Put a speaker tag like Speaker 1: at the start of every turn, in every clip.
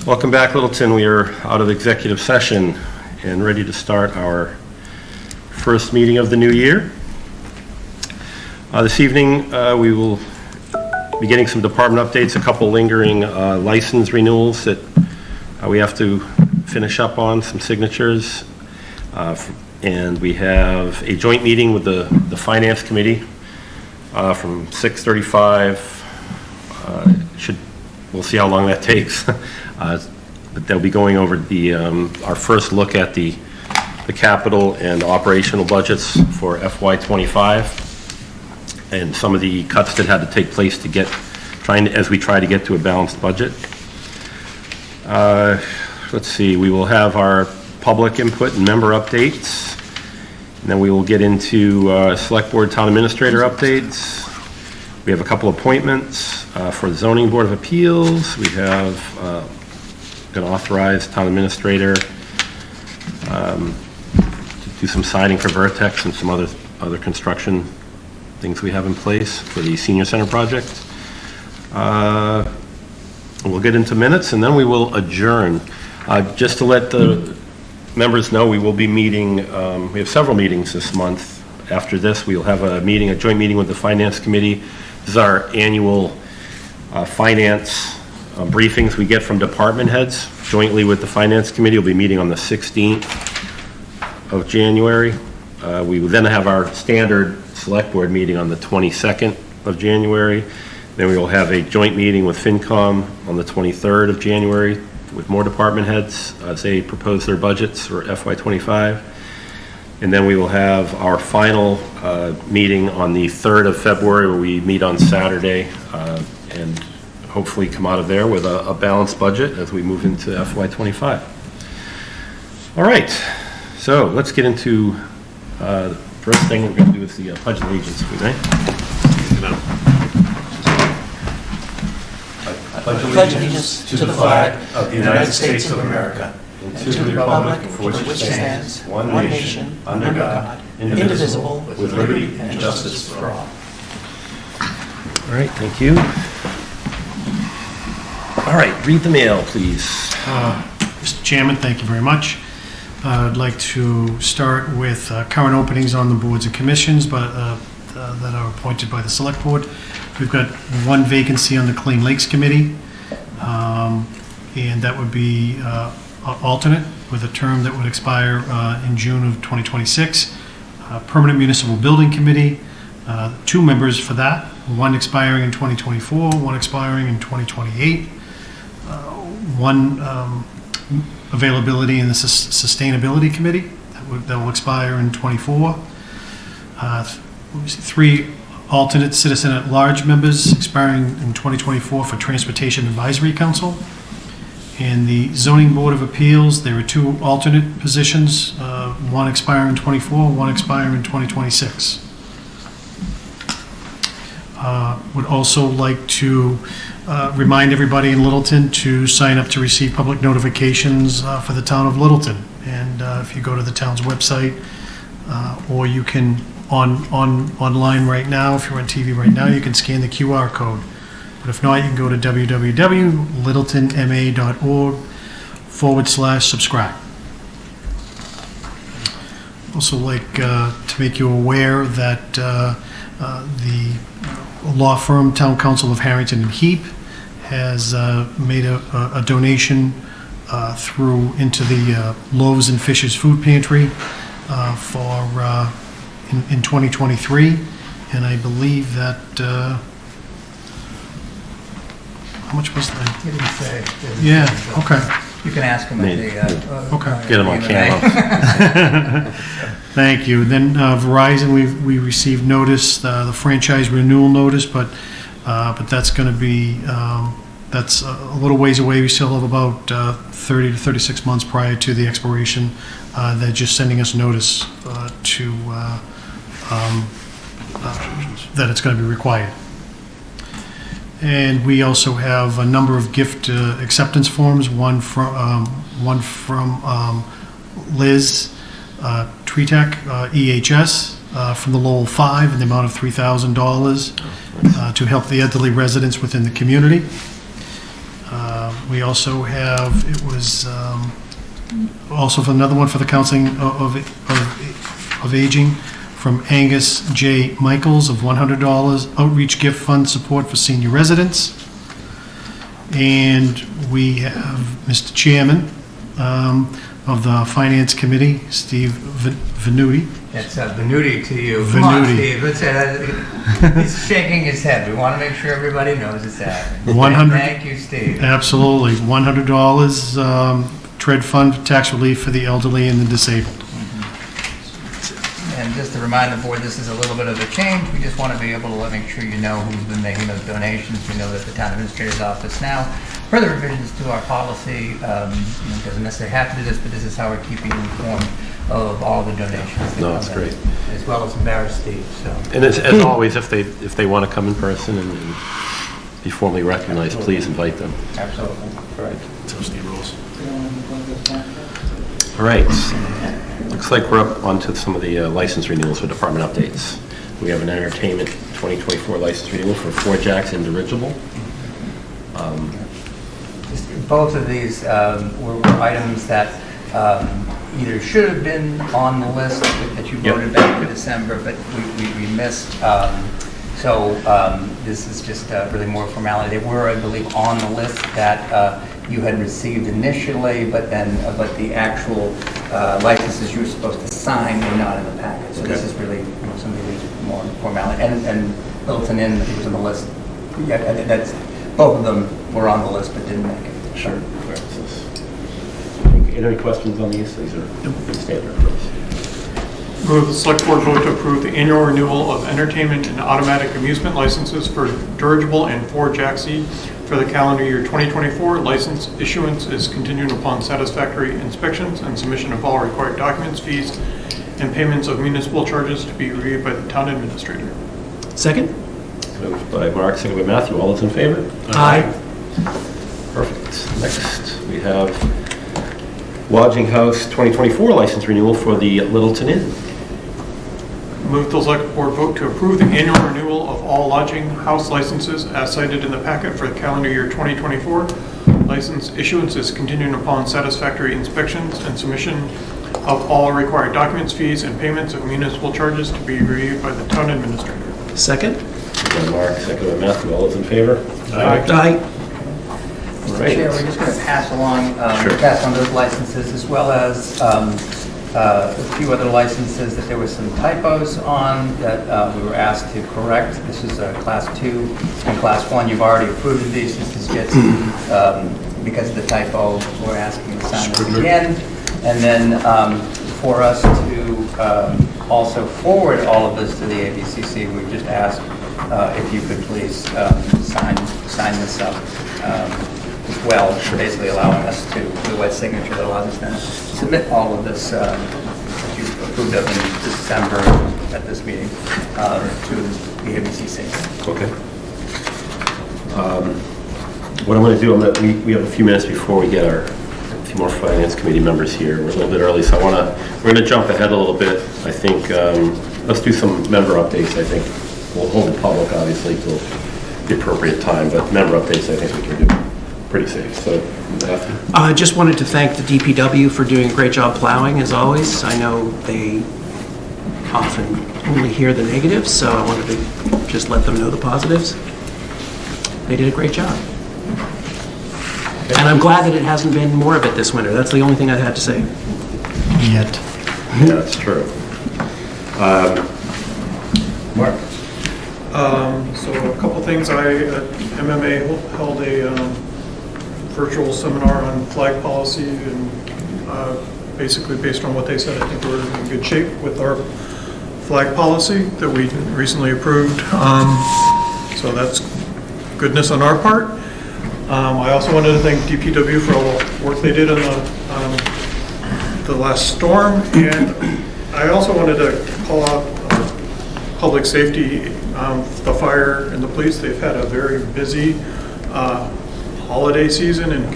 Speaker 1: Welcome back, Littleton. We are out of executive session and ready to start our first meeting of the new year. This evening, we will be getting some department updates, a couple lingering license renewals that we have to finish up on, some signatures. And we have a joint meeting with the Finance Committee from 6:35. We'll see how long that takes. But they'll be going over our first look at the capital and operational budgets for FY25 and some of the cuts that had to take place as we try to get to a balanced budget. Let's see, we will have our public input and member updates, and then we will get into Select Board Town Administrator updates. We have a couple appointments for the Zoning Board of Appeals. We have going to authorize Town Administrator to do some siding for Vertex and some other construction things we have in place for the Senior Center project. We'll get into minutes and then we will adjourn. Just to let the members know, we will be meeting, we have several meetings this month. After this, we will have a joint meeting with the Finance Committee. This is our annual finance briefings we get from department heads jointly with the Finance Committee. We'll be meeting on the 16th of January. We will then have our standard Select Board meeting on the 22nd of January. Then we will have a joint meeting with FinCom on the 23rd of January with more department heads as they propose their budgets for FY25. And then we will have our final meeting on the 3rd of February, where we meet on Saturday and hopefully come out of there with a balanced budget as we move into FY25. All right, so let's get into the first thing we're going to do is the Pledge of Allegiance, if we may.
Speaker 2: I pledge allegiance to the flag of the United States of America and to the republic for which it stands, one nation, under God, indivisible, with liberty and justice for all.
Speaker 1: All right, thank you. All right, read the mail, please.
Speaker 3: Mr. Chairman, thank you very much. I'd like to start with current openings on the boards and commissions that are appointed by the Select Board. We've got one vacancy on the Clean Lakes Committee, and that would be alternate with a term that would expire in June of 2026. Permanent Municipal Building Committee, 2 members for that, one expiring in 2024, one expiring in 2028. One availability in the Sustainability Committee that will expire in 24. 3 alternate citizen at large members expiring in 2024 for Transportation Advisory Council. In the Zoning Board of Appeals, there are 2 alternate positions, one expiring in 24, one expiring in 2026. Would also like to remind everybody in Littleton to sign up to receive public notifications for the town of Littleton. And if you go to the town's website, or you can online right now, if you're on TV right now, you can scan the QR code. But if not, you can go to www.littletonma.org/subscribe. Also like to make you aware that the law firm Town Council of Harrington and Heap has made a donation into the Loaves and Fishes Food Pantry for in 2023, and I believe that how much was that?
Speaker 2: He didn't say.
Speaker 3: Yeah. Okay.
Speaker 2: You can ask him at the...
Speaker 3: Okay.
Speaker 1: Get them on camera.
Speaker 3: Thank you. Then Verizon, we received notice, the franchise renewal notice, but that's going to be that's a little ways away. We still have about 30 to 36 months prior to the expiration. They're just sending us notice that it's going to be required. And we also have a number of gift acceptance forms. One from Liz Tretek, EHS, from the Lowell 5 in the amount of $3,000 to help the elderly residents within the community. We also have, it was also for another one for the Counseling of Aging from Angus J. Michaels of $100, outreach gift fund support for senior residents. And we have Mr. Chairman of the Finance Committee, Steve Venuti.
Speaker 2: It's Venuti to you. Come on,
Speaker 3: Venuti.
Speaker 2: Steve. Let's say he's shaking his head. We want to make sure everybody knows it's happening.
Speaker 3: 100
Speaker 2: Thank you, Steve.
Speaker 3: Absolutely. $100 TRED fund for tax relief for the elderly and the disabled.
Speaker 2: And just to remind the board, this is a little bit of a change. We just want to be able to make sure you know who's been making those donations. We know that the town administrator's office now, further revisions to our policy, doesn't necessarily have to do this, but this is how we're keeping you informed of all the donations. that
Speaker 1: No,
Speaker 2: come
Speaker 1: that's
Speaker 2: in,
Speaker 1: great.
Speaker 2: As well as embarrass Steve, so.
Speaker 1: And as always, if they want to come in person and be formally recognized, please invite them.
Speaker 2: Absolutely.
Speaker 1: All right.
Speaker 3: So Steve rules.
Speaker 1: All right. Looks like we're up onto some of the license renewals for department updates. We have an entertainment 2024 license renewal for 4 Jacks and Dirigible.
Speaker 2: Both of these were items that either should have been on the list that you voted back in December, but we missed. So this is just really more formality. They were, I believe, on the list that you had received initially, but the actual licenses you were supposed to sign were not in the packet. So this is really some of these more formality. And Littleton Inn, it was on the list. Yeah, that's both of them were on the list but didn't make it.
Speaker 1: Sure. Any questions on these? These are pretty standard for us.
Speaker 4: Move the select board vote to approve the annual renewal of entertainment and automatic amusement licenses for Dirigible and 4 Jaxi for the calendar year 2024. License issuance is contingent upon satisfactory inspections and submission of all required documents, fees, and payments of municipal charges to be reviewed by the town administrator.
Speaker 5: Second?
Speaker 1: Moved by Mark, second by Matthew. All those in favor?
Speaker 5: Aye.
Speaker 1: Perfect. Next, we have Lodging House 2024 license renewal for the Littleton Inn.
Speaker 4: Move the select board vote to approve the annual renewal of all lodging house licenses as cited in the packet for the calendar year 2024. License issuance is contingent upon satisfactory inspections and submission of all required documents, fees, and payments of municipal charges to be reviewed by the town administrator.
Speaker 5: Second?
Speaker 1: Moved by Mark, second by Matthew. All those in favor?
Speaker 5: Aye.
Speaker 1: Right.
Speaker 2: Chair, we're just going to pass along,
Speaker 1: Sure.
Speaker 2: pass on those licenses as well as a few other licenses that there were some typos on that we were asked to correct. This is Class 2 and Class 1. You've already approved these. This is just because of the typo, we're asking to sign this again. And then for us to also forward all of this to the ABCC, we just ask if you could please sign this up as well, basically allowing us to do a wet signature that allows us then to submit all of this that you approved of in December at this meeting to the ABCC.
Speaker 1: Okay. What I'm going to do, we have a few minutes before we get a few more finance committee members here. We're a little bit early, so we're going to jump ahead a little bit. I think let's do some member updates. I think we'll hold the public obviously till the appropriate time, but member updates I think we can do pretty safe. So, Matthew?
Speaker 5: I just wanted to thank the DPW for doing a great job plowing, as always. I know they often only hear the negatives, so I wanted to just let them know the positives. They did a great job. And I'm glad that it hasn't been more of it this winter. That's the only thing I had to say.
Speaker 3: Yet.
Speaker 1: Yeah, that's true. Mark?
Speaker 4: So a couple things. MMA held a virtual seminar on flag policy, and basically based on what they said, I think we're in good shape with our flag policy that we recently approved. So that's goodness on our part. I also wanted to thank DPW for all the work they did on the last storm, and I also wanted to call out public safety, the fire and the police. They've had a very busy holiday season and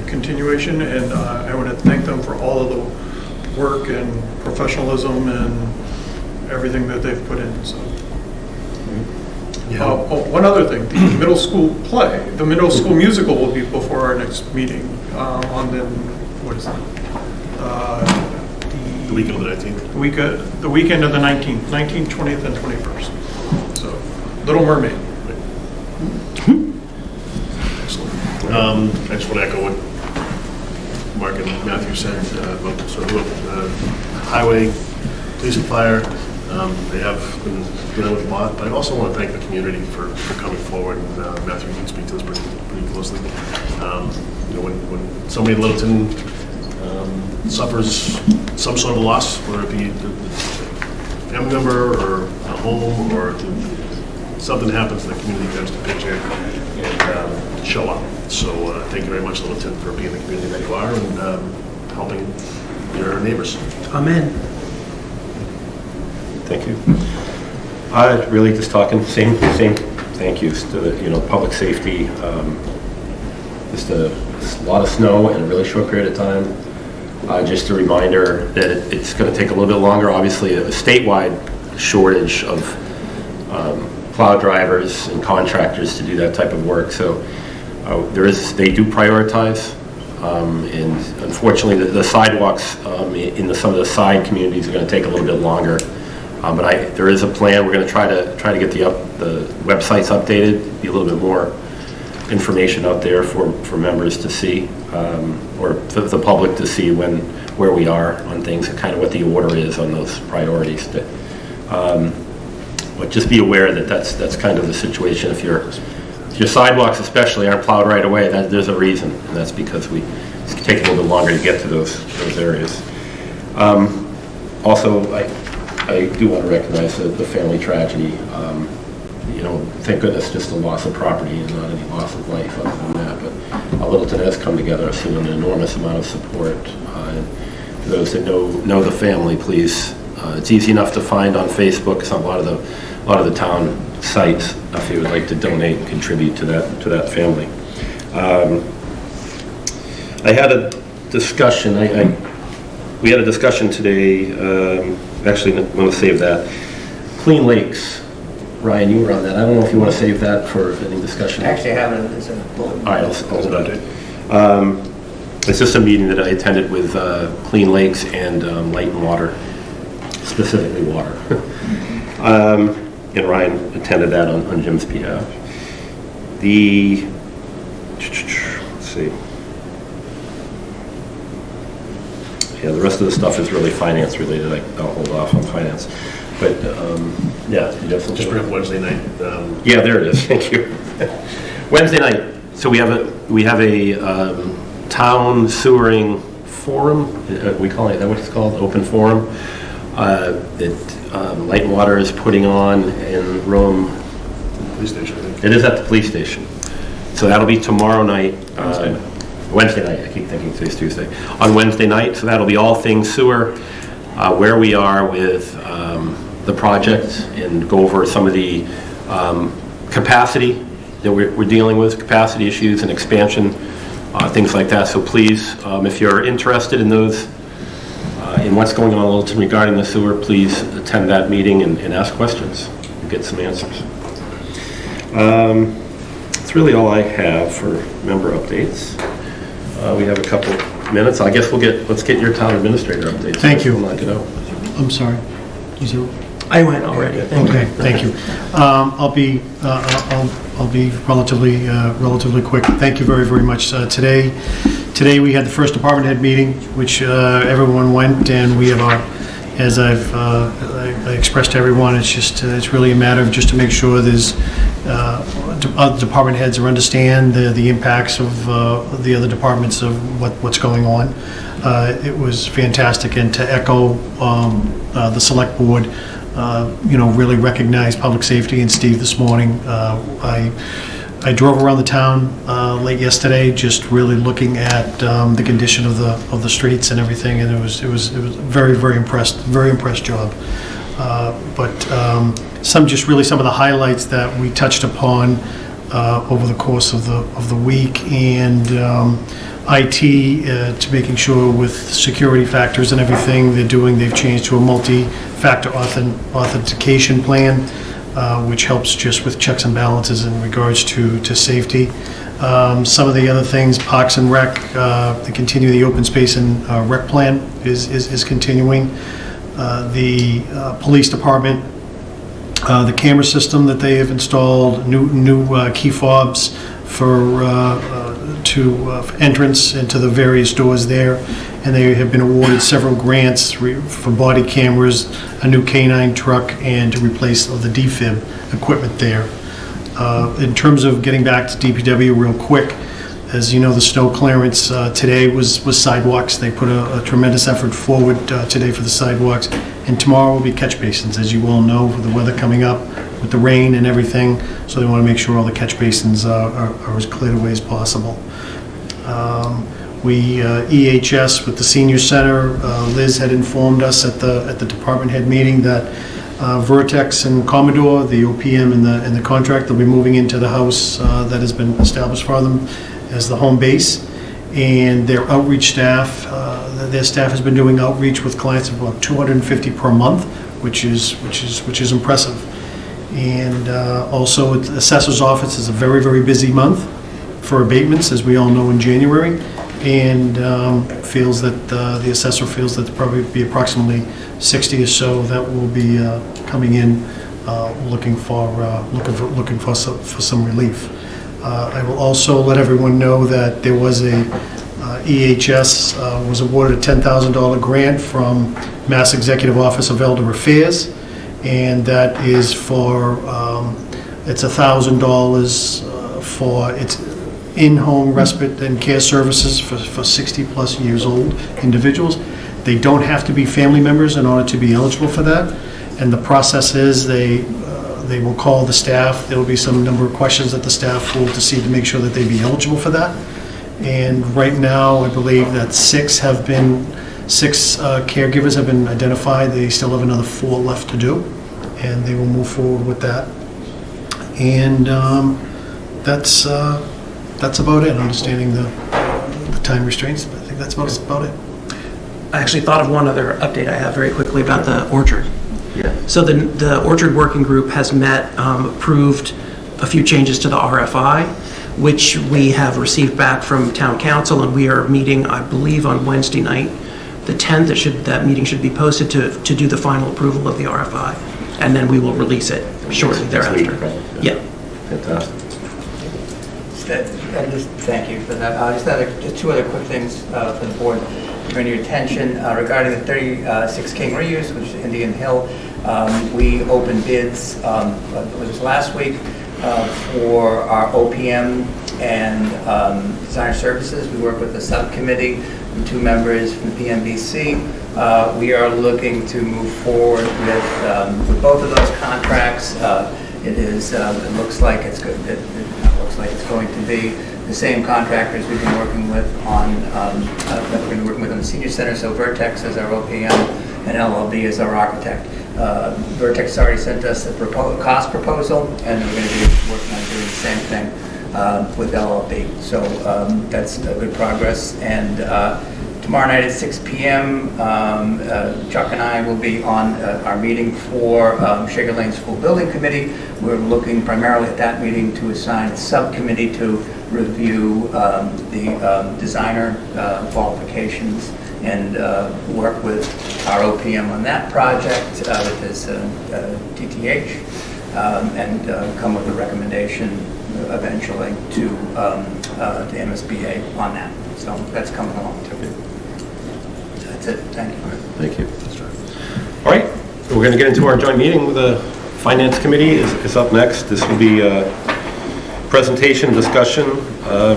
Speaker 4: continuation, and I want to thank them for all of the work and professionalism and everything that they've put in. So,
Speaker 6: Yeah.
Speaker 4: One other thing, the middle school play, the middle school musical will be before our next meeting on the, what is it?
Speaker 6: The weekend of the 19th.
Speaker 4: The weekend of the 19th, 19th, 20th, and 21st. So, Little Mermaid.
Speaker 6: Excellent. I just want to echo what Mark and Matthew said about sort of highway, police and fire. They have been dealing with a lot, but I also want to thank the community for coming forward. And Matthew, you can speak to this pretty closely. When somebody in Littleton suffers some sort of loss, whether it be a family member or a home or something happens, the community tends to pitch in and show up. So thank you very much, Littleton, for being the community that you are and helping your neighbors.
Speaker 5: Amen.
Speaker 1: Thank you. Really just talking, same thank yous to the, public safety. Just a lot of snow in a really short period of time. Just a reminder that it's going to take a little bit longer. Obviously, a statewide shortage of plow drivers and contractors to do that type of work. So they do prioritize. And unfortunately, the sidewalks in some of the side communities are going to take a little bit longer. But there is a plan. We're going to try to get the websites updated, be a little bit more information out there for members to see, or for the public to see where we are on things and kind of what the order is on those priorities. But just be aware that that's kind of the situation. If your sidewalks especially aren't plowed right away, there's a reason, and that's because it's take a little bit longer to get to those areas. Also, I do want to recognize the family tragedy. Thank goodness just a loss of property and not any loss of life other than that. But Littleton has come together. I've seen an enormous amount of support. And for those that know the family, please, it's easy enough to find on Facebook. A lot of the town sites, if you would like to donate and contribute to that family. I had a discussion. We had a discussion today. Actually, I'm going to save that. Clean Lakes. Ryan, you were on that. I don't know if you want to save that for any discussion.
Speaker 2: Actually, I haven't, it's in a bulletin.
Speaker 1: All right, I'll hold that. It's just a meeting that I attended with Clean Lakes and Light and Water, specifically water. And Ryan attended that on Jim's behalf. Let's see. Yeah, the rest of the stuff is really finance related. I'll hold off on finance. But, yeah.
Speaker 6: Just bring up Wednesday night.
Speaker 1: Yeah, there it is. Thank you. Wednesday night. So we have a town sewering forum. We call it, is that what it's called? Open forum. That Light and Water is putting on in Rome.
Speaker 6: Police station, I think.
Speaker 1: It is at the police station. So that'll be tomorrow night. Wednesday night. I keep thinking today's Tuesday. On Wednesday night. So that'll be all things sewer, where we are with the project, and go over some of the capacity that we're dealing with, capacity issues and expansion, things like that. So please, if you're interested in those, in what's going on in Littleton regarding the sewer, please attend that meeting and ask questions and get some answers. That's really all I have for member updates. We have a couple minutes. I guess let's get your town administrator updates.
Speaker 3: Thank you.
Speaker 1: We'll knock it out.
Speaker 3: I'm sorry. Is it?
Speaker 5: I went already.
Speaker 3: Okay, thank you. I'll be relatively quick. Thank you very, very much. Today we had the first department head meeting, which everyone went, and we have as I expressed to everyone, it's really a matter of just to make sure there's other department heads understand the impacts of the other departments of what's going on. It was fantastic, and to echo the select board, really recognize public safety and Steve this morning. I drove around the town late yesterday, just really looking at the condition of the streets and everything, and it was very, very impressed job. But some of the highlights that we touched upon over the course of the week, and IT to making sure with security factors and everything they've changed to a multi-factor authentication plan. which helps just with checks and balances in regards to safety. Some of the other things, Parks and Rec, to continue the open space and rec plan is continuing. The police department, the camera system that they have installed, new key fobs for entrance into the various doors there, and they have been awarded several grants for body cameras, a new canine truck, and to replace the defib equipment there. In terms of getting back to DPW real quick, as you know, the snow clearance today was sidewalks. They put a tremendous effort forward today for the sidewalks, and tomorrow will be catch basins, as you all know, with the weather coming up, with the rain and everything, so they want to make sure all the catch basins are as cleared away as possible. EHS with the senior center, Liz had informed us at the department head meeting that Vertex and Commodore, the OPM and the contract, they'll be moving into the house that has been established for them as the home base. And their outreach staff, their staff has been doing outreach with clients of about 250 per month, which is impressive. And also, the assessor's office is a very, very busy month for abatements, as we all know, in January, and feels that the assessor feels that there'll probably be approximately 60 or so that will be coming in looking for some relief. I will also let everyone know that there was EHS was awarded a $10,000 grant from Mass Executive Office of Elder Affairs, and that is for it's $1,000 for its in-home respite and care services for 60-plus years old individuals. They don't have to be family members in order to be eligible for that. And the process is they will call the staff. There will be some number of questions that the staff will to see to make sure that they be eligible for that. And right now, I believe that six caregivers have been identified. They still have another 4 left to do, and they will move forward with that. And that's about it. Understanding the time restraints, I think that's about it.
Speaker 5: I actually thought of one other update I have very quickly about the orchard.
Speaker 1: Yeah.
Speaker 5: So the orchard working group has met, approved a few changes to the RFI, which we have received back from town council, and we are meeting, I believe, on Wednesday night, the 10th. That meeting should be posted to do the final approval of the RFI, and then we will release it shortly thereafter. Yeah.
Speaker 1: Fantastic.
Speaker 2: And just thank you for that. Just 2 other quick things for the board to bring to your attention regarding the 36 King reuse, which is Indian Hill. We opened bids, was this last week, for our OPM and design services. We work with the subcommittee and 2 members from the PMBC. We are looking to move forward with both of those contracts. It looks like it's good. It looks like it's going to be the same contractors we've been working with on that we're going to be working with on the senior center. So Vertex is our OPM and LLB is our architect. Vertex has already sent us a cost proposal, and we're going to be working on doing the same thing with LLB. So that's good progress. And tomorrow night at 6 p.m., Chuck and I will be on our meeting for Shaker Lane School Building Committee. We're looking primarily at that meeting to assign a subcommittee to review the designer qualifications and work with our OPM on that project with this DTH and come with a recommendation eventually to MSBA on that. So that's coming along too. That's it. Thank you.
Speaker 1: Thank you. All right, we're going to get into our joint meeting with the Finance Committee is up next. This will be a presentation discussion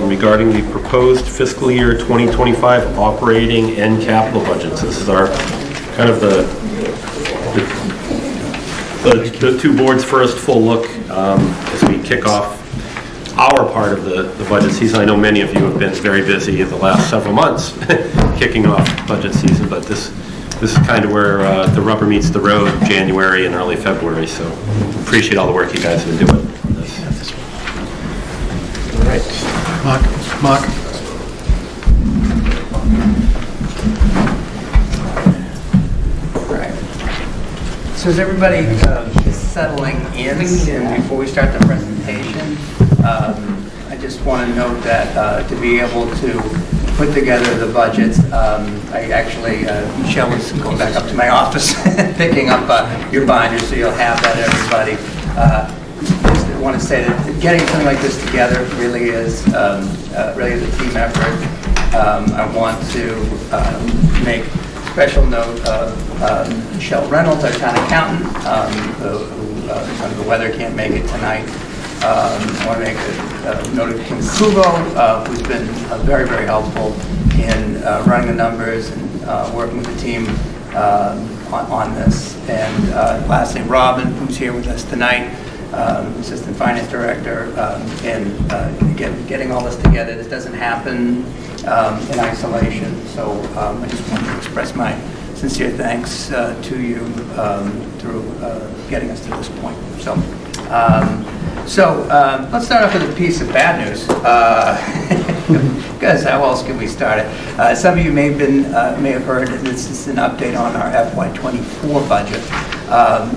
Speaker 1: regarding the proposed fiscal year 2025 operating and capital budgets. This is our kind of the 2 boards' first full look as we kick off our part of the budget season. I know many of you have been very busy in the last several months kicking off budget season, but this is kind of where the rubber meets the road, January and early February. So appreciate all the work you guys have been doing on this.
Speaker 5: All right.
Speaker 3: Mark.
Speaker 2: Right. So is everybody settling in, and before we start the presentation, I just want to note that to be able to put together the budgets, I actually, Michelle was going back up to my office picking up your binders, so you'll have that, everybody. Just want to say that getting something like this together really is a team effort. I want to make special note of Michelle Reynolds, our town accountant, who because of the weather can't make it tonight. I want to make a note of Kim Kubo, who's been very, very helpful in running the numbers and working with the team on this. And lastly, Robin, who's here with us tonight, Assistant Finance Director, and getting all this together. This doesn't happen in isolation. So I just want to express my sincere thanks to you through getting us to this point. So let's start off with a piece of bad news, because how else can we start it? Some of you may have heard, this is an update on our FY24 budget.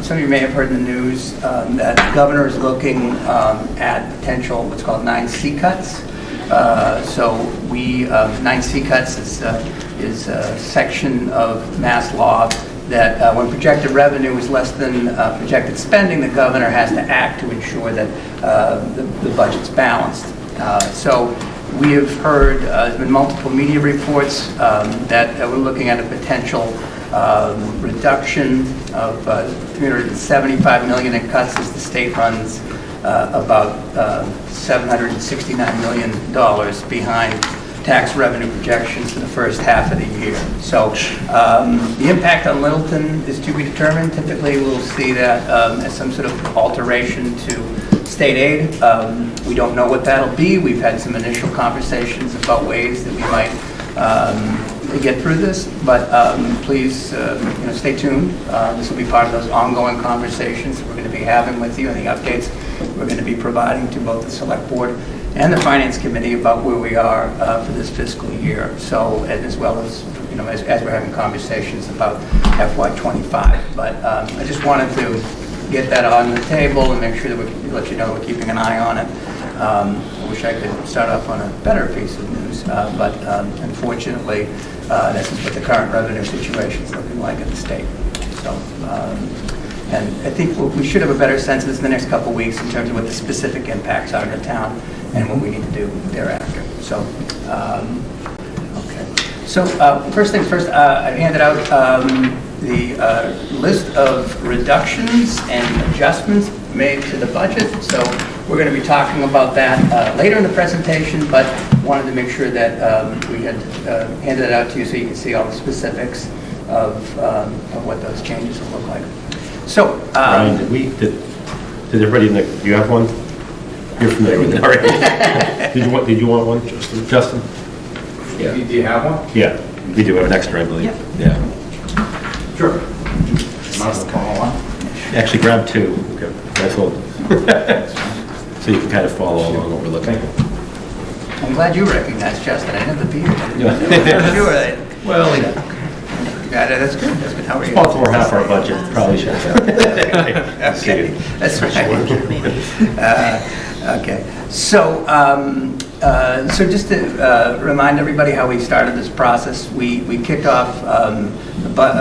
Speaker 2: Some of you may have heard in the news that the governor is looking at potential what's called 9C cuts. So 9C cuts is a section of mass law that when projected revenue is less than projected spending, the governor has to act to ensure that the budget's balanced. So we have heard, there's been multiple media reports that we're looking at a potential reduction of $375 million in cuts as the state runs about $769 million behind tax revenue projections for the first half of the year. So the impact on Littleton is to be determined. Typically, we'll see that as some sort of alteration to state aid. We don't know what that'll be. We've had some initial conversations about ways that we might get through this, but please stay tuned. This will be part of those ongoing conversations that we're going to be having with you and the updates we're going to be providing to both the Select Board and the Finance Committee about where we are for this fiscal year. So, as well as, as we're having conversations about FY25. But I just wanted to get that on the table and make sure that we let you know we're keeping an eye on it. I wish I could start off on a better piece of news, but unfortunately, this is what the current revenue situation is looking like at the state. So, and I think we should have a better sense of this in the next couple of weeks in terms of what the specific impacts are to town and what we need to do thereafter. So, okay. So, first things first, I handed out the list of reductions and adjustments made to the budget. So, we're going to be talking about that later in the presentation, but wanted to make sure that we had handed it out to you so you can see all the specifics of what those changes will look like. So,
Speaker 1: Ryan, did everybody, do you have one? You're familiar with it already. Did you want one, Justin?
Speaker 7: Yeah. Do you have one?
Speaker 1: Yeah, we do have an extra, I believe. Yeah.
Speaker 7: Sure. Might as well call one.
Speaker 1: Actually, grab two. Okay. That's all. So you can kind of follow along what we're looking at.
Speaker 2: I'm glad you recognize Justin. I know the beard.
Speaker 1: Yeah. Well, yeah.
Speaker 2: That's good. That's good. How are you?
Speaker 1: Responsible for half our budget, probably should have.
Speaker 2: Okay, that's right. Okay, so just to remind everybody how we started this process, we kicked off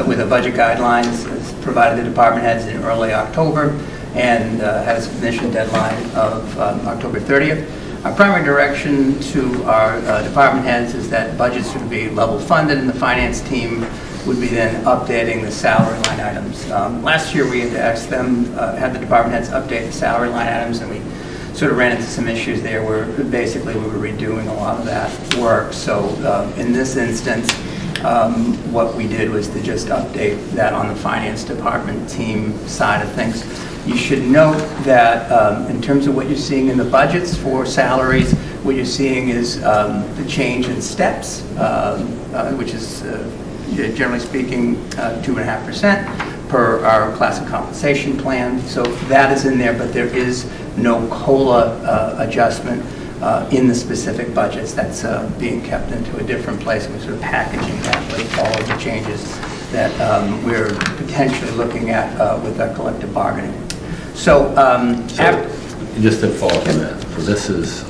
Speaker 2: with a budget guidelines, provided the department heads in early October, and had a submission deadline of October 30th. Our primary direction to our department heads is that budgets should be level funded, and the finance team would be then updating the salary line items. Last year we had asked them, had the department heads update the salary line items, and we sort of ran into some issues there where basically we were redoing a lot of that work. So in this instance, what we did was to just update that on the finance department team side of things. You should note that in terms of what you're seeing in the budgets for salaries, what you're seeing is the change in steps, which is generally speaking 2.5% per our classic compensation plan. So that is in there, but there is no COLA adjustment in the specific budgets. That's being kept into a different place. We're sort of packaging that with all of the changes that we're potentially looking at with our collective bargaining. So, after,
Speaker 1: Just to follow up on that, so this is,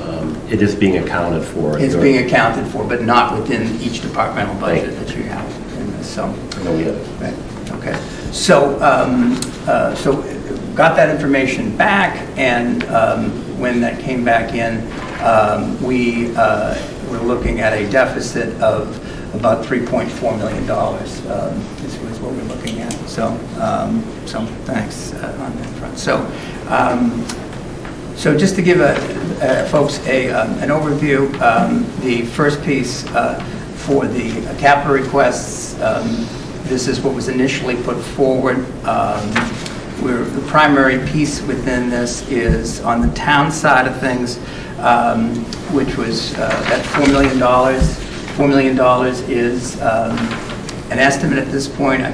Speaker 1: it is being accounted for.
Speaker 2: it's being accounted for, but not within each departmental budget that you have in this, so.
Speaker 1: No, we have.
Speaker 2: Right, okay. So, got that information back, and when that came back in, we were looking at a deficit of about $3.4 million, is what we're looking at. So, thanks on that front. So just to give folks an overview, the first piece for the capital requests, this is what was initially put forward. The primary piece within this is on the town side of things, which was that $4 million. $4 million is an estimate at this point. I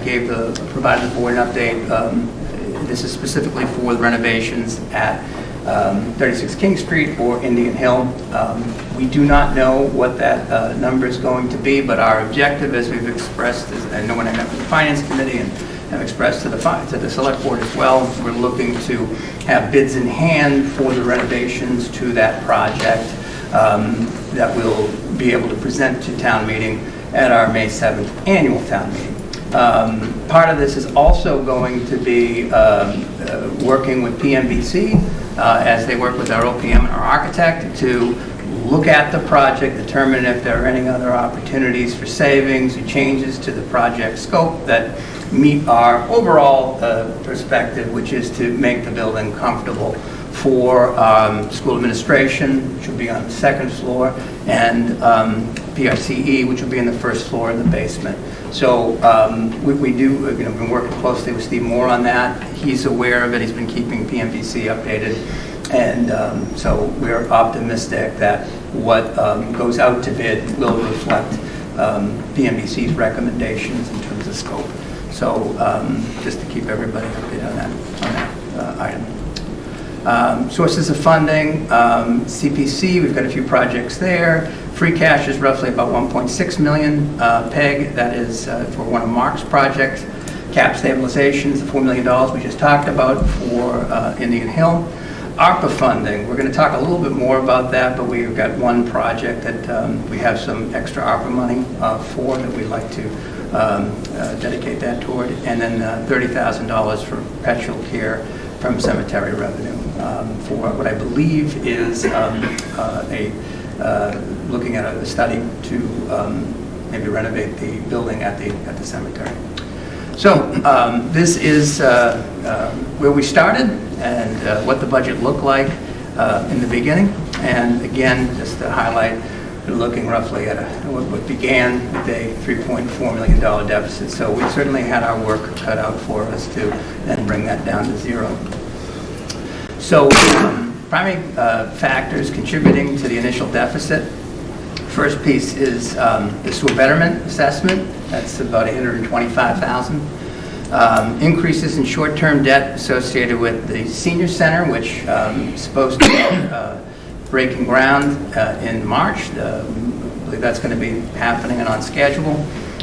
Speaker 2: provided the board an update. This is specifically for the renovations at 36 King Street or Indian Hill. We do not know what that number is going to be, but our objective, as we've expressed, I know when I met with the Finance Committee and have expressed to the Select Board as well, we're looking to have bids in hand for the renovations to that project that we'll be able to present to town meeting at our May 7th annual town meeting. Part of this is also going to be working with PMBC as they work with our OPM and our architect to look at the project, determine if there are any other opportunities for savings or changes to the project scope that meet our overall perspective, which is to make the building comfortable for school administration, which will be on the second floor, and PRCE, which will be in the first floor in the basement. So we do, been working closely with Steve Moore on that. He's aware of it. He's been keeping PMBC updated. And so we're optimistic that what goes out to bid will reflect PMBC's recommendations in terms of scope. So just to keep everybody updated on that item. Sources of funding, CPC, we've got a few projects there. Free cash is roughly about 1.6 million PEG. That is for one of Mark's projects. Cap stabilizations, the $4 million we just talked about for Indian Hill. ARPA funding, we're going to talk a little bit more about that, but we've got one project that we have some extra ARPA money for that we'd like to dedicate that toward. And then $30,000 for perpetual care from cemetery revenue for what I believe is looking at a study to maybe renovate the building at the cemetery. So this is where we started and what the budget looked like in the beginning. And again, just to highlight, we're looking roughly at what began with a $3.4 million deficit. So we certainly had our work cut out for us to then bring that down to zero. So primary factors contributing to the initial deficit. First piece is the sewer betterment assessment. That's about $825,000. Increases in short-term debt associated with the senior center, which is supposed to be breaking ground in March. I believe that's going to be happening and on schedule.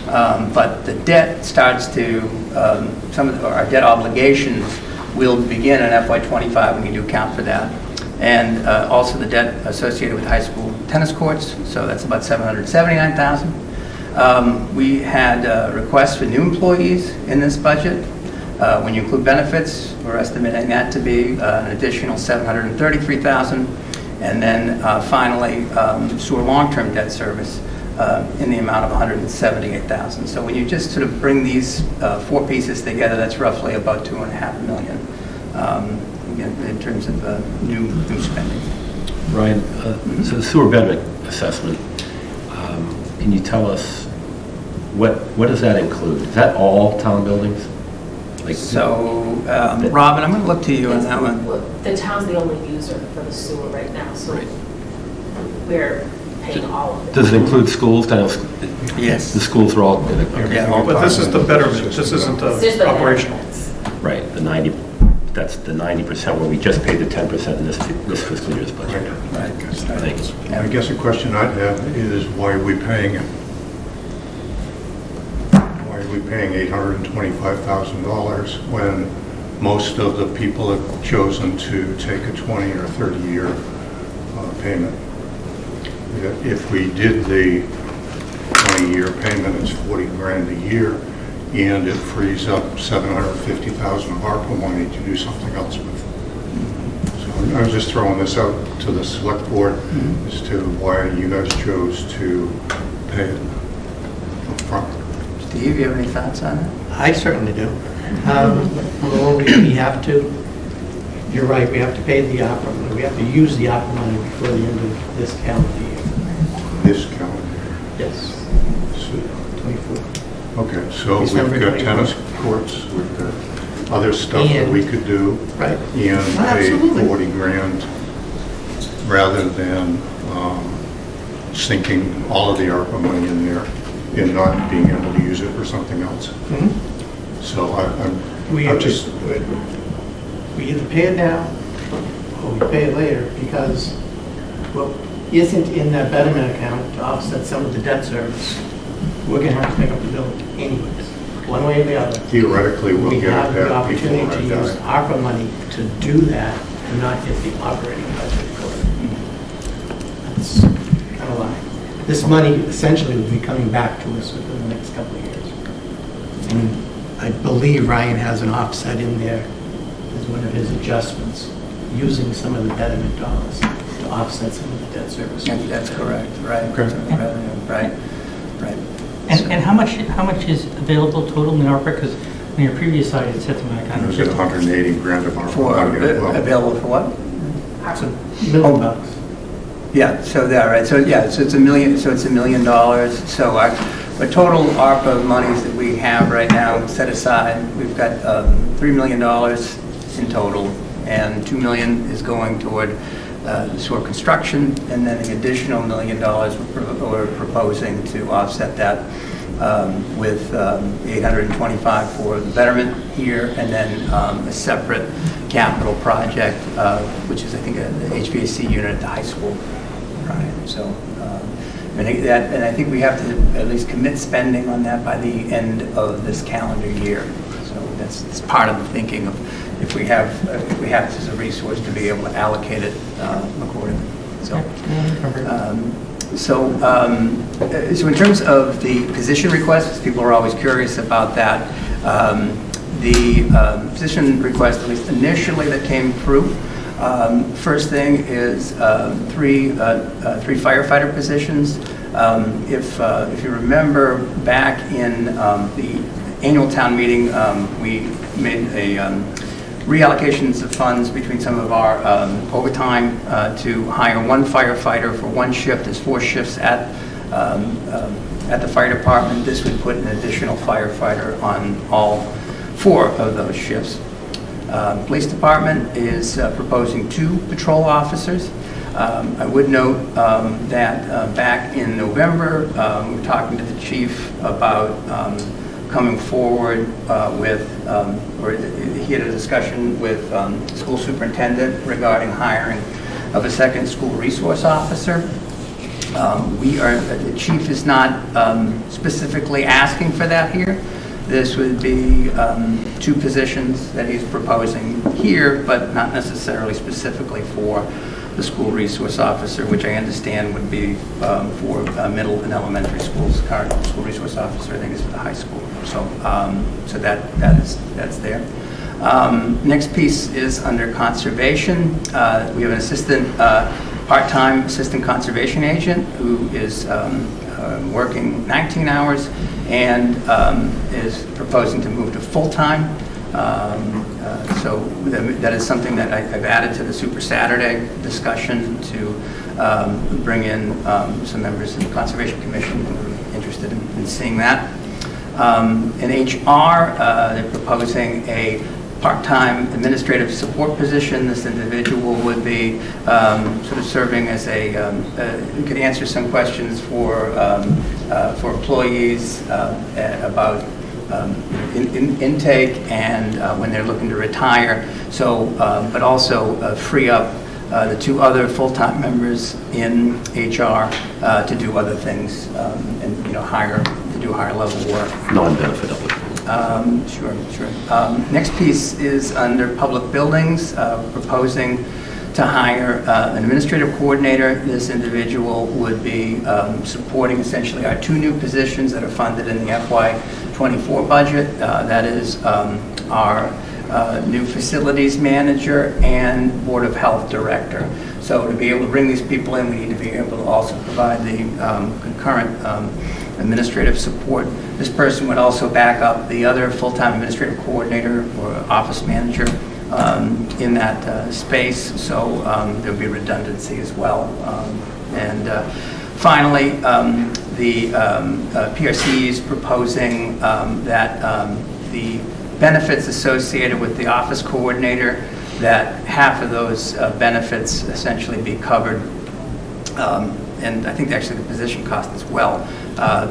Speaker 2: But the debt starts to, some of our debt obligations will begin in FY25 when you do count for that. And also the debt associated with high school tennis courts, so that's about $779,000. We had requests for new employees in this budget. When you include benefits, we're estimating that to be an additional $733,000. And then finally, sewer long-term debt service in the amount of $178,000. So when you just sort of bring these four pieces together, that's roughly about $2.5 million in terms of new spending.
Speaker 1: Ryan, so the sewer betterment assessment, can you tell us what does that include? Is that all town buildings?
Speaker 2: So, Robin, I'm going to look to you on that one.
Speaker 8: The town's the only user for the sewer right now, so we're paying all of it.
Speaker 1: Does it include schools?
Speaker 2: Yes.
Speaker 1: The schools are all,
Speaker 2: Yeah, all
Speaker 4: But this is the betterment, this isn't
Speaker 8: It's just the
Speaker 4: operational.
Speaker 8: benefits.
Speaker 1: right, that's the 90% where we just paid the 10% in this fiscal year's budget.
Speaker 2: Right.
Speaker 1: Thanks.
Speaker 7: I guess a question I'd have is why are we paying it? Why are we paying $825,000 when most of the people have chosen to take a 20 or 30-year payment. If we did the 20-year payment, it's 40 grand a year, and it frees up $750,000 of ARPA money to do something else with. So I was just throwing this out to the select board as to why you guys chose to pay it up front.
Speaker 2: Steve, you have any thoughts on it?
Speaker 9: I certainly do. Although we have to, you're right, we have to pay the opera money. We have to use the opera money before the end of this calendar year.
Speaker 7: This calendar.
Speaker 9: Yes,
Speaker 7: So-
Speaker 9: 24.
Speaker 7: Okay, so
Speaker 9: December
Speaker 7: we've got
Speaker 9: 24th.
Speaker 7: tennis courts, we've got other stuff that we could do.
Speaker 9: Right.
Speaker 7: And pay
Speaker 9: Absolutely.
Speaker 7: 40 grand rather than sinking all of the ARPA money in there and not being able to use it for something else.
Speaker 9: Mhm.
Speaker 7: So
Speaker 9: We
Speaker 7: I'm just,
Speaker 9: we either pay it now or we pay it later because what isn't in that betterment account to offset some of the debt service, we're going to have to pick up the bill anyways, one way or the other.
Speaker 7: theoretically, we'll
Speaker 9: We
Speaker 7: get
Speaker 9: have
Speaker 7: it
Speaker 9: the
Speaker 7: back before
Speaker 9: opportunity to
Speaker 7: I
Speaker 9: use
Speaker 7: die.
Speaker 9: ARPA money to do that and not hit the operating budget for it. That's kind of like, this money essentially will be coming back to us within the next couple of years. And I believe Ryan has an offset in there as one of his adjustments, using some of the betterment dollars to offset some of the debt service.
Speaker 2: That's correct, right?
Speaker 7: Okay.
Speaker 2: Right, right.
Speaker 10: And how much is available total in the ARPA? Because on your previous slide, it said something like
Speaker 7: There's 180 grand of ARPA
Speaker 2: For,
Speaker 7: money as well.
Speaker 2: available for what?
Speaker 9: It's a million bucks.
Speaker 2: Yeah, so that, right, so yeah, so it's $1 million, so it's $1 million. So our total ARPA monies that we have right now set aside, we've got $3 million in total, and $2 million is going toward sewer construction, and then the additional $1 million we're proposing to offset that with $825 for the betterment here, and then a separate capital project, which is, I think, the HVAC unit at the high school. Right. So, and I think we have to at least commit spending on that by the end of this calendar year. So that's part of the thinking of if we have this as a resource to be able to allocate it accordingly. So. So in terms of the position requests, people are always curious about that. The position request, at least initially, that came through, first thing is three firefighter positions. If you remember back in the annual town meeting, we made a reallocations of funds between some of our overtime to hire one firefighter for one shift. There's 4 shifts at the fire department. This would put an additional firefighter on all 4 of those shifts. Police department is proposing 2 patrol officers. I would note that back in November, we were talking to the chief about coming forward with, or he had a discussion with the school superintendent regarding hiring of a second school resource officer. The chief is not specifically asking for that here. This would be 2 positions that he's proposing here, but not necessarily specifically for the school resource officer, which I understand would be for middle and elementary schools. Current school resource officer, I think, is for the high school. So that's there. Next piece is under conservation. We have an assistant, part-time assistant conservation agent who is working 19 hours and is proposing to move to full-time. So that is something that I've added to the Super Saturday discussion to bring in some members of the Conservation Commission who are interested in seeing that. In HR, they're proposing a part-time administrative support position. This individual would be sort of serving as who could answer some questions for employees about intake and when they're looking to retire. So, but also free up the 2 other full-time members in HR to do other things and do higher level work.
Speaker 1: Non-benefit applicable.
Speaker 11: Sure. Next piece is under public buildings, proposing to hire an administrative coordinator. This individual would be supporting essentially our 2 new positions that are funded in the FY24 budget. That is our new facilities manager and Board of Health director. So to be able to bring these people in, we need to be able to also provide the concurrent administrative support. This person would also back up the other full-time administrative coordinator or office manager in that space, so there'll be redundancy as well. And finally, the PRC is proposing that the benefits associated with the office coordinator, that half of those benefits essentially be covered, and I think actually the position cost as well,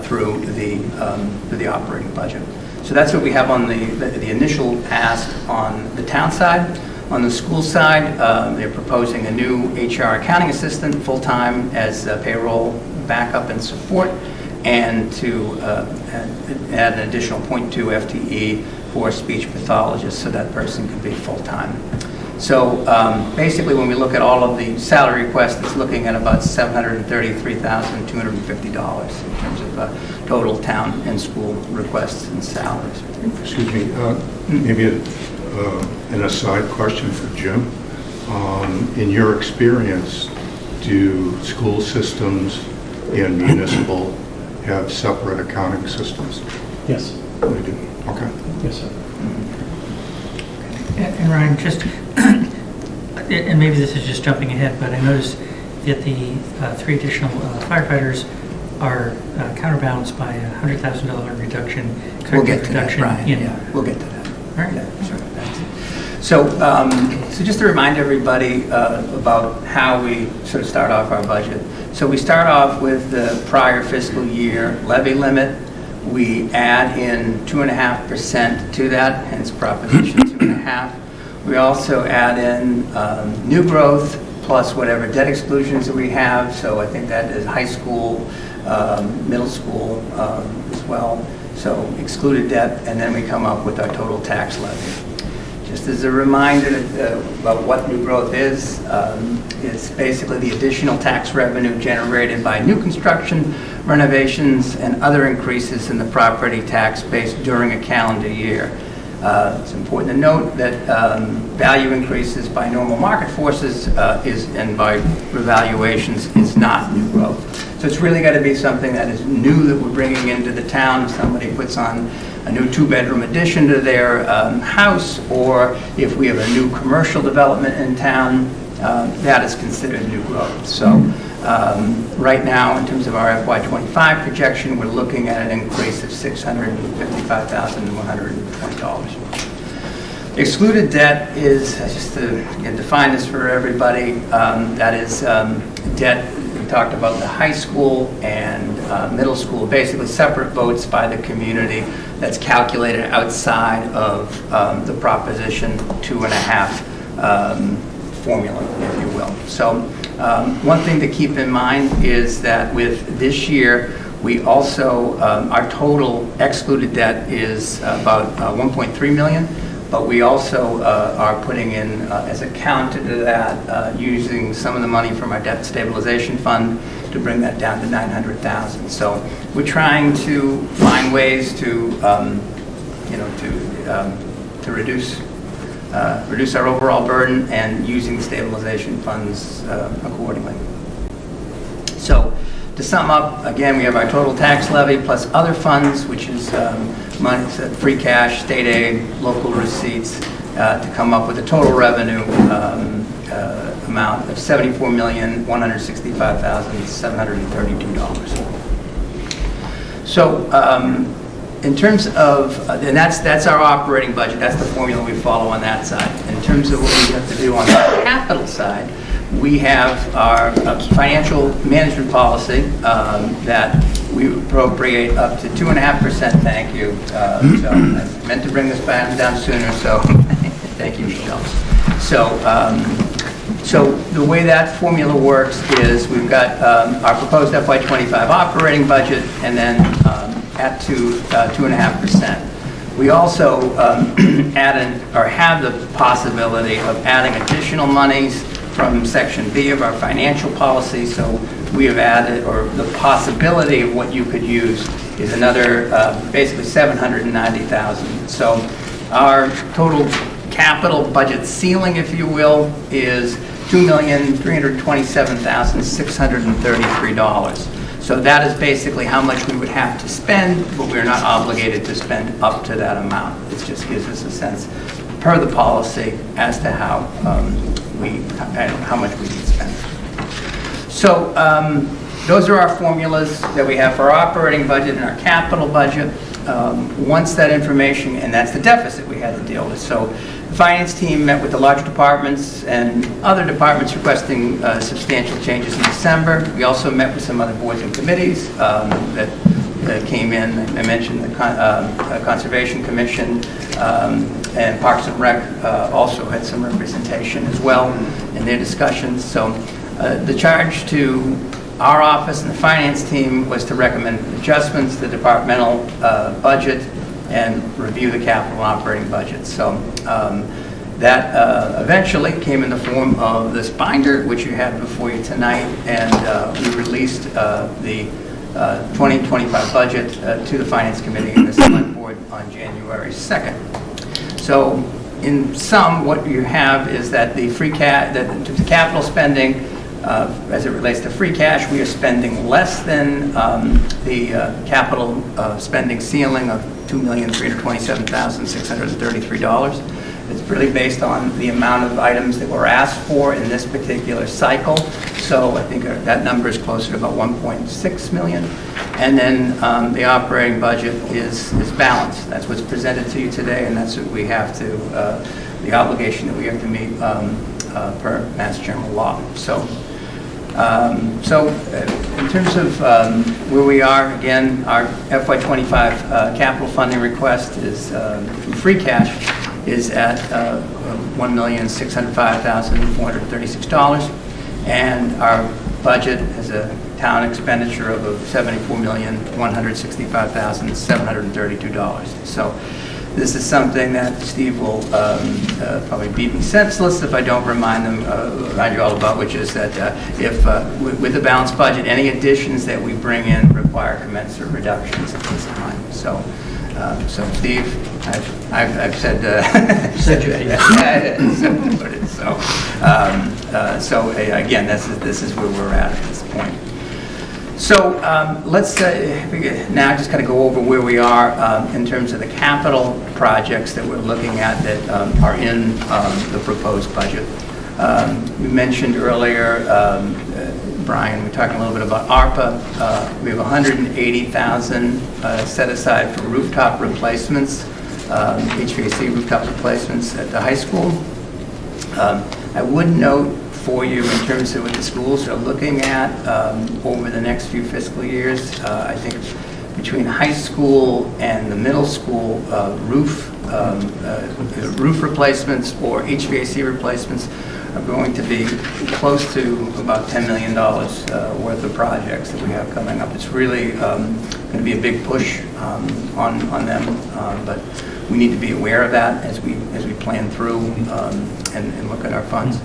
Speaker 11: through the operating budget. So that's what we have on the initial ask on the town side. On the school side, they're proposing a new HR accounting assistant, full-time as payroll backup and support, and to add an additional 0.2 FTE for a speech pathologist, so that person could be full-time. So basically, when we look at all of the salary requests, it's looking at about $733,250 in terms of total town and school requests and salaries.
Speaker 7: Excuse me, maybe an aside question for Jim. In your experience, do school systems and municipal have separate accounting systems?
Speaker 3: Yes.
Speaker 7: They do. Okay.
Speaker 3: Yes, sir.
Speaker 10: And Ryan, just, and maybe this is just jumping ahead, but I noticed that the 3 additional firefighters are counterbalanced by a $100,000 reduction.
Speaker 11: We'll get to that,
Speaker 10: reduction
Speaker 11: Brian.
Speaker 10: in-
Speaker 11: Yeah, we'll get to that.
Speaker 10: All right.
Speaker 11: Yeah, sure. Thanks. So just to remind everybody about how we sort of start off our budget. So we start off with the prior fiscal year levy limit. We add in 2.5% to that, hence Proposition 2.5. We also add in new growth plus whatever debt exclusions that we have. So I think that is high school, middle school as well. So excluded debt, and then we come up with our total tax levy. Just as a reminder about what new growth is, it's basically the additional tax revenue generated by new construction, renovations, and other increases in the property tax base during a calendar year. It's important to note that value increases by normal market forces and by revaluations is not new growth. So it's really got to be something that is new that we're bringing into the town. If somebody puts on a new 2-bedroom addition to their house, or if we have a new commercial development in town, that is considered new growth. So right now, in terms of our FY25 projection, we're looking at an increase of $655,120. Excluded debt is, just to define this for everybody, that is debt. We talked about the high school and middle school, basically separate votes by the community that's calculated outside of the Proposition 2.5 formula, if you will. So one thing to keep in mind is that with this year, we also, our total excluded debt is about 1.3 million, but we also are putting in as a counter to that, using some of the money from our debt stabilization fund to bring that down to 900,000. So we're trying to find ways to, to reduce our overall burden and using the stabilization funds accordingly. So to sum up, again, we have our total tax levy plus other funds, which is money, free cash, state aid, local receipts, to come up with a total revenue amount of $74,165,732. So in terms of, and that's our operating budget, that's the formula we follow on that side. In terms of what we have to do on the capital side, we have our financial management policy that we appropriate up to 2.5%. Thank you. So I meant to bring this back down sooner, so thank you, Michelle. So the way that formula works is we've got our proposed FY25 operating budget, and then at 2.5%. We also added, or have the possibility of adding additional monies from Section B of our financial policy. So we have added, or the possibility of what you could use is another, basically $790,000. So our total capital budget ceiling, if you will, is $2,327,633. So that is basically how much we would have to spend, but we're not obligated to spend up to that amount. It just gives us a sense, per the policy, as to how much we can spend. So those are our formulas that we have for our operating budget and our capital budget. Once that information, and that's the deficit we had to deal with. So the finance team met with the larger departments and other departments requesting substantial changes in December. We also met with some other boards and committees that came in. I mentioned the Conservation Commission and Parks and Rec also had some representation as well in their discussions. So the charge to our office and the finance team was to recommend adjustments to the departmental budget and review the capital and operating budget. So that eventually came in the form of this binder, which you have before you tonight, and we released the 2025 budget to the Finance Committee and the Select Board on January 2nd. So in sum, what you have is that the free cash, the capital spending, as it relates to free cash, we are spending less than the capital spending ceiling of $2,327,633. It's really based on the amount of items that were asked for in this particular cycle. So I think that number is closer to about 1.6 million. And then the operating budget is balanced. That's what's presented to you today, and that's what we have to, the obligation that we have to meet per Mass General Law. So in terms of where we are, again, our FY25 capital funding request is free cash is at $1,605,436, and our budget is a town expenditure of $74,165,732. So this is something that Steve will probably beat me senseless if I don't remind you all about, which is that if with the balanced budget, any additions that we bring in require commensurate reductions at this time. So Steve, I've said so again, this is where we're at this point. So let's now just kind of go over where we are in terms of the capital projects that we're looking at that are in the proposed budget. We mentioned earlier, Brian, we talked a little bit about ARPA. We have $180,000 set aside for rooftop replacements, HVAC rooftop replacements at the high school. I would note for you in terms of what the schools are looking at over the next few fiscal years. I think between high school and the middle school, roof replacements or HVAC replacements are going to be close to about $10 million worth of projects that we have coming up. It's really going to be a big push on them, but we need to be aware of that as we plan through and look at our funds.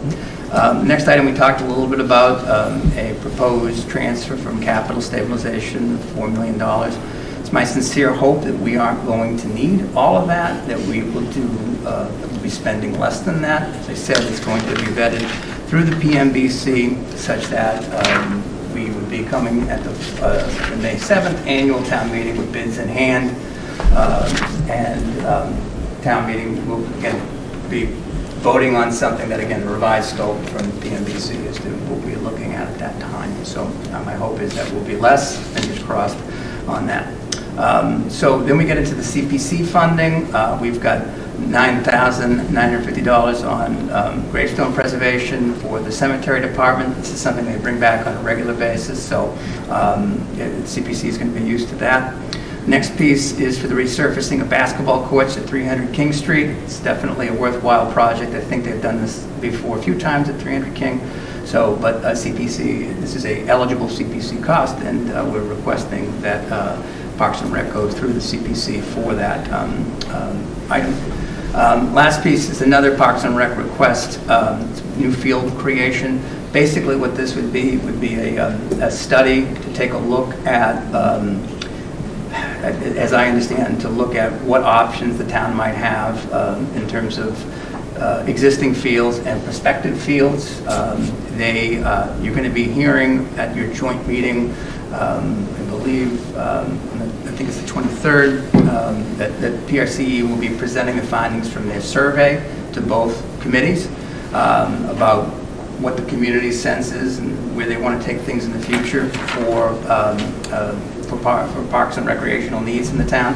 Speaker 11: Next item, we talked a little bit about a proposed transfer from capital stabilization of $4 million. It's my sincere hope that we aren't going to need all of that, that we will be spending less than that. As I said, it's going to be vetted through the PMBC such that we would be coming at the May 7th annual town meeting with bids in hand, and town meeting will again be voting on something that, again, revised scope from PMBC as to what we're looking at that time. So my hope is that will be less, fingers crossed on that. So then we get into the CPC funding. We've got $9,950 on gravestone preservation for the cemetery department. This is something they bring back on a regular basis, so CPC is going to be used to that. Next piece is for the resurfacing of basketball courts at 300 King Street. It's definitely a worthwhile project. I think they've done this before a few times at 300 King. So, but CPC, this is a eligible CPC cost, and we're requesting that Parks and Rec go through the CPC for that item. Last piece is another Parks and Rec request, new field creation. Basically what this would be a study to take a look at, as I understand, to look at what options the town might have in terms of existing fields and prospective fields. You're going to be hearing at your joint meeting, I believe, I think it's the 23rd, that PRCE will be presenting the findings from their survey to both committees about what the community sense is and where they want to take things in the future for parks and recreational needs in the town,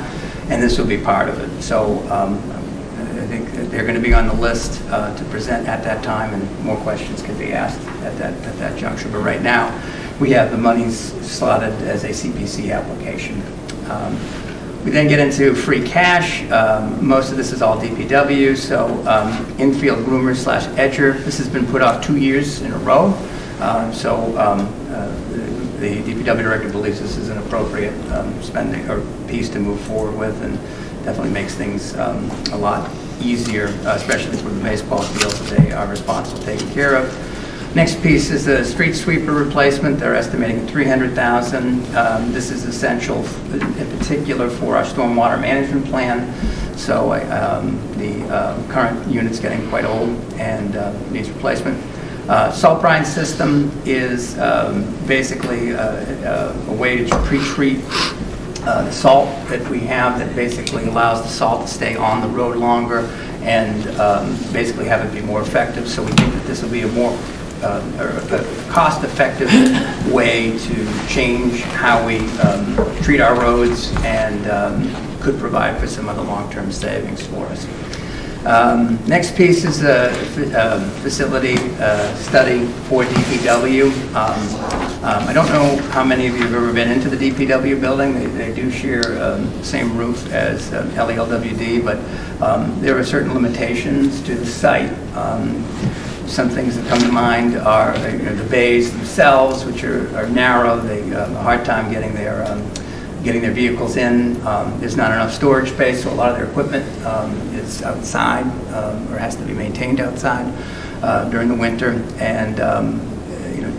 Speaker 11: and this will be part of it. So I think they're going to be on the list to present at that time, and more questions can be asked at that juncture. But right now, we have the monies slotted as a CPC application. We then get into free cash. Most of this is all DPW, so infield groomer / edger. This has been put off 2 years in a row. The DPW director believes this is an appropriate spending or piece to move forward with, and definitely makes things a lot easier, especially for the baseball fields that they are responsible for taking care of. Next piece is the street sweeper replacement. They're estimating $300,000. This is essential, in particular, for our stormwater management plan. So the current unit's getting quite old and needs replacement. Salt brine system is basically a way to pre-treat the salt that we have that basically allows the salt to stay on the road longer and basically have it be more effective. So we think that this will be a more a cost-effective way to change how we treat our roads and could provide for some other long-term savings for us. Next piece is a facility study for DPW. I don't know how many of you have ever been into the DPW building. They do share the same roof as LELWD, but there are certain limitations to the site. Some things that come to mind are the bays themselves, which are narrow. They have a hard time getting their vehicles in. There's not enough storage space, so a lot of their equipment is outside or has to be maintained outside during the winter. And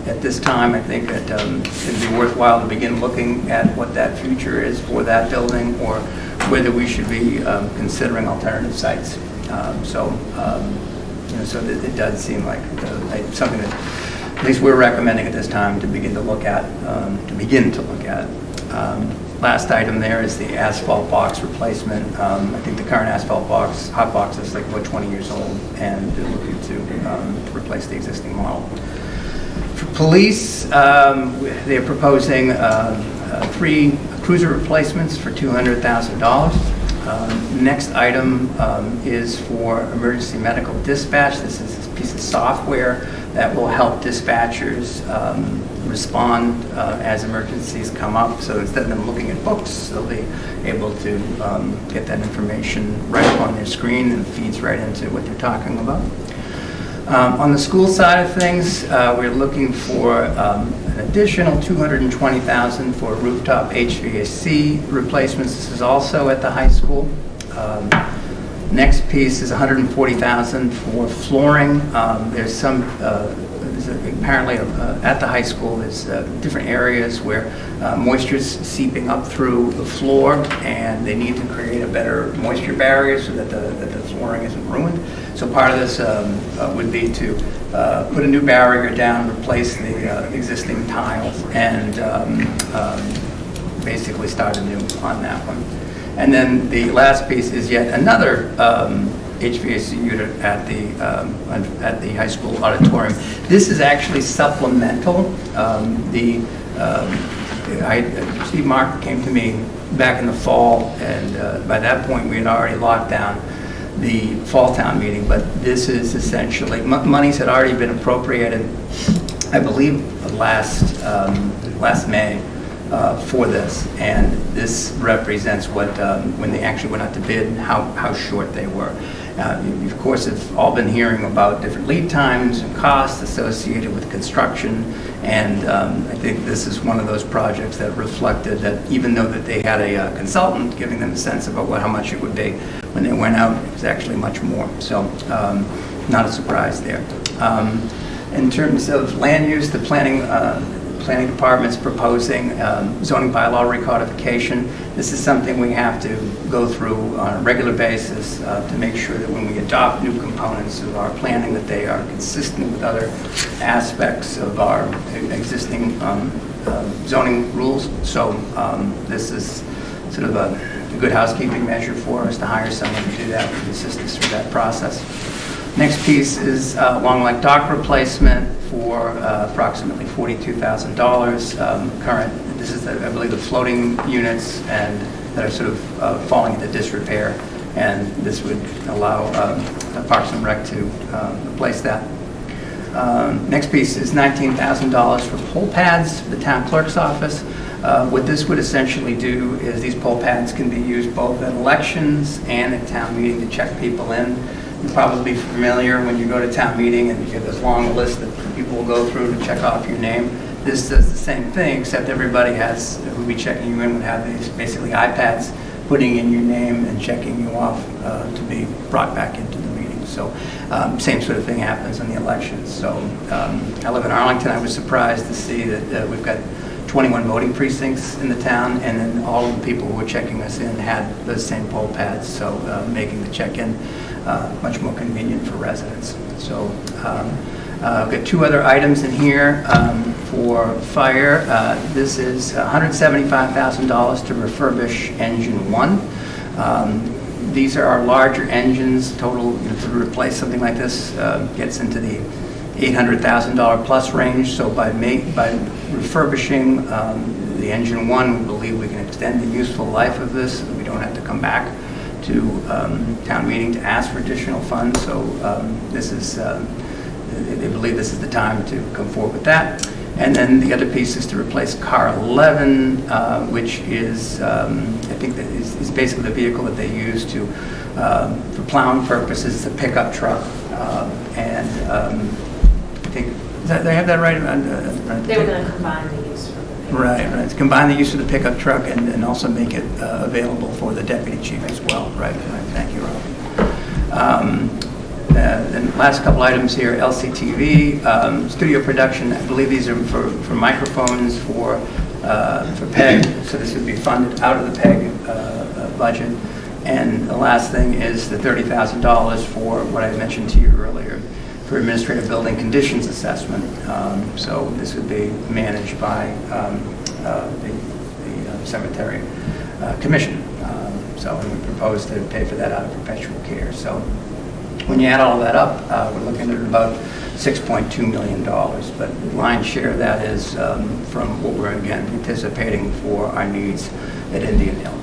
Speaker 11: at this time, I think that it'd be worthwhile to begin looking at what that future is for that building, or whether we should be considering alternative sites. So that it does seem like something that at least we're recommending at this time to begin to look at. Last item there is the asphalt box replacement. I think the current asphalt box, hot box, is like about 20 years old, and they're looking to replace the existing model. For police, they're proposing 3 cruiser replacements for $200,000. Next item is for emergency medical dispatch. This is a piece of software that will help dispatchers respond as emergencies come up. So instead of them looking at books, they'll be able to get that information right up on their screen, and it feeds right into what they're talking about. On the school side of things, we're looking for an additional $220,000 for rooftop HVAC replacements. This is also at the high school. Next piece is $140,000 for flooring. There's apparently at the high school, there's different areas where moisture is seeping up through the floor, and they need to create a better moisture barrier so that the flooring isn't ruined. So part of this would be to put a new barrier down, replace the existing tiles, and basically start anew on that one. And then the last piece is yet another HVAC unit at the high school auditorium. This is actually supplemental. Steve Mark came to me back in the fall, and by that point we had already locked down the fall town meeting, but this is essentially, monies had already been appropriated, I believe, last May, for this. And this represents what, when they actually went out to bid, and how short they were. You, of course, have all been hearing about different lead times and costs associated with construction, and I think this is one of those projects that reflected that even though that they had a consultant giving them a sense about how much it would be, when they went out, it was actually much more. So not a surprise there. In terms of land use, the planning department's proposing zoning bylaw recodification. This is something we have to go through on a regular basis to make sure that when we adopt new components of our planning, that they are consistent with other aspects of our existing zoning rules. So this is sort of a good housekeeping measure for us to hire someone to do that and assist us through that process. Next piece is Long Lake dock replacement for approximately $42,000. Current, this is, I believe, the floating units and that are sort of falling into disrepair, and this would allow Parks and Rec to replace that. Next piece is $19,000 for poll pads for the town clerk's office. What this would essentially do is these poll pads can be used both at elections and at town meeting to check people in. You're probably familiar when you go to town meeting and you get this long list that people will go through to check off your name. This does the same thing, except everybody who will be checking you in would have these basically iPads putting in your name and checking you off to be brought back into the meeting. So same sort of thing happens in the elections. So I live in Arlington. I was surprised to see that we've got 21 voting precincts in the town, and then all of the people who were checking us in had those same poll pads, so making the check-in much more convenient for residents. So I've got two other items in here for fire. This is $175,000 to refurbish engine 1. These are our larger engines. Total, to replace something like this gets into the $800,000 plus range. So by refurbishing the engine 1, we believe we can extend the useful life of this. We don't have to come back to town meeting to ask for additional funds. So this is, they believe this is the time to come forward with that. And then the other piece is to replace car 11, which is, I think that is basically the vehicle that they use to, for plowing purposes, it's a pickup truck. And I think, did I have that right?
Speaker 8: They were going to combine the use for the pickup.
Speaker 11: Right. Combine the use of the pickup truck and also make it available for the deputy chief as well. Right. Thank you, Rob. And last couple items here, LCTV, studio production. I believe these are for microphones for PEG, so this would be funded out of the PEG budget. And the last thing is the $30,000 for what I mentioned to you earlier, for administrative building conditions assessment. So this would be managed by the cemetery commission. So we propose to pay for that out of perpetual care. So when you add all that up, we're looking at about $6.2 million, but the lion's share of that is from what we're, again, anticipating for our needs at Indian Hill.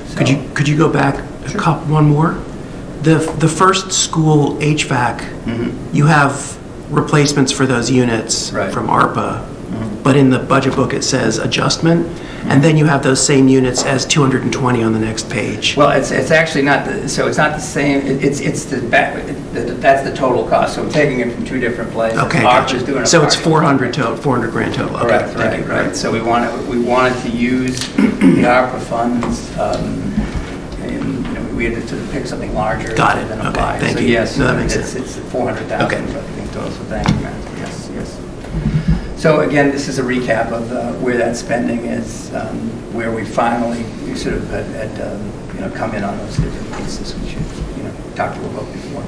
Speaker 11: So,
Speaker 5: Could you go back a couple, one more? The first school HVAC, you have replacements for those units from ARPA, but in the budget book it says adjustment, and then you have those same units as 220 on the next page.
Speaker 11: Well, it's actually not so it's not the same. It's the back. That's the total cost. So I'm taking it from two different places.
Speaker 5: Okay, gotcha. So it's 400 grand total. Okay,
Speaker 11: Correct. Right. So we wanted to use the ARPA funds. We had to pick something larger than apply.
Speaker 5: Thank
Speaker 11: so
Speaker 5: you.
Speaker 11: Yes,
Speaker 5: no, that makes sense.
Speaker 11: It's 400,000.
Speaker 5: Okay.
Speaker 11: In total. So thank you, Matt. Yes. So again, this is a recap of where that spending is, where we finally sort of had come in on those different pieces, which you talked about before.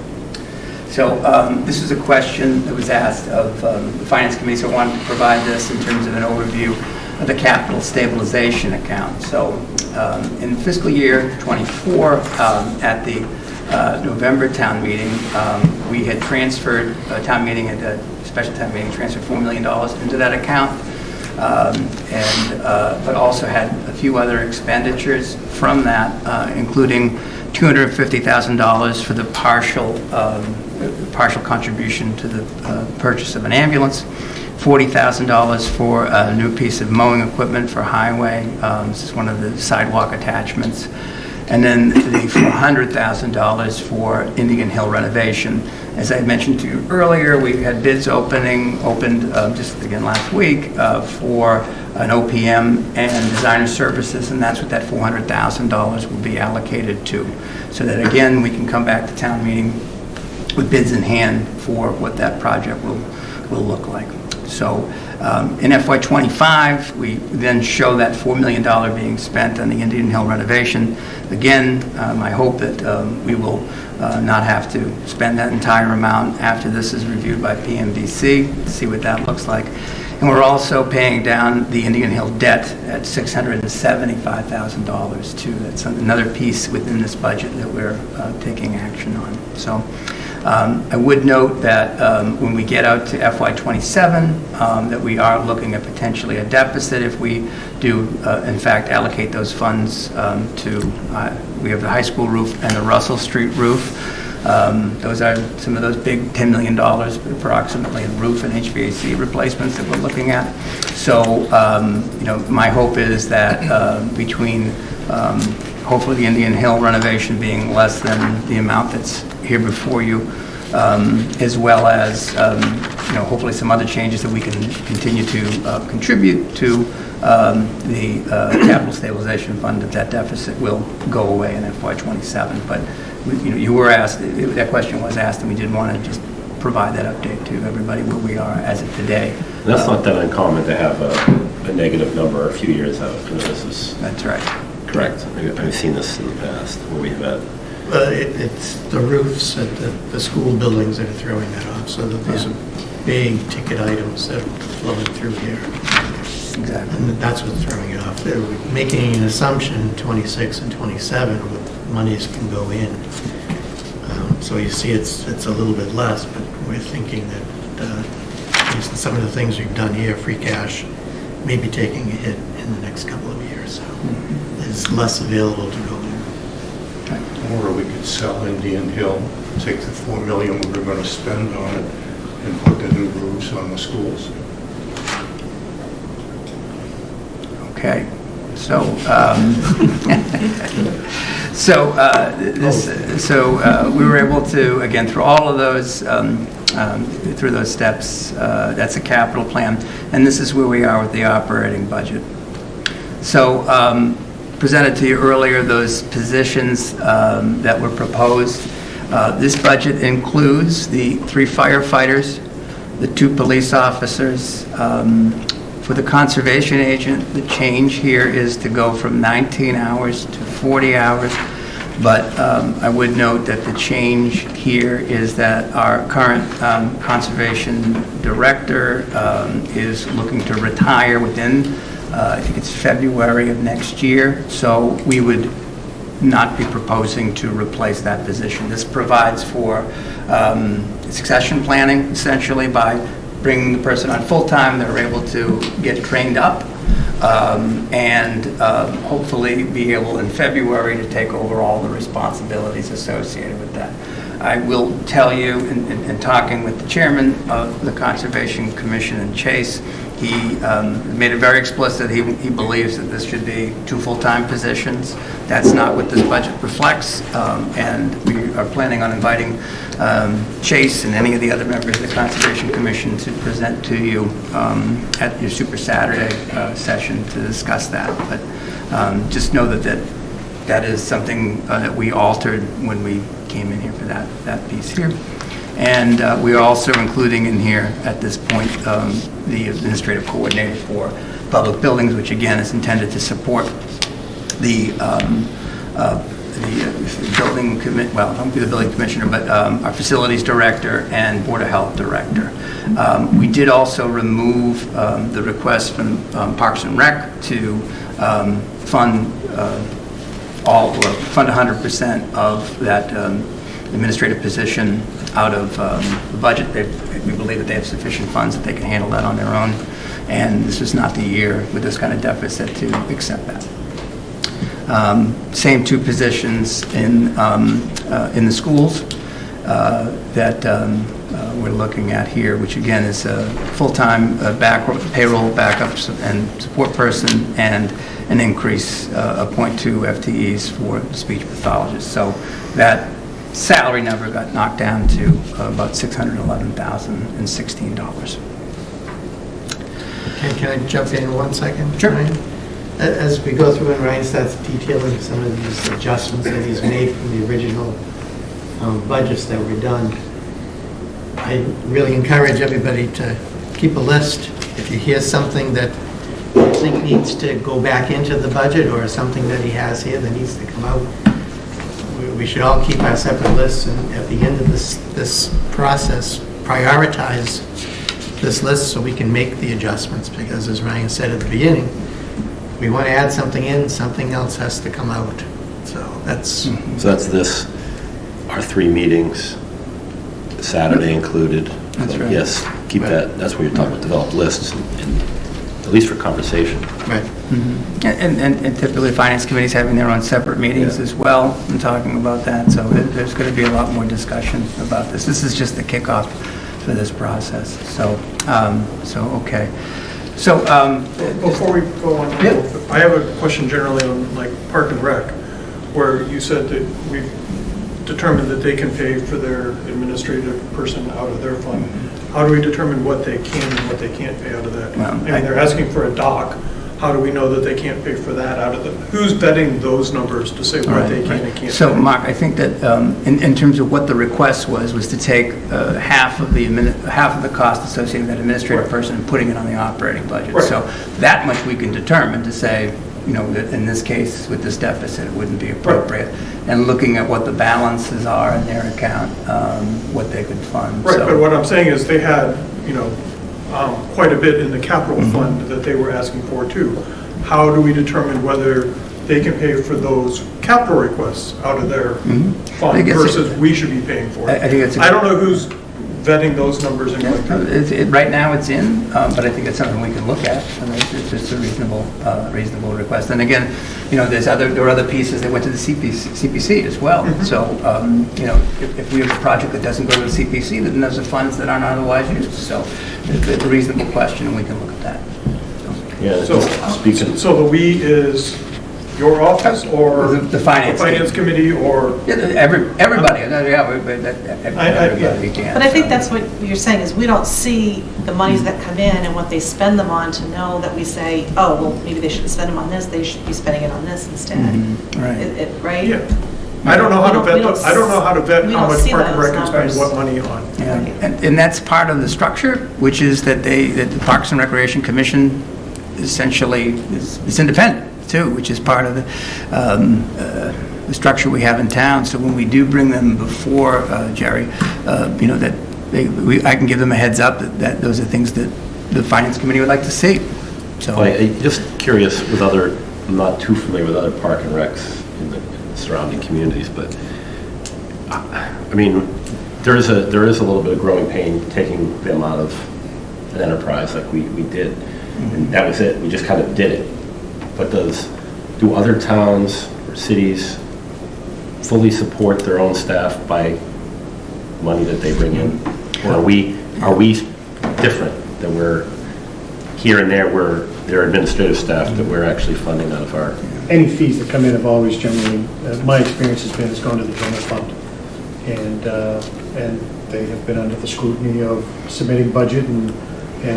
Speaker 11: So this is a question that was asked of the Finance Committee, so I wanted to provide this in terms of an overview of the capital stabilization account. So in fiscal year 24, at the November town meeting, we had transferred town meeting at a special town meeting transferred $4 million into that account, but also had a few other expenditures from that, including $250,000 for the partial contribution to the purchase of an ambulance, $40,000 for a new piece of mowing equipment for highway. This is one of the sidewalk attachments. And then the $400,000 for Indian Hill renovation. As I mentioned to you earlier, we had bids opened just again last week for an OPM and designer services, and that's what that $400,000 will be allocated to. So that again, we can come back to town meeting with bids in hand for what that project will look like. So in FY25, we then show that $4 million being spent on the Indian Hill renovation. Again, I hope that we will not have to spend that entire amount after this is reviewed by PMDC, see what that looks like. And we're also paying down the Indian Hill debt at $675,000 too. That's another piece within this budget that we're taking action on. So I would note that when we get out to FY27, that we are looking at potentially a deficit if we do, in fact, allocate those funds to, we have the high school roof and the Russell Street roof. Those are some of those big $10 million approximately in roof and HVAC replacements that we're looking at. So, my hope is that between hopefully the Indian Hill renovation being less than the amount that's here before you, as well as hopefully some other changes that we can continue to contribute to the capital stabilization fund, that deficit will go away in FY27. But you were asked, that question was asked, and we did want to just provide that update to everybody where we are as of today.
Speaker 1: And that's not that uncommon to have a negative number a few years out. This is
Speaker 11: That's right.
Speaker 1: correct. I've seen this in the past where we've had.
Speaker 9: It's the roofs at the school buildings that are throwing that off, so that those are big ticket items that are flowing through here.
Speaker 11: Exactly.
Speaker 9: And that's what's throwing it off. They're making an assumption 26 and 27 what monies can go in. So you see it's a little bit less, but we're thinking that based on some of the things we've done here, free cash may be taking a hit in the next couple of years. So there's less available to go in.
Speaker 7: Or we could sell Indian Hill, take the $4 million we were going to spend on it, and put the new roofs on the schools.
Speaker 11: Okay, so we were able to, again, through all of those, through those steps, that's a capital plan, and this is where we are with the operating budget. So presented to you earlier those positions that were proposed. This budget includes the 3 firefighters, the 2 police officers. For the conservation agent, the change here is to go from 19 hours to 40 hours. But I would note that the change here is that our current conservation director is looking to retire within, I think it's February of next year. So we would not be proposing to replace that position. This provides for succession planning, essentially, by bringing the person on full-time. They're able to get trained up and hopefully be able in February to take over all the responsibilities associated with that. I will tell you, in talking with the chairman of the Conservation Commission in Chase, he made it very explicit he believes that this should be 2 full-time positions. That's not what this budget reflects, and we are planning on inviting Chase and any of the other members of the Conservation Commission to present to you at your Super Saturday session to discuss that. But just know that is something that we altered when we came in here for that piece here. And we are also including in here at this point the administrative coordinator for public buildings, which again is intended to support the building well, I won't be the building commissioner, but our facilities director and board of health director. We did also remove the request from Parks and Rec to fund 100% of that administrative position out of the budget. We believe that they have sufficient funds that they can handle that on their own, and this is not the year with this kind of deficit to accept that. Same 2 positions in the schools that we're looking at here, which again is a full-time payroll backups and support person, and an increase of 0.2 FTEs for the speech pathologist. So that salary number got knocked down to about $611,016.
Speaker 9: Can I jump in 1 second?
Speaker 11: Sure.
Speaker 9: Ryan? As we go through and Ryan starts detailing some of these adjustments that he's made from the original budgets that were done, I really encourage everybody to keep a list. If you hear something that you think needs to go back into the budget, or something that he has here that needs to come out, we should all keep our separate lists, and at the end of this process, prioritize this list so we can make the adjustments, because as Ryan said at the beginning, we want to add something in, something else has to come out. So that's...
Speaker 1: So that's this, our 3 meetings, Saturday included.
Speaker 11: That's
Speaker 1: So
Speaker 11: right.
Speaker 1: yes, keep that, that's what you're talking about, develop lists, and at least for conversation.
Speaker 9: Right.
Speaker 11: And typically, finance committees having their own separate meetings
Speaker 1: Yeah.
Speaker 11: as well, and talking about that, so there's going to be a lot more discussion about this. This is just the kickoff for this process, so okay. So,
Speaker 4: Before we go on,
Speaker 11: Yeah.
Speaker 4: I have a question generally on like Park and Rec, where you said that we've determined that they can pay for their administrative person out of their fund. How do we determine what they can and what they can't pay out of that?
Speaker 11: Well,
Speaker 4: I mean, they're asking for a dock. How do we know that they can't pay for that out of the, who's vetting those numbers to say what they can and can't?
Speaker 11: So,
Speaker 4: pay?
Speaker 11: Mark, I think that in terms of what the request was to take half of the cost associated with that administrative
Speaker 4: Right.
Speaker 11: person and putting it on the operating budget.
Speaker 4: Right.
Speaker 11: So that much we can determine to say, you know, that in this case, with this deficit, it wouldn't be appropriate. And looking at what the balances are in their account, what they could fund.
Speaker 4: Right,
Speaker 11: So-
Speaker 4: but what I'm saying is they had, you know, quite a bit in the capital fund that they were asking for too. How do we determine whether they can pay for those capital requests out of their
Speaker 11: I
Speaker 4: fund
Speaker 11: guess
Speaker 4: versus we should be paying for it?
Speaker 11: I think it's a
Speaker 4: I don't know who's vetting those numbers and going through.
Speaker 11: Right now, it's in, but I think it's something we can look at. I mean, it's just a reasonable request. And again, you know, there are other pieces that went to the CPC as well. So, you know, if we have a project that doesn't go to the CPC, then those are funds that aren't otherwise used. So it's a reasonable question, and we can look at that.
Speaker 1: Yeah,
Speaker 4: So,
Speaker 1: speaking,
Speaker 4: so the "we" is your office or
Speaker 11: The finance
Speaker 4: committee or?
Speaker 11: Yeah, everybody, everybody can.
Speaker 12: But I think that's what you're saying, is we don't see the monies that come in and what they spend them on to know that we say, oh, well, maybe they shouldn't spend them on this, they should be spending it on this instead.
Speaker 11: Right.
Speaker 12: Right?
Speaker 4: Yeah. I don't know how to
Speaker 12: We
Speaker 4: vet,
Speaker 12: don't-
Speaker 4: I don't know how to vet
Speaker 12: we
Speaker 4: how
Speaker 12: don't
Speaker 4: much
Speaker 12: see
Speaker 4: Park and
Speaker 12: those
Speaker 4: Rec can spend
Speaker 12: numbers.
Speaker 4: what money on.
Speaker 11: Yeah, and that's part of the structure, which is that that the Parks and Recreation Commission essentially is independent too, which is part of the structure we have in town. So when we do bring them before Jerry, you know, that I can give them a heads up that those are things that the Finance Committee would like to see. So.
Speaker 1: just curious with other, I'm not too familiar with other park and recs in the surrounding communities, but I mean, there is a little bit of growing pain taking them out of an enterprise like we did. And that was it. We just kind of did it. But do other towns or cities fully support their own staff by money that they bring in? Or are we different, that we're here and there, we're their administrative staff that we're actually funding out of our?
Speaker 3: Any fees that come in have always generally, my experience has been, it's gone to the general fund. And they have been under the scrutiny of submitting budget and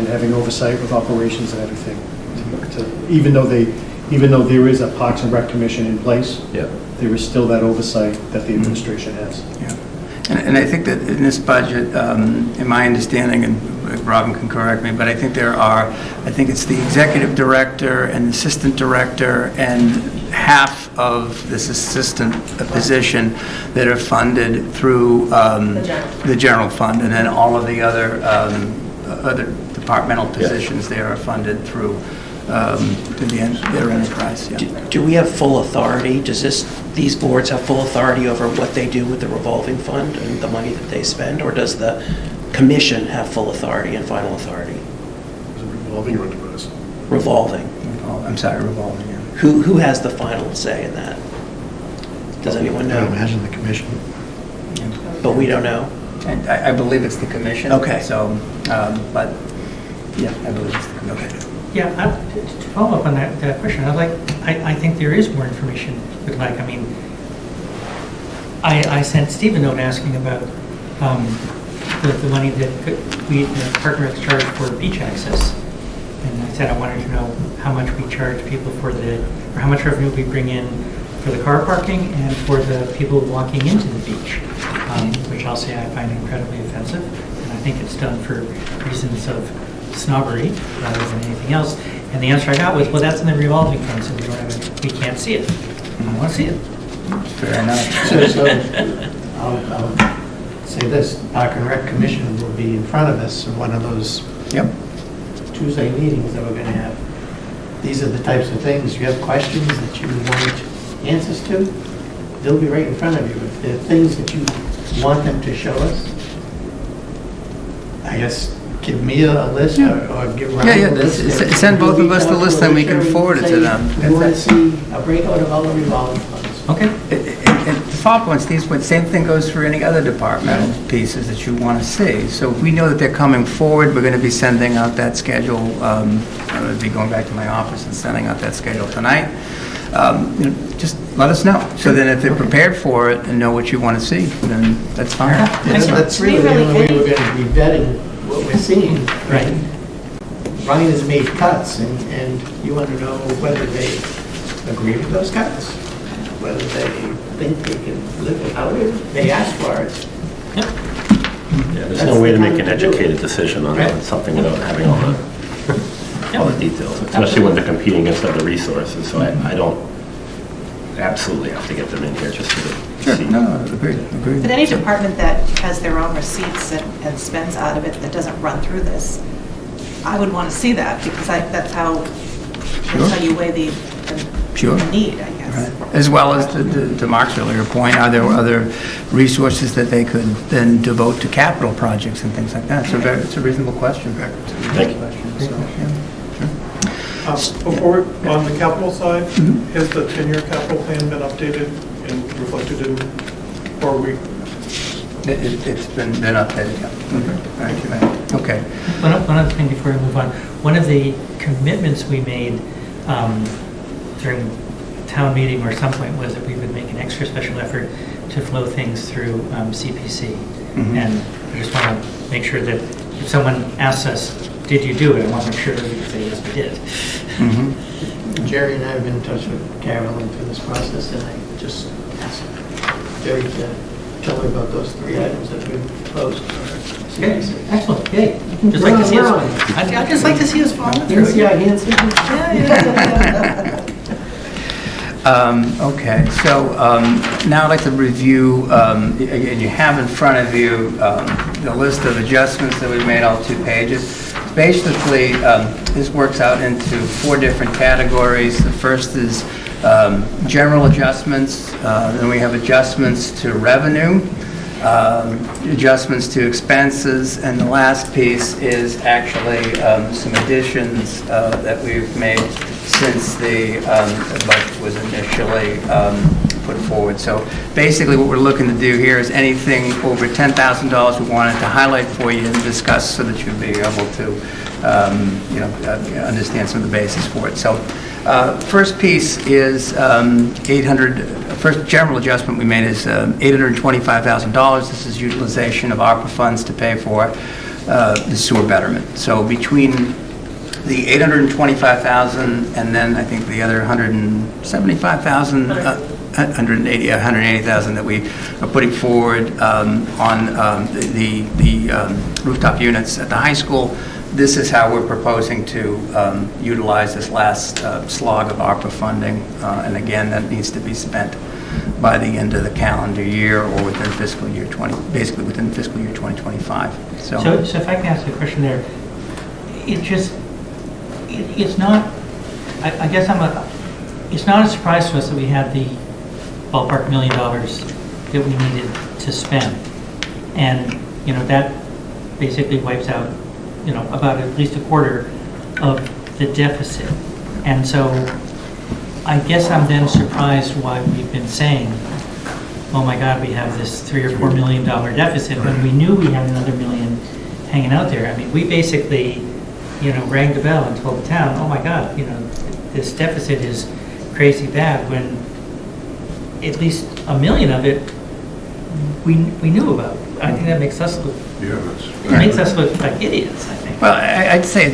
Speaker 3: having oversight with operations and everything. Even though there is a Parks and Rec Commission in place,
Speaker 1: Yeah.
Speaker 3: there is still that oversight that the administration has.
Speaker 11: Yeah. And I think that in this budget, in my understanding, and Robin can correct me, but I think it's the executive director and assistant director and half of this assistant position that are funded through the general fund, and then all of the other departmental positions there are funded through their enterprise. Yeah.
Speaker 5: Do we have full authority? These boards have full authority over what they do with the revolving fund and the money that they spend? Or does the commission have full authority and final authority?
Speaker 6: Is it revolving or enterprise?
Speaker 5: Revolving.
Speaker 11: I'm sorry, revolving. Yeah.
Speaker 5: Who has the final say in that? Does anyone
Speaker 9: I
Speaker 5: know?
Speaker 9: imagine the commission.
Speaker 5: But we don't know.
Speaker 11: And I believe it's the commission.
Speaker 9: Okay.
Speaker 11: So, but, yeah, I believe it's the commission.
Speaker 10: Yeah, to follow up on that question, I think there is more information we'd like. I mean, I sent Steve a note asking about the money that the partner has charged for beach access. And I said I wanted to know how much we charge people or how much revenue we bring in for the car parking and for the people walking into the beach, which I'll say I find incredibly offensive. And I think it's done for reasons of snobbery rather than anything else. And the answer I got was, well, that's in the revolving fund, so we can't see it. I want to see it.
Speaker 11: Fair enough.
Speaker 9: So I'll say this, Park and Rec Commission will be in front of us in one of those
Speaker 11: Yep.
Speaker 9: Tuesday meetings that we're going to have. These are the types of things, you have questions that you want answers to, they'll be right in front of you. If there are things that you want them to show us, I guess, give me a list or give Ryan
Speaker 11: Yeah,
Speaker 9: a list.
Speaker 11: send both of us the list, then we can forward it to them.
Speaker 9: We want to see a breakout of all the revolving funds.
Speaker 10: Okay.
Speaker 11: And to follow up on Steve's point, same thing goes for any other departmental pieces that you want to see. So if we know that they're coming forward, we're going to be sending out that schedule. I'm going to be going back to my office and sending out that schedule tonight. Just let us know. So then if they're prepared for it and know what you want to see, then that's fine.
Speaker 9: That's really the only way we're going to be vetting what we're seeing.
Speaker 10: Right.
Speaker 9: Ryan has made cuts, and you want to know whether they agree with those cuts, whether they think they can live without it. They asked for it.
Speaker 1: Yeah, there's no way to make an educated decision on something without having all the details, especially when they're competing against other resources. So I don't absolutely have to get them in here just to see.
Speaker 11: No, agreed.
Speaker 12: But any department that has their own receipts and spends out of it that doesn't run through this, I would want to see that, because that's how you weigh the need, I guess.
Speaker 11: Right. As well as to Mark's earlier point, are there other resources that they could then devote to capital projects and things like that? So it's a reasonable question.
Speaker 1: Thank you.
Speaker 4: Before, on the capital side, has the 10-year capital plan been updated and reflected in, or we?
Speaker 11: It's been updated, yeah. Okay.
Speaker 10: One other thing before we move on. One of the commitments we made during town meeting or at some point was that we would make an extra special effort to flow things through CPC. And I just want to make sure that if someone asks us, did you do it? I want to make sure that we can say, yes, we did.
Speaker 9: Jerry and I have been in touch with Carolyn through this process, and I just asked Jerry to tell her about those 3 items that we proposed.
Speaker 10: Okay, excellent, yay. Just like to see us, I'd just like to see us follow through.
Speaker 9: See our hand signals?
Speaker 11: Okay, so now I'd like to review, and you have in front of you the list of adjustments that we've made, all 2 pages. Basically, this works out into 4 different categories. The first is general adjustments, then we have adjustments to revenue, adjustments to expenses, and the last piece is actually some additions that we've made since the budget was initially put forward. So basically what we're looking to do here is anything over $10,000 we wanted to highlight for you and discuss so that you'll be able to understand some of the basis for it. So first piece is first general adjustment we made is $825,000. This is utilization of ARPA funds to pay for the sewer betterment. So between the $825,000 and then I think the other $175,000, $180,000 that we are putting forward on the rooftop units at the high school. This is how we're proposing to utilize this last slog of ARPA funding. And again, that needs to be spent by the end of the calendar year or within fiscal year basically within fiscal year 2025.
Speaker 10: So if I can ask a question there, it's not, I guess it's not a surprise to us that we had the ballpark $1 million that we needed to spend. And, that basically wipes out, about at least a quarter of the deficit. And so I guess I'm then surprised why we've been saying oh my God, we have this $3 or $4 million deficit, when we knew we had another million hanging out there. I mean, we basically, rang the bell and told the town, oh my God, this deficit is crazy bad, when at least $1 million of it we knew about. I think that makes us look, like idiots, I think.
Speaker 11: Well, I'd say I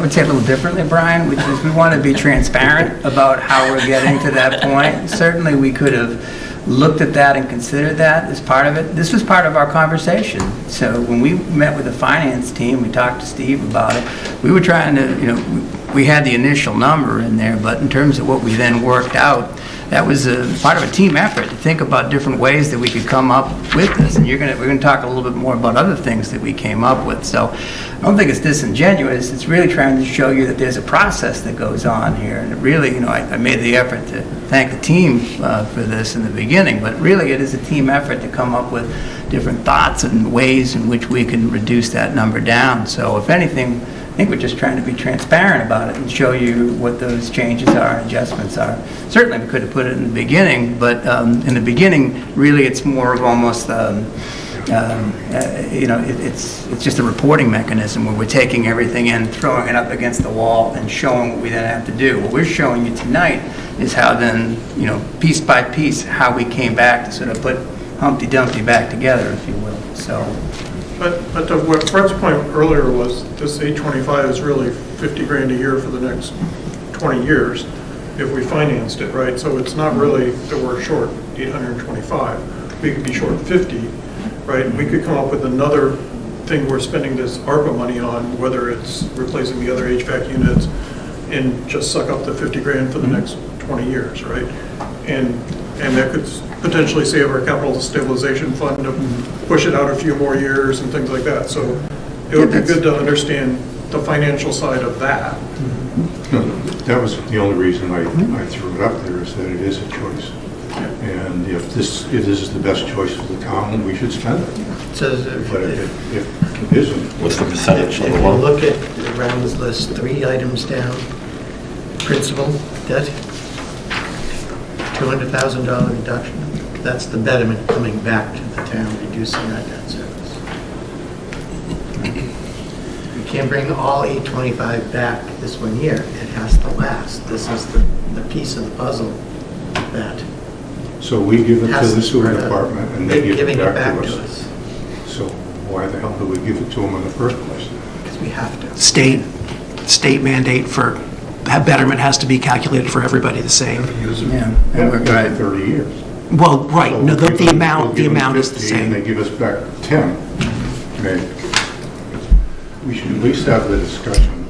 Speaker 11: would say it a little differently, Brian, which is we want to be transparent about how we're getting to that point. Certainly, we could have looked at that and considered that as part of it. This was part of our conversation. So when we met with the finance team, we talked to Steve about it. We were trying to, we had the initial number in there, but in terms of what we then worked out, that was a part of a team effort to think about different ways that we could come up with this. And we're going to talk a little bit more about other things that we came up with. So I don't think it's disingenuous. It's really trying to show you that there's a process that goes on here. And it really, I made the effort to thank the team for this in the beginning, but really it is a team effort to come up with different thoughts and ways in which we can reduce that number down. So if anything, I think we're just trying to be transparent about it and show you what those changes are and adjustments are. Certainly, we could have put it in the beginning, but in the beginning, really, it's more of almost, it's just a reporting mechanism where we're taking everything in, throwing it up against the wall, and showing what we then have to do. What we're showing you tonight is how then, piece by piece, how we came back to sort of put Humpty Dumpty back together, if you will. So.
Speaker 4: But to what Fred's point earlier was, this 825 is really 50 grand a year for the next 20 years if we financed it, right? So it's not really that we're short 825. We could be short 50, right? We could come up with another thing we're spending this ARPA money on, whether it's replacing the other HVAC units, and just suck up the 50 grand for the next 20 years, right? And that could potentially save our capital stabilization fund to push it out a few more years and things like that. So it would be good to understand the financial side of that.
Speaker 7: No, that was the only reason I threw it up there, is that it is a choice. And if this is the best choice for the town, we should spend it.
Speaker 9: So
Speaker 7: But if it isn't,
Speaker 1: What's the percentage?
Speaker 9: If you look at the rounds list, 3 items down, principal, debt, $200,000 reduction. That's the betterment coming back to the town, reducing our debt service. We can't bring all 825 back this one year. It has to last. This is the piece of the puzzle that
Speaker 7: so we give it to
Speaker 9: has
Speaker 7: the sewer
Speaker 9: spread out.
Speaker 7: department and they give
Speaker 9: Giving
Speaker 7: it back to us. So why the hell do we give it to them in the first place?
Speaker 9: Because we have to.
Speaker 5: State mandate for betterment has to be calculated for everybody the same.
Speaker 11: Yeah.
Speaker 7: Yeah,
Speaker 11: Right.
Speaker 7: for 30 years.
Speaker 5: Well, right,
Speaker 7: So
Speaker 5: no,
Speaker 7: we'll give
Speaker 5: the
Speaker 7: them-
Speaker 5: amount
Speaker 7: we'll give them
Speaker 5: is the
Speaker 7: 50 And they
Speaker 5: same.
Speaker 7: give us back 10. Okay. We should at least have the discussion.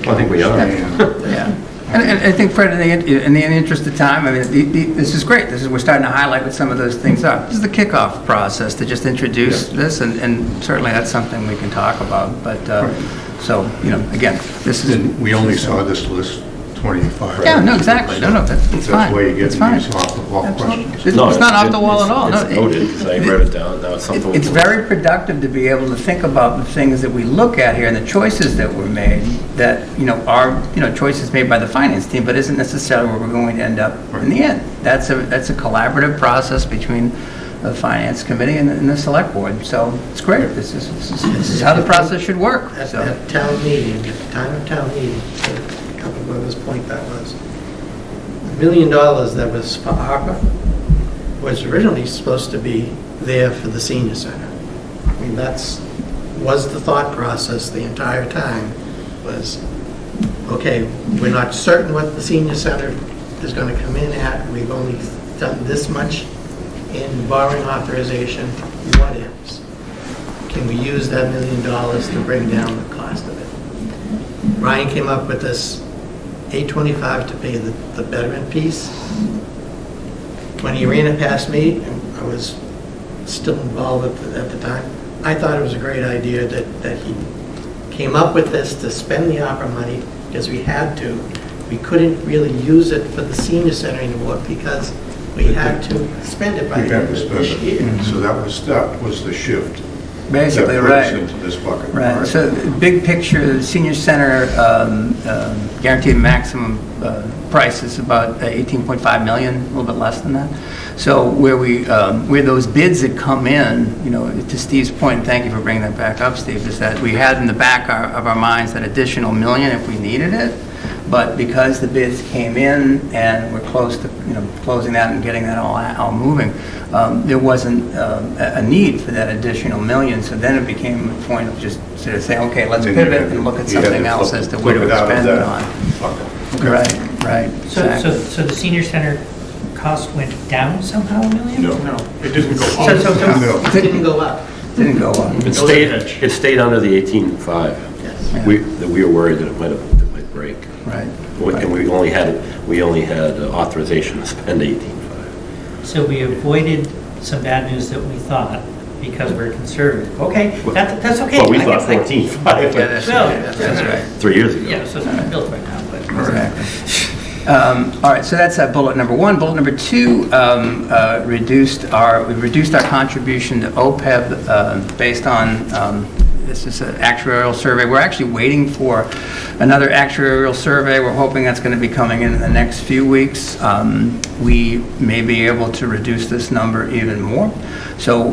Speaker 1: I think we are.
Speaker 7: Understand.
Speaker 11: Yeah. And I think, Fred, in the interest of time, I mean, this is great. We're starting to highlight what some of those things are. This is the kickoff process to just introduce this, and certainly that's something we can talk about. But, so, again, this is...
Speaker 7: And we only saw this list 25.
Speaker 11: Yeah, no, exactly. No, that's fine.
Speaker 7: That's why you get
Speaker 11: It's fine.
Speaker 7: these off-the-wall
Speaker 11: Absolutely.
Speaker 7: questions.
Speaker 11: It's not off the wall at all.
Speaker 1: It's
Speaker 11: No,
Speaker 1: noted, because I wrote it down, now it's something.
Speaker 11: It's very productive to be able to think about the things that we look at here and the choices that were made that, are, choices made by the finance team, but isn't necessarily where we're going to end up in the end. That's a collaborative process between the finance committee and the select board. So it's great. This is how the process should work.
Speaker 9: At
Speaker 11: So,
Speaker 9: that town meeting, at the time of town meeting, to Couple Brothers' point that was, $1 million that was for ARPA was originally supposed to be there for the senior center. I mean, was the thought process the entire time, was, okay, we're not certain what the senior center is going to come in at. We've only done this much in borrowing authorization. What ifs? Can we use that $1 million to bring down the cost of it? Ryan came up with this $825 to pay the betterment piece. When he ran it past me, and I was still involved at the time, I thought it was a great idea that he came up with this to spend the ARPA money because we had to. We couldn't really use it for the senior center anymore because we had to spend it by
Speaker 7: We
Speaker 9: the
Speaker 7: had
Speaker 9: end
Speaker 7: to
Speaker 9: of
Speaker 7: spend
Speaker 9: this
Speaker 7: it.
Speaker 9: year.
Speaker 7: So that was the shift.
Speaker 11: basically,
Speaker 7: That put us
Speaker 11: right.
Speaker 7: into this bucket.
Speaker 11: Right, so big picture, senior center, guaranteed maximum price is about 18.5 million, a little bit less than that. So where those bids had come in, you know, to Steve's point, thank you for bringing that back up, Steve, is that we had in the back of our minds that additional million if we needed it. But because the bids came in and we're close to, you know, closing that and getting that all moving, there wasn't a need for that additional million. So then it became a point of just sort of saying, okay, let's pivot and look at something else as to where to expend it on. Right.
Speaker 10: So the senior center cost went down somehow, $1 million?
Speaker 7: No.
Speaker 4: No, it didn't go
Speaker 10: So,
Speaker 4: up.
Speaker 7: No.
Speaker 9: It didn't go up.
Speaker 11: Didn't go up.
Speaker 1: It stayed under the 18.5.
Speaker 9: Yes.
Speaker 11: Yeah.
Speaker 1: We were worried that it might break.
Speaker 11: Right.
Speaker 1: And we only had authorization to spend 18.5.
Speaker 10: So we avoided some bad news that we thought because we're conservative. Okay, that's okay.
Speaker 1: Well, we
Speaker 10: I
Speaker 1: thought
Speaker 10: get-
Speaker 1: 14.5
Speaker 11: Yeah, that's
Speaker 10: Well,
Speaker 11: right. That's right.
Speaker 1: 3 years ago.
Speaker 10: Yeah, so it's not built right now, but.
Speaker 11: Exactly. All right, so that's bullet number one. Bullet number two, we reduced our contribution to OPEB based on, this is an actuarial survey. We're actually waiting for another actuarial survey. We're hoping that's going to be coming in the next few weeks. We may be able to reduce this number even more. So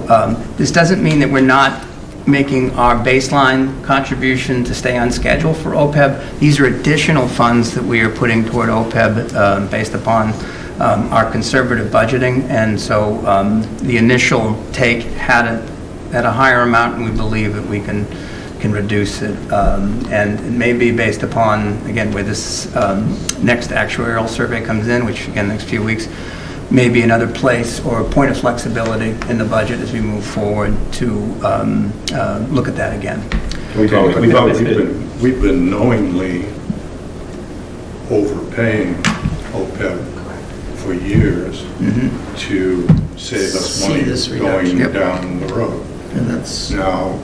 Speaker 11: this doesn't mean that we're not making our baseline contribution to stay on schedule for OPEB. These are additional funds that we are putting toward OPEB based upon our conservative budgeting. And so the initial take had it at a higher amount, and we believe that we can reduce it. And it may be based upon, again, where this next actuarial survey comes in, which, again, next few weeks, may be another place or a point of flexibility in the budget as we move forward to look at that again.
Speaker 7: We've been knowingly overpaying OPEB for years to save us
Speaker 9: See
Speaker 7: money
Speaker 9: this
Speaker 7: going
Speaker 9: reduction.
Speaker 11: Yep.
Speaker 7: down the road.
Speaker 9: And that's,
Speaker 7: Now,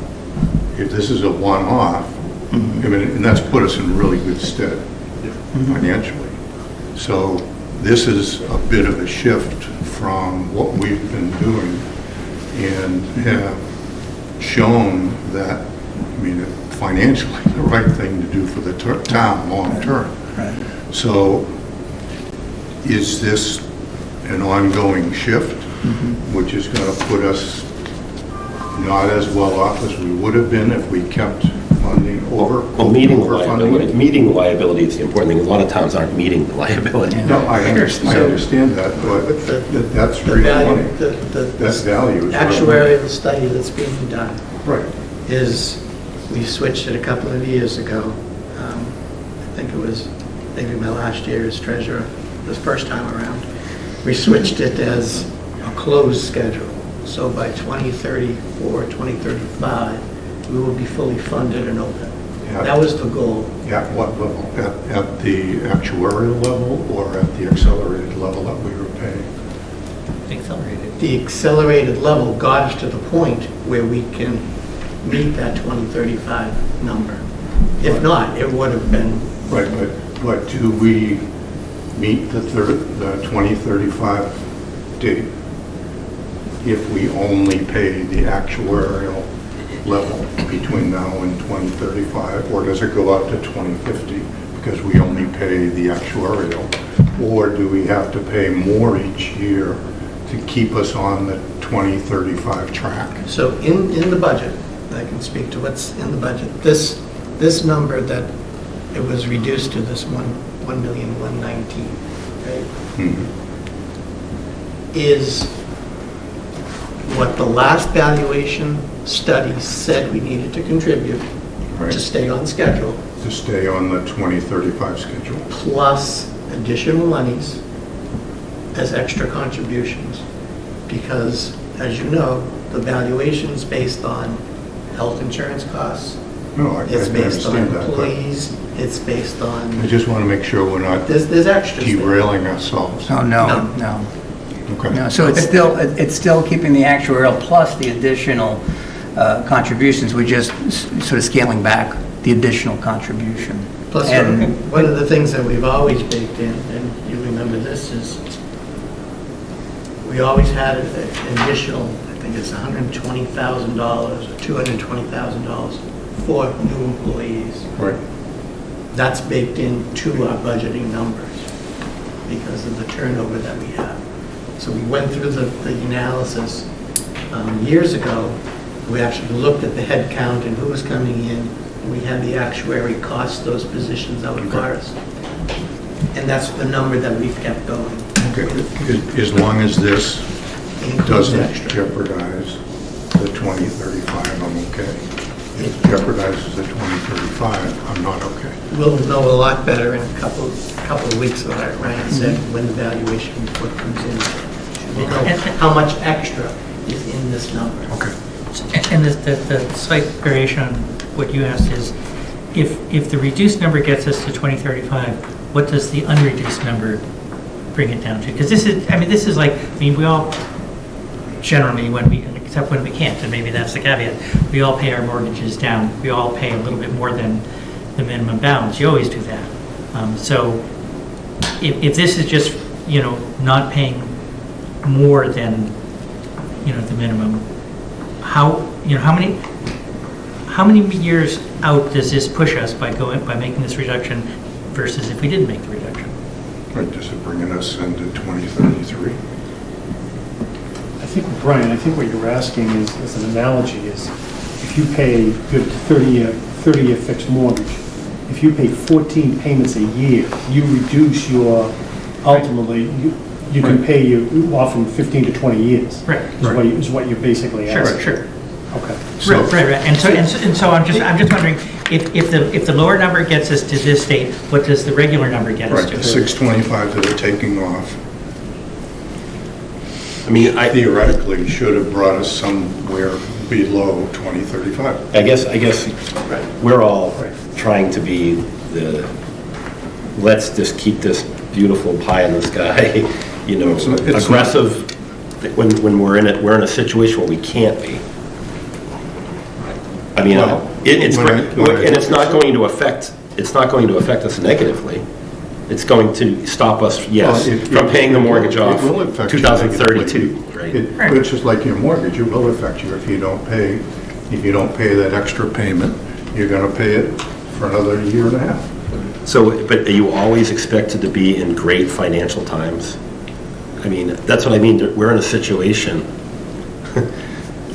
Speaker 7: if this is a one-off, I mean, and that's put us in really good stead financially. So this is a bit of a shift from what we've been doing and have shown that, I mean, financially, the right thing to do for the town long-term.
Speaker 11: Right.
Speaker 7: So is this an ongoing shift, which is going to put us not as well off as we would have been if we kept funding
Speaker 1: Well, meeting the liability,
Speaker 7: overfunding?
Speaker 1: meeting the liability is the important thing. A lot of towns aren't meeting the liability.
Speaker 7: No, I understand that, but that's
Speaker 9: the
Speaker 7: real
Speaker 9: value,
Speaker 7: money. That's value. is real money.
Speaker 9: actuarial study that's being done
Speaker 7: Right.
Speaker 9: is, we switched it a couple of years ago. I think it was maybe my last year as treasurer, this first time around. We switched it as a closed schedule. So by 2034, 2035, we will be fully funded and open.
Speaker 7: Yeah.
Speaker 9: That was the goal.
Speaker 7: At what level? At the actuarial level or at the accelerated level that we were paying?
Speaker 10: Accelerated.
Speaker 9: The accelerated level got us to the point where we can meet that 2035 number. If not, it would have been,
Speaker 7: Right, but do we meet the 2035 date if we only pay the actuarial level between now and 2035, or does it go up to 2050 because we only pay the actuarial? Or do we have to pay more each year to keep us on the 2035 track?
Speaker 9: so in the budget, I can speak to what's in the budget. This number that it was reduced to this 1,119,000, right, is what the last valuation study said we needed to contribute
Speaker 7: Right.
Speaker 9: to stay on schedule,
Speaker 7: To stay on the 2035 schedule.
Speaker 9: plus additional monies as extra contributions. Because, as you know, the valuation's based on health insurance costs,
Speaker 7: No, I
Speaker 9: it's based on
Speaker 7: understand that, but
Speaker 9: employees, it's based
Speaker 7: I
Speaker 9: on,
Speaker 7: just want to make sure we're not
Speaker 9: there's extras there.
Speaker 7: derailing ourselves.
Speaker 11: Oh, no.
Speaker 7: Okay.
Speaker 11: No, so it's still keeping the actuarial plus the additional contributions. We're just sort of scaling back the additional contribution.
Speaker 9: Plus,
Speaker 11: And-
Speaker 9: one of the things that we've always baked in, and you remember this, is we always had an additional, I think it's $120,000 or $220,000 for new employees.
Speaker 7: Right.
Speaker 9: That's baked into our budgeting numbers. because of the turnover that we have. So we went through the analysis years ago. We actually looked at the head count and who was coming in, and we had the actuary cost those positions out for us. And that's the number that we've kept going.
Speaker 7: Okay, as long as this doesn't jeopardize the 2035, I'm okay. If it jeopardizes the 2035, I'm not okay.
Speaker 9: We'll know a lot better in a couple of weeks, like Ryan said, when the valuation report comes in. We'll know how much extra is in this number.
Speaker 7: Okay.
Speaker 10: And the slight variation on what you asked is, if the reduced number gets us to 2035, what does the unreduced number bring it down to? Because this is like, we all generally, except when we can't, and maybe that's the caveat, we all pay our mortgages down. We all pay a little bit more than the minimum balance. You always do that. So if this is just, not paying more than, the minimum, how many years out does this push us by making this reduction versus if we didn't make the reduction?
Speaker 7: Right, does it bring us into 2033?
Speaker 13: Brian, I think what you're asking is, as an analogy, is if you pay your 30-year fixed mortgage, if you pay 14 payments a year, you reduce your, ultimately, you can pay you off in 15 to 20 years.
Speaker 10: Right.
Speaker 13: Is what you're basically asking.
Speaker 10: Sure.
Speaker 13: Okay.
Speaker 10: Right. And so I'm just wondering, if the lower number gets us to this state, what does the regular number get us
Speaker 7: Right,
Speaker 10: to?
Speaker 7: the 625 that are taking off
Speaker 1: I
Speaker 7: theoretically should have brought us somewhere below 2035.
Speaker 1: I guess we're all trying to be let's just keep this beautiful pie in the sky,
Speaker 7: It's
Speaker 1: aggressive when we're in a situation where we can't be. It's not going to affect us negatively. It's going to stop us, from paying the mortgage off 2032, right?
Speaker 7: It's just like your mortgage, it will affect you if you don't pay that extra payment, you're going to pay it for another year and a half.
Speaker 1: So, but are you always expected to be in great financial times? That's what I mean. We're in a situation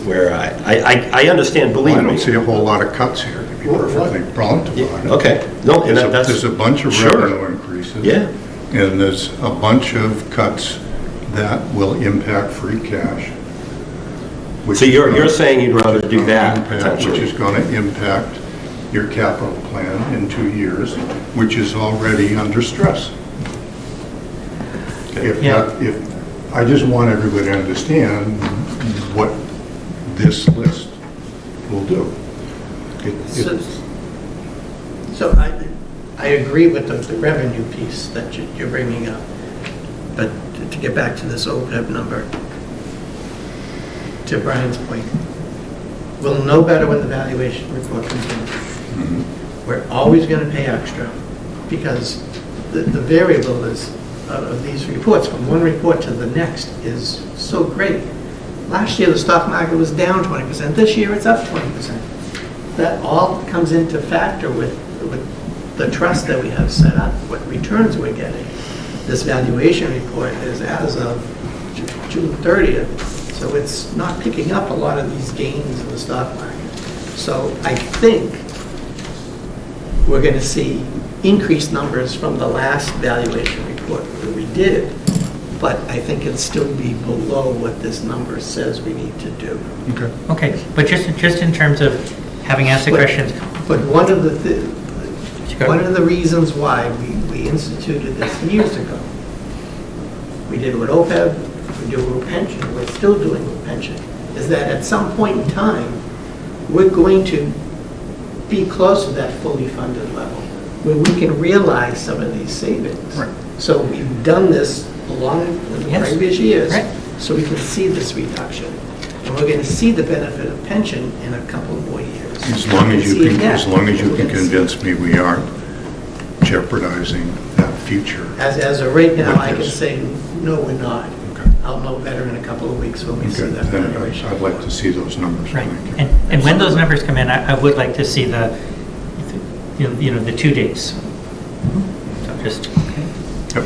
Speaker 1: where I understand, believe me.
Speaker 7: I don't see a whole lot of cuts here, to be perfectly blunt about it.
Speaker 1: Okay. No, and
Speaker 7: There's a bunch of revenue increases.
Speaker 1: Yeah.
Speaker 7: And there's a bunch of cuts that will impact free cash.
Speaker 1: So you're saying you'd rather do that, potentially?
Speaker 7: Which is going to impact your capital plan in 2 years, which is already under stress. I just want everybody to understand what this list will do.
Speaker 9: So I agree with the revenue piece that you're bringing up. But to get back to this OPEB number, to Brian's point, we'll know better when the valuation report comes in.
Speaker 7: Mm-hmm.
Speaker 9: We're always going to pay extra because the variable of these reports, from one report to the next, is so great. Last year, the stock market was down 20%. This year, it's up 20%. That all comes into factor with the trust that we have set up, what returns we're getting. This valuation report is as of June 30th, so it's not picking up a lot of these gains in the stock market. So I think we're going to see increased numbers from the last valuation report that we did, but I think it'll still be below what this number says we need to do.
Speaker 10: Okay, but just in terms of having asked the questions.
Speaker 9: But one of the reasons why we instituted this years ago, we did it with OPEB, we do it with pension, we're still doing it with pension, is that at some point in time, we're going to be close to that fully funded level, where we can realize some of these savings.
Speaker 7: Right.
Speaker 9: So we've done this along with the previous years,
Speaker 10: Right.
Speaker 9: so we can see this reduction. And we're going to see the benefit of pension in a couple more years.
Speaker 7: As long as you can convince me we aren't jeopardizing that future.
Speaker 9: As of right now,
Speaker 7: with
Speaker 9: I can
Speaker 7: this.
Speaker 9: say, no, we're not.
Speaker 7: Okay.
Speaker 9: I'll know better in a couple of weeks when we see
Speaker 7: Okay,
Speaker 9: that
Speaker 7: then
Speaker 9: valuation.
Speaker 7: I'd like to see those numbers.
Speaker 10: Right,
Speaker 7: Thank you.
Speaker 10: and when those numbers come in, I would like to see the 2 dates. So just, okay.
Speaker 7: Yep.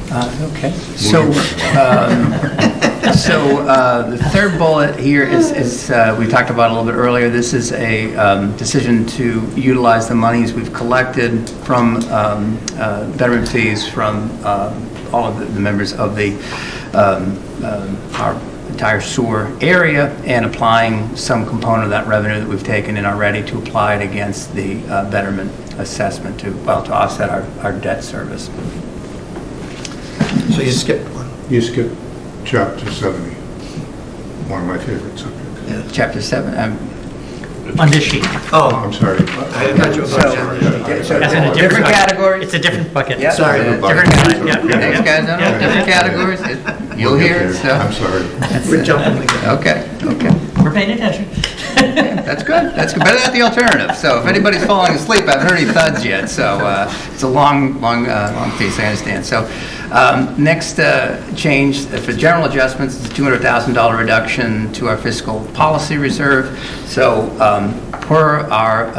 Speaker 11: Okay. The third bullet here is we talked about a little bit earlier. This is a decision to utilize the monies we've collected from betterment fees from all of the members of our entire sewer area, and applying some component of that revenue that we've taken in already to apply it against the betterment assessment to offset our debt service.
Speaker 9: So you skipped one.
Speaker 7: You skipped chapter 70, one of my favorite subjects.
Speaker 11: Chapter 7.
Speaker 10: On this sheet.
Speaker 7: Oh, I'm sorry.
Speaker 9: I thought you were about
Speaker 11: So
Speaker 10: That's in a
Speaker 11: different categories.
Speaker 10: It's a different bucket.
Speaker 11: Yeah.
Speaker 9: Sorry.
Speaker 11: Different
Speaker 10: Yeah, yeah,
Speaker 11: Thanks, guys. No, different categories. You'll hear it. So.
Speaker 7: I'm sorry.
Speaker 9: We're jumping the gun.
Speaker 11: Okay.
Speaker 10: We're paying attention.
Speaker 11: That's good. That's good. Better than the alternative. So if anybody's falling asleep, I haven't heard any thuds yet. So it's a long piece, I understand. So next change for general adjustments is a $200,000 reduction to our fiscal policy reserve. So per our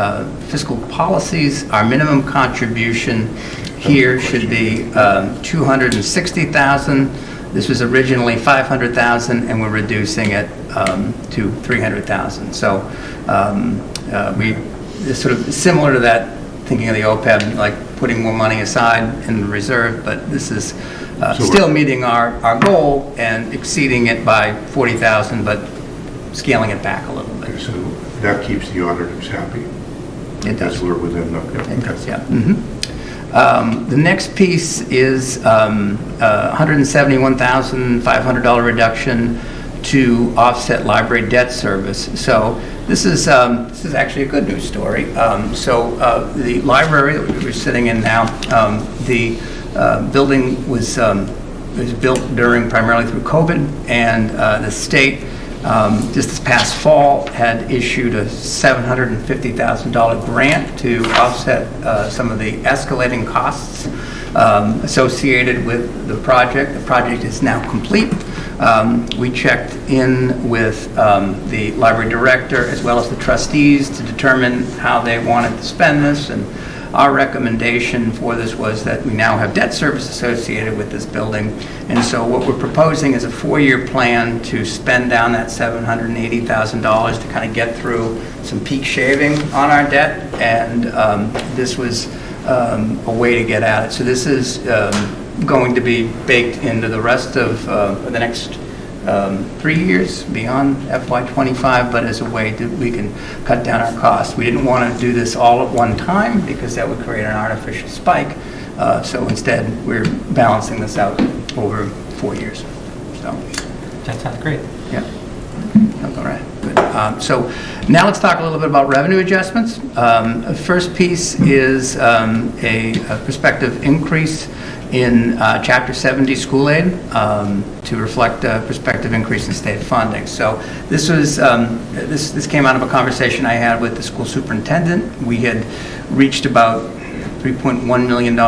Speaker 11: fiscal policies, our minimum contribution here should be $260,000. This was originally $500,000, and we're reducing it to $300,000. So it's sort of similar to that, thinking of the OPEB, like putting more money aside in the reserve, but this is still meeting our goal and exceeding it by $40,000, but scaling it back a little bit.
Speaker 7: So that keeps the auditors happy.
Speaker 11: It does.
Speaker 7: As we're within the...
Speaker 11: It does, yeah. The next piece is $171,500 reduction to offset library debt service. So this is actually a good news story. The library that we're sitting in now, the building was built primarily through COVID, and the state just this past fall had issued a $750,000 grant to offset some of the escalating costs associated with the project. The project is now complete. We checked in with the library director as well as the trustees to determine how they wanted to spend this, and our recommendation for this was that we now have debt service associated with this building, and so what we're proposing is a 4-year plan to spend down that $780,000 to kind of get through some peak shaving on our debt, and this was a way to get at it. So this is going to be baked into the rest of the next 3 years beyond FY25, but as a way that we can cut down our costs. We didn't want to do this all at one time because that would create an artificial spike. So instead, we're balancing this out over 4 years. So
Speaker 10: That sounds great.
Speaker 11: yeah. All right. Good. So now let's talk a little bit about revenue adjustments. First piece is a prospective increase in Chapter 70 school aid to reflect a prospective increase in state funding. So this was this came out of a conversation I had with the school superintendent. We had reached about $3.1 million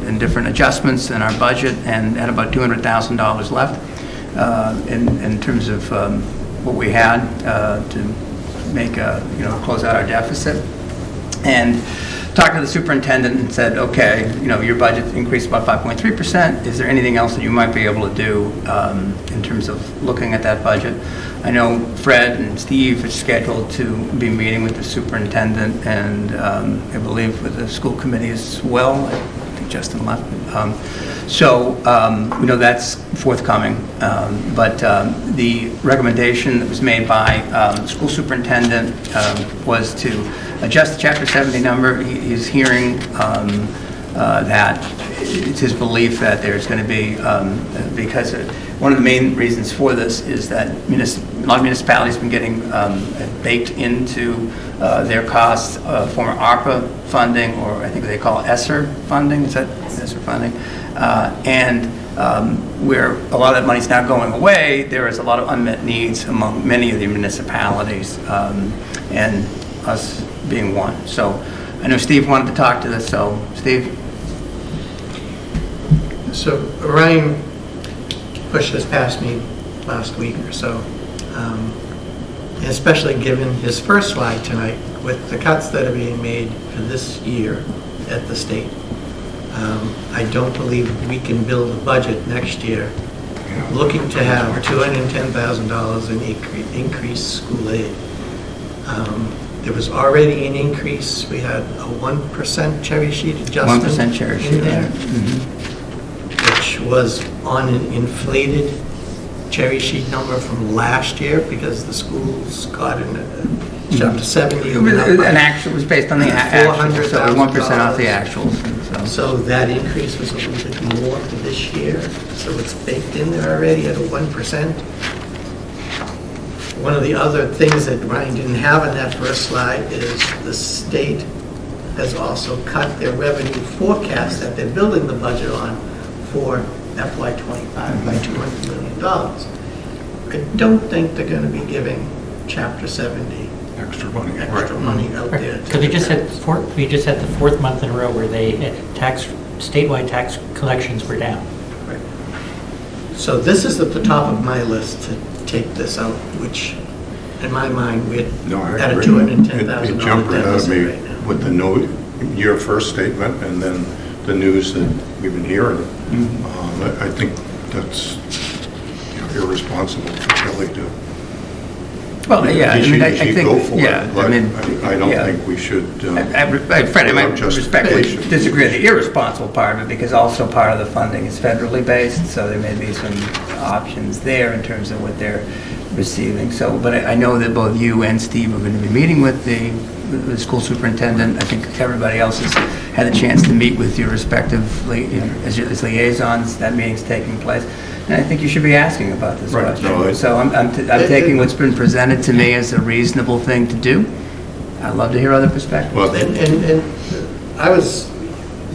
Speaker 11: in different adjustments in our budget, and had about $200,000 left in terms of what we had to make close out our deficit. And talked to the superintendent and said, okay, your budget increased about 5.3%. Is there anything else that you might be able to do in terms of looking at that budget? I know Fred and Steve are scheduled to be meeting with the superintendent, and I believe with the school committee as well. I think Justin left. So we know that's forthcoming, but the recommendation that was made by the school superintendent was to adjust the Chapter 70 number. He's hearing that it's his belief that there's going to be, because one of the main reasons for this is that a lot of municipalities have been getting baked into their costs former ARPA funding, or I think they call it ESSER funding. Is that ESSER funding? And where a lot of that money's now going away, there is a lot of unmet needs among many of the municipalities, and us being one. So I know Steve wanted to talk to this, so Steve?
Speaker 9: So Ryan pushed this past me last week or so, especially given his first slide tonight with the cuts that are being made for this year at the state. I don't believe we can build a budget next year looking to have $210,000 in increased school aid. There was already an increase. We had a 1% cherry sheet adjustment
Speaker 11: 1% cherry sheet
Speaker 9: in there,
Speaker 11: there.
Speaker 9: which was on an inflated cherry sheet number from last year because the schools got in chapter 70.
Speaker 11: It was based on the actuals, so 1% off the actuals.
Speaker 9: So that increase was a little bit more for this year, so it's baked in there already at a 1%. One of the other things that Ryan didn't have on that first slide is the state has also cut their revenue forecast that they're building the budget on for FY25 by $200 million. I don't think they're going to be giving Chapter 70
Speaker 7: Extra money.
Speaker 9: extra money out there.
Speaker 10: Because we just had the fourth month in a row where statewide tax collections were down.
Speaker 9: Right. So this is at the top of my list to take this out, which in my mind, we're at a $210,000
Speaker 7: It jumped right out of
Speaker 9: deficit
Speaker 7: me
Speaker 9: right now.
Speaker 7: with the your first statement and then the news that we've been hearing. I think that's irresponsible for Kelly to.
Speaker 11: Well, yeah, I mean, I think,
Speaker 7: Go for
Speaker 11: yeah,
Speaker 7: it, but
Speaker 11: I mean,
Speaker 7: I don't
Speaker 11: yeah.
Speaker 7: think we should.
Speaker 11: Fred, I might
Speaker 7: without
Speaker 11: respectfully
Speaker 7: justification.
Speaker 11: disagree with the irresponsible part of it, because also part of the funding is federally based, so there may be some options there in terms of what they're receiving. So, but I know that both you and Steve are going to be meeting with the school superintendent. I think everybody else has had a chance to meet with your respective as liaisons. That meeting's taking place. And I think you should be asking about this
Speaker 7: Right.
Speaker 11: question.
Speaker 7: No,
Speaker 11: So I'm taking what's been presented to me as a reasonable thing to do. I'd love to hear other perspectives.
Speaker 7: Well,
Speaker 9: And I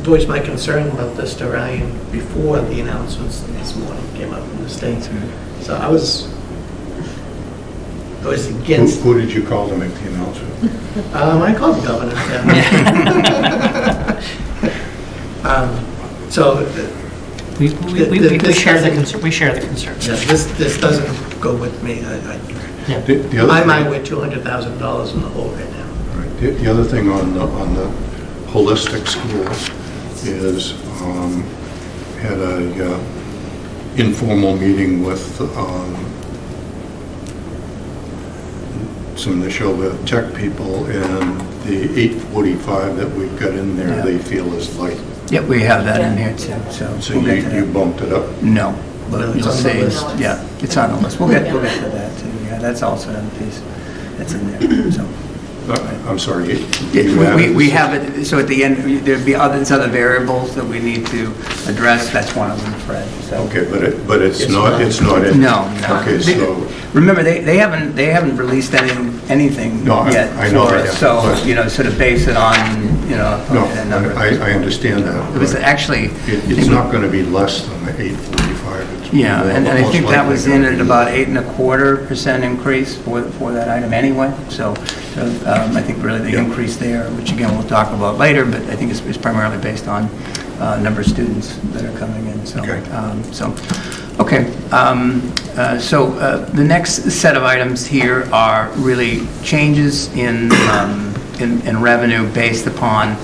Speaker 9: voiced my concern about this to Ryan before the announcements this morning came up from the States. So I was against.
Speaker 7: who did you call to make the announcement?
Speaker 9: I called the governor. Yeah. So
Speaker 10: We share the concern.
Speaker 9: yeah, this doesn't go with me.
Speaker 10: Yeah.
Speaker 7: The
Speaker 9: In
Speaker 7: other
Speaker 9: my
Speaker 7: thing-
Speaker 9: mind, we're $200,000 in the hole right now.
Speaker 7: Right. The other thing on the holistic school is had a informal meeting with some of the Neshoba tech people, and the 845 that we've got in there,
Speaker 11: Yeah.
Speaker 7: they feel is light.
Speaker 11: Yep, we have that in here too, so.
Speaker 7: So
Speaker 11: we'll get to
Speaker 7: you
Speaker 11: that.
Speaker 7: bumped it up.
Speaker 11: No,
Speaker 9: No,
Speaker 11: but
Speaker 9: it's
Speaker 11: you'll
Speaker 9: on the
Speaker 11: see,
Speaker 9: list.
Speaker 11: yeah, it's on the list. We'll get to that too, yeah, that's also another piece that's in there, so.
Speaker 7: I'm sorry.
Speaker 11: We have it, so at the end, there'd be other variables that we need to address, that's one of them, Fred, so.
Speaker 7: Okay, but it's not in.
Speaker 11: No, no.
Speaker 7: Okay, so.
Speaker 11: Remember, they haven't released anything
Speaker 7: No,
Speaker 11: yet
Speaker 7: I know
Speaker 11: for
Speaker 7: that,
Speaker 11: us, so,
Speaker 7: but-
Speaker 11: sort of base it on,
Speaker 7: No,
Speaker 11: a number.
Speaker 7: I understand that.
Speaker 11: It was
Speaker 7: but
Speaker 11: actually.
Speaker 7: It's not going to be less than the 845. It's
Speaker 11: Yeah,
Speaker 7: more-
Speaker 11: and I
Speaker 7: most
Speaker 11: think that
Speaker 7: likely
Speaker 11: was in
Speaker 7: gonna
Speaker 11: at
Speaker 7: be-
Speaker 11: about 8.25% increase for that item anyway. So I think really the
Speaker 7: Yeah.
Speaker 11: increase there, which again, we'll talk about later, but I think it's primarily based on number of students that are coming in. So,
Speaker 7: Okay.
Speaker 11: Okay. So the next set of items here are really changes in revenue based upon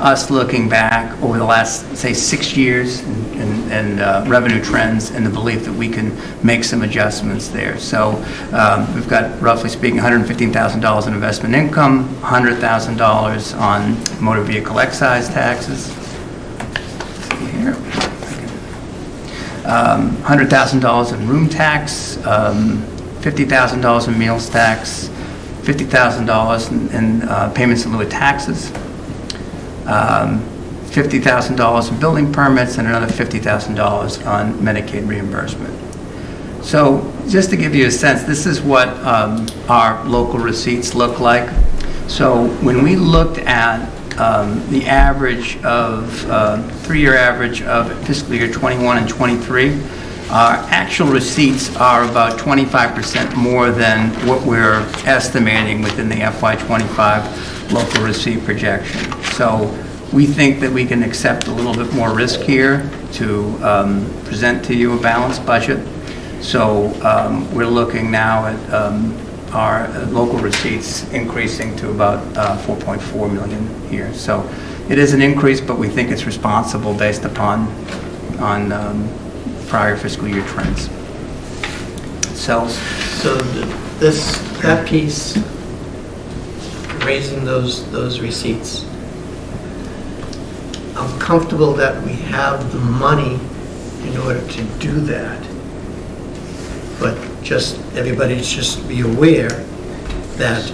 Speaker 11: us looking back over the last, say, 6 years and revenue trends and the belief that we can make some adjustments there. So we've got, roughly speaking, $115,000 in investment income, $100,000 on motor vehicle excise taxes. Let's see here. $100,000 in room tax, $50,000 in meals tax, $50,000 in payments in lieu of taxes, $50,000 in building permits, and another $50,000 on Medicaid reimbursement. So just to give you a sense, this is what our local receipts look like. So when we looked at the average of, 3-year average of fiscal year 21 and 23, our actual receipts are about 25% more than what we're estimating within the FY25 local receipt projection. So we think that we can accept a little bit more risk here to present to you a balanced budget. So we're looking now at our local receipts increasing to about 4.4 million here. So It is an increase, but we think it's responsible based upon prior fiscal year trends. So,
Speaker 9: That piece, raising those receipts, I'm comfortable that we have the money in order to do that. But everybody just be aware that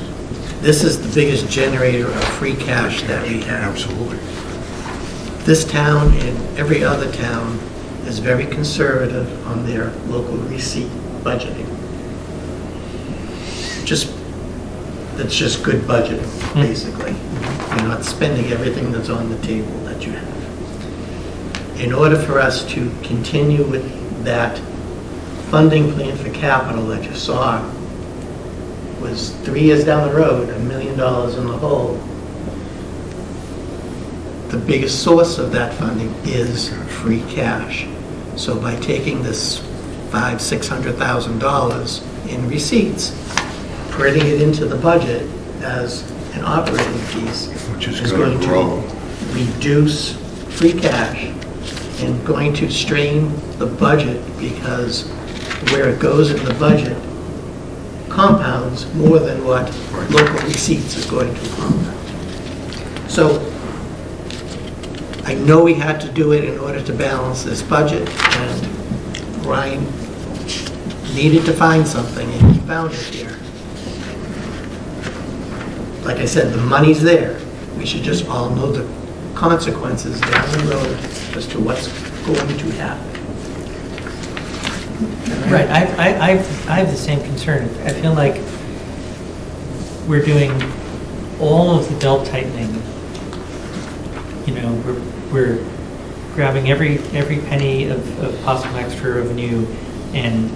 Speaker 9: this is the biggest generator of free cash that we have.
Speaker 7: Absolutely.
Speaker 9: This town and every other town is very conservative on their local receipt budgeting. That's just good budgeting, basically. You're not spending everything that's on the table that you have. In order for us to continue with that funding plan for capital that you saw was 3 years down the road, $1 million in the hole. The biggest source of that funding is free cash. So by taking this $600,000 in receipts, putting it into the budget as an operating piece
Speaker 7: Which is
Speaker 9: is
Speaker 7: going
Speaker 9: going
Speaker 7: to grow.
Speaker 9: to reduce free cash and going to strain the budget because where it goes in the budget compounds more than what local receipts is going to compound. So I know we had to do it in order to balance this budget, and Ryan needed to find something, and he found it here. Like I said, the money's there. We should just all know the consequences down the road as to what's going to happen.
Speaker 10: Right, I have the same concern. I feel like we're doing all of the belt tightening. You know, we're grabbing every penny of possible extra revenue and,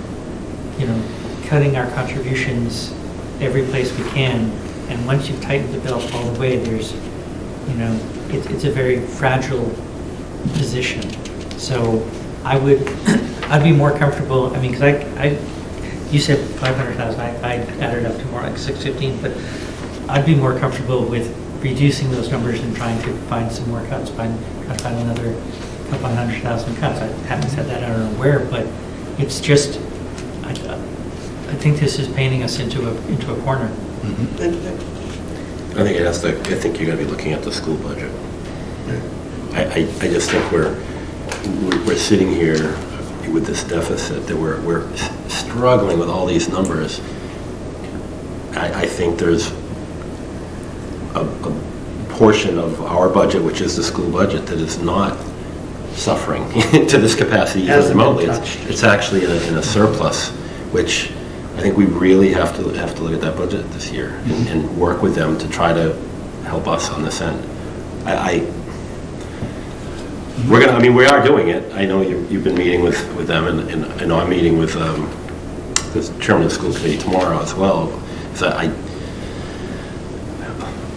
Speaker 10: you know, cutting our contributions every place we can. And once you've tightened the belt all the way, there's, you know, it's a very fragile position. So I'd be more comfortable, I mean, because you said 500,000, I added up to more like 615, but I'd be more comfortable with reducing those numbers and trying to find some more cuts, try to find another couple 100,000 cuts. I haven't said that, I don't know where, but it's just, I think this is painting us into a corner.
Speaker 1: I think you gotta be looking at the school budget. I just think we're sitting here with this deficit that we're struggling with all these numbers. I think there's a portion of our budget, which is the school budget, that is not suffering to this capacity even
Speaker 9: Hasn't been
Speaker 1: remotely.
Speaker 9: touched.
Speaker 1: It's actually in a surplus, which I think we really have to look at that budget this year and work with them to try to help us on this end. We are doing it. I know you've been meeting with them, and I'm meeting with the chairman of the school committee tomorrow as well. So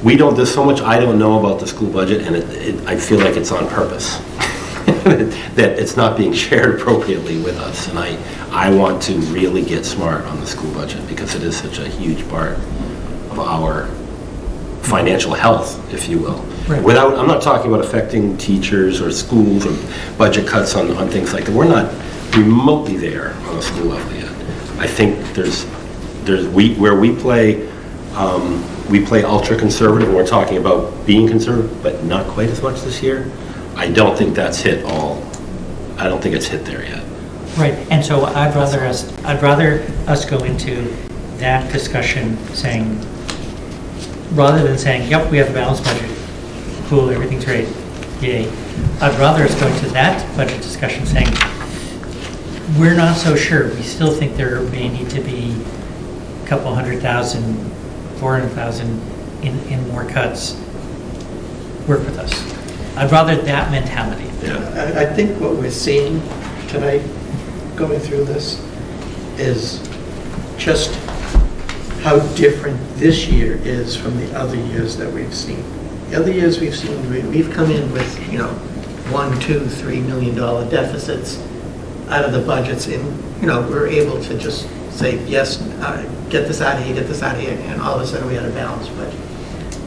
Speaker 1: there's so much I don't know about the school budget, and I feel like it's on purpose. That it's not being shared appropriately with us, and I want to really get smart on the school budget because it is such a huge part of our financial health, if you will.
Speaker 10: Right.
Speaker 1: I'm not talking about affecting teachers or schools or budget cuts on things like that. We're not remotely there on a school level yet. I think where we play ultra conservative, and we're talking about being conservative, but not quite as much this year. I don't think that's hit all. I don't think it's hit there yet.
Speaker 10: Right, and so I'd rather us go into that discussion saying, rather than saying, yep, we have a balanced budget, cool, everything's great, yay. I'd rather us go into that budget discussion saying, we're not so sure, we still think there may need to be a couple 100,000, 400,000 in more cuts. Work with us. I'd rather that mentality.
Speaker 1: Yeah.
Speaker 9: I think what we're seeing tonight, going through this, is just how different this year is from the other years that we've seen. The other years we've seen, we've come in with, $1, $2, $3 million deficits out of the budgets, and, we're able to just say, yes, get this out of here, and all of a sudden we had a balanced budget.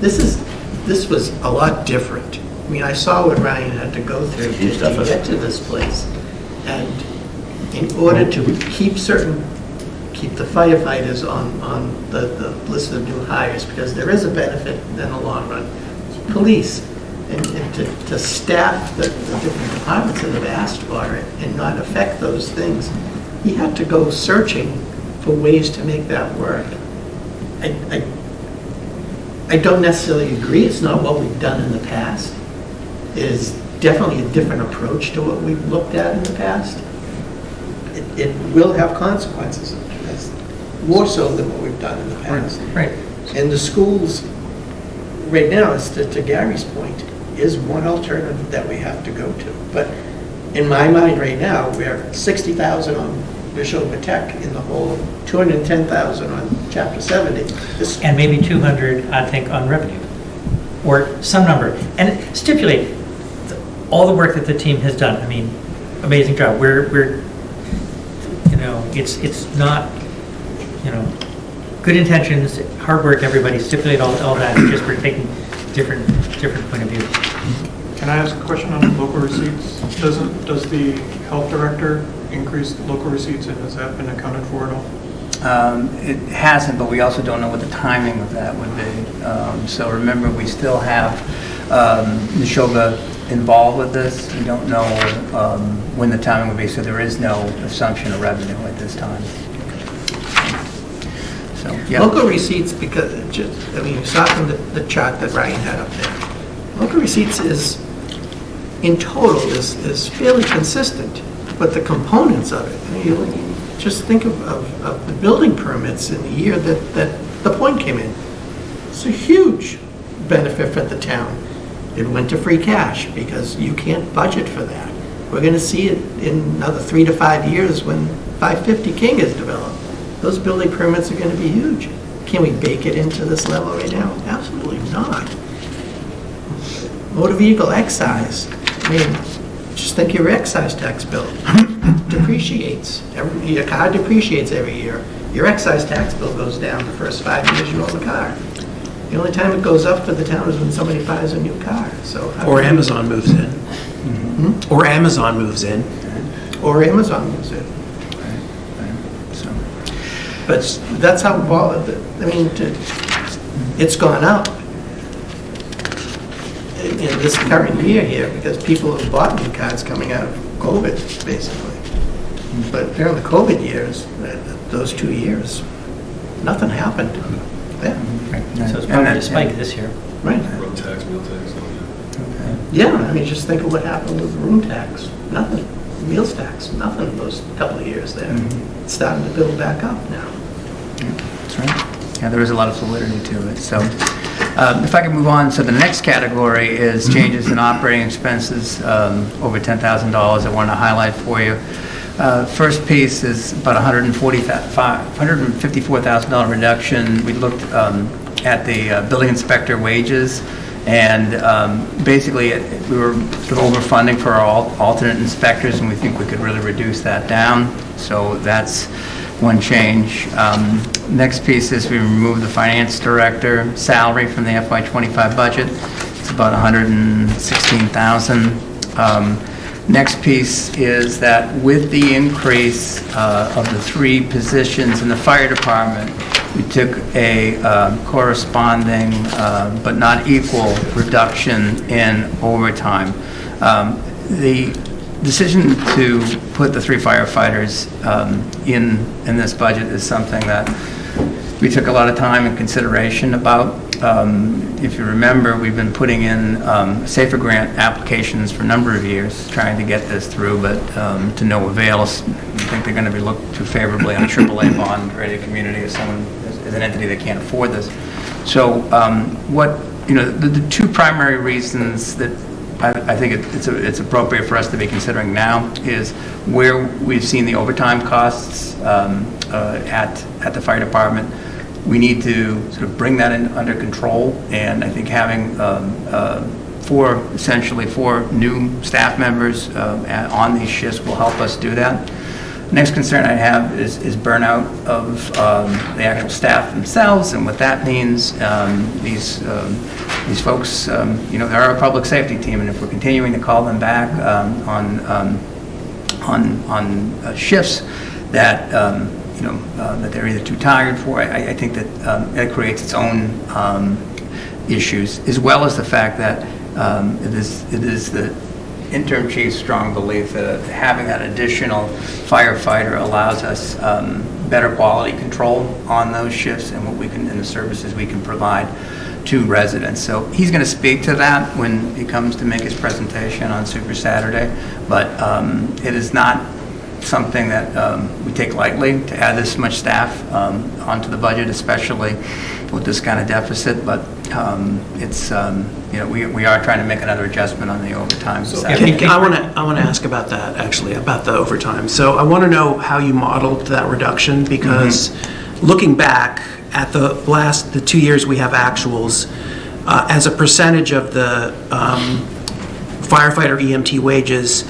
Speaker 9: This was a lot different. mean, I saw what Ryan had to go through
Speaker 1: Huge
Speaker 9: to
Speaker 1: deficit.
Speaker 9: get to this place. And in order to keep the firefighters on the list of new hires, because there is a benefit in the long run. Police, and to staff the different departments that have asked for it and not affect those things, he had to go searching for ways to make that work. I don't necessarily agree, it's not what we've done in the past. It is definitely a different approach to what we've looked at in the past. It will have consequences, more so than what we've done in the past.
Speaker 10: Right.
Speaker 9: And the schools, right now, is to Gary's point, is one alternative that we have to go to. But in my mind right now, we're 60,000 on Neshoba Tech in the hole, 210,000 on Chapter 70.
Speaker 10: And maybe 200, I think, on revenue, or some number. And stipulate all the work that the team has done. I mean, amazing job. We're it's not, good intentions, hard work, everybody, stipulate all that, just we're taking different point of views.
Speaker 4: Can I ask a question on local receipts? Does the health director increase the local receipts, and has that been accounted for at all?
Speaker 11: It hasn't, but we also don't know what the timing of that would be. So remember, we still have Neshoba involved with this. We don't know when the timing will be, so there is no assumption of revenue at this time. So, yeah.
Speaker 9: Local receipts, because, you saw from the chart that Ryan had up there, local receipts is, in total, is fairly consistent, but the components of it, just think of the building permits in the year that the point came in. It's a huge benefit for the town. It went to free cash because you can't budget for that. We're going to see it in another 3 to 5 years when 550 King is developed. Those building permits are going to be huge. Can we bake it into this level right now? Absolutely not. Motor vehicle excise. Just think your excise tax bill depreciates. Your car depreciates every year. Your excise tax bill goes down the first 5 years you own the car. The only time it goes up for the town is when somebody buys a new car.
Speaker 5: Or Amazon moves in. Or Amazon moves in.
Speaker 9: Or Amazon moves in. But that's how, it's gone up in this current year here, because people have bought new cars coming out of COVID, basically. But during the COVID years, those 2 years, nothing happened. Yeah.
Speaker 10: So it's probably a spike this year.
Speaker 9: Right.
Speaker 6: Road tax, meal tax, all that.
Speaker 9: Yeah, just think of what happened with room tax. Nothing. Meals tax, nothing those couple of years there. It's starting to build back up now.
Speaker 11: That's right. Yeah, there is a lot of validity to it. So if I can move on, so the next category is changes in operating expenses over $10,000 I want to highlight for you. First piece is about $154,000 reduction. We looked at the building inspector wages, and basically we were overfunding for our alternate inspectors, and we think we could really reduce that down. So that's one change. Next piece is we removed the finance director salary from the FY25 budget. It's about $116,000. Next piece is that with the increase of the 3 positions in the fire department, we took a corresponding but not equal reduction in overtime. The decision to put the 3 firefighters in this budget is something that we took a lot of time and consideration about. If you remember, we've been putting in SAFER grant applications for a number of years, trying to get this through, but to no avail. I think they're going to be looked too favorably on a AAA bond rated community as an entity that can't afford this. So the 2 primary reasons that I think it's appropriate for us to be considering now is where we've seen the overtime costs at the fire department. We need to sort of bring that under control, and I think having essentially four new staff members on these shifts will help us do that. Next concern I have is burnout of the actual staff themselves and what that means. These folks, they're our public safety team, and if we're continuing to call them back on shifts that that they're either too tired for, I think that it creates its own issues, as well as the fact that it is the interim chief's strong belief that having that additional firefighter allows us better quality control on those shifts and what we can, and the services we can provide to residents. So he's going to speak to that when he comes to make his presentation on Super Saturday, but it is not something that we take lightly to add this much staff onto the budget, especially with this kind of deficit, but it's, we are trying to make another adjustment on the overtime.
Speaker 5: I want to ask about that, actually, about the overtime. So I want to know how you modeled that reduction, because looking back at the 2 years we have actuals, as a percentage of the firefighter EMT wages,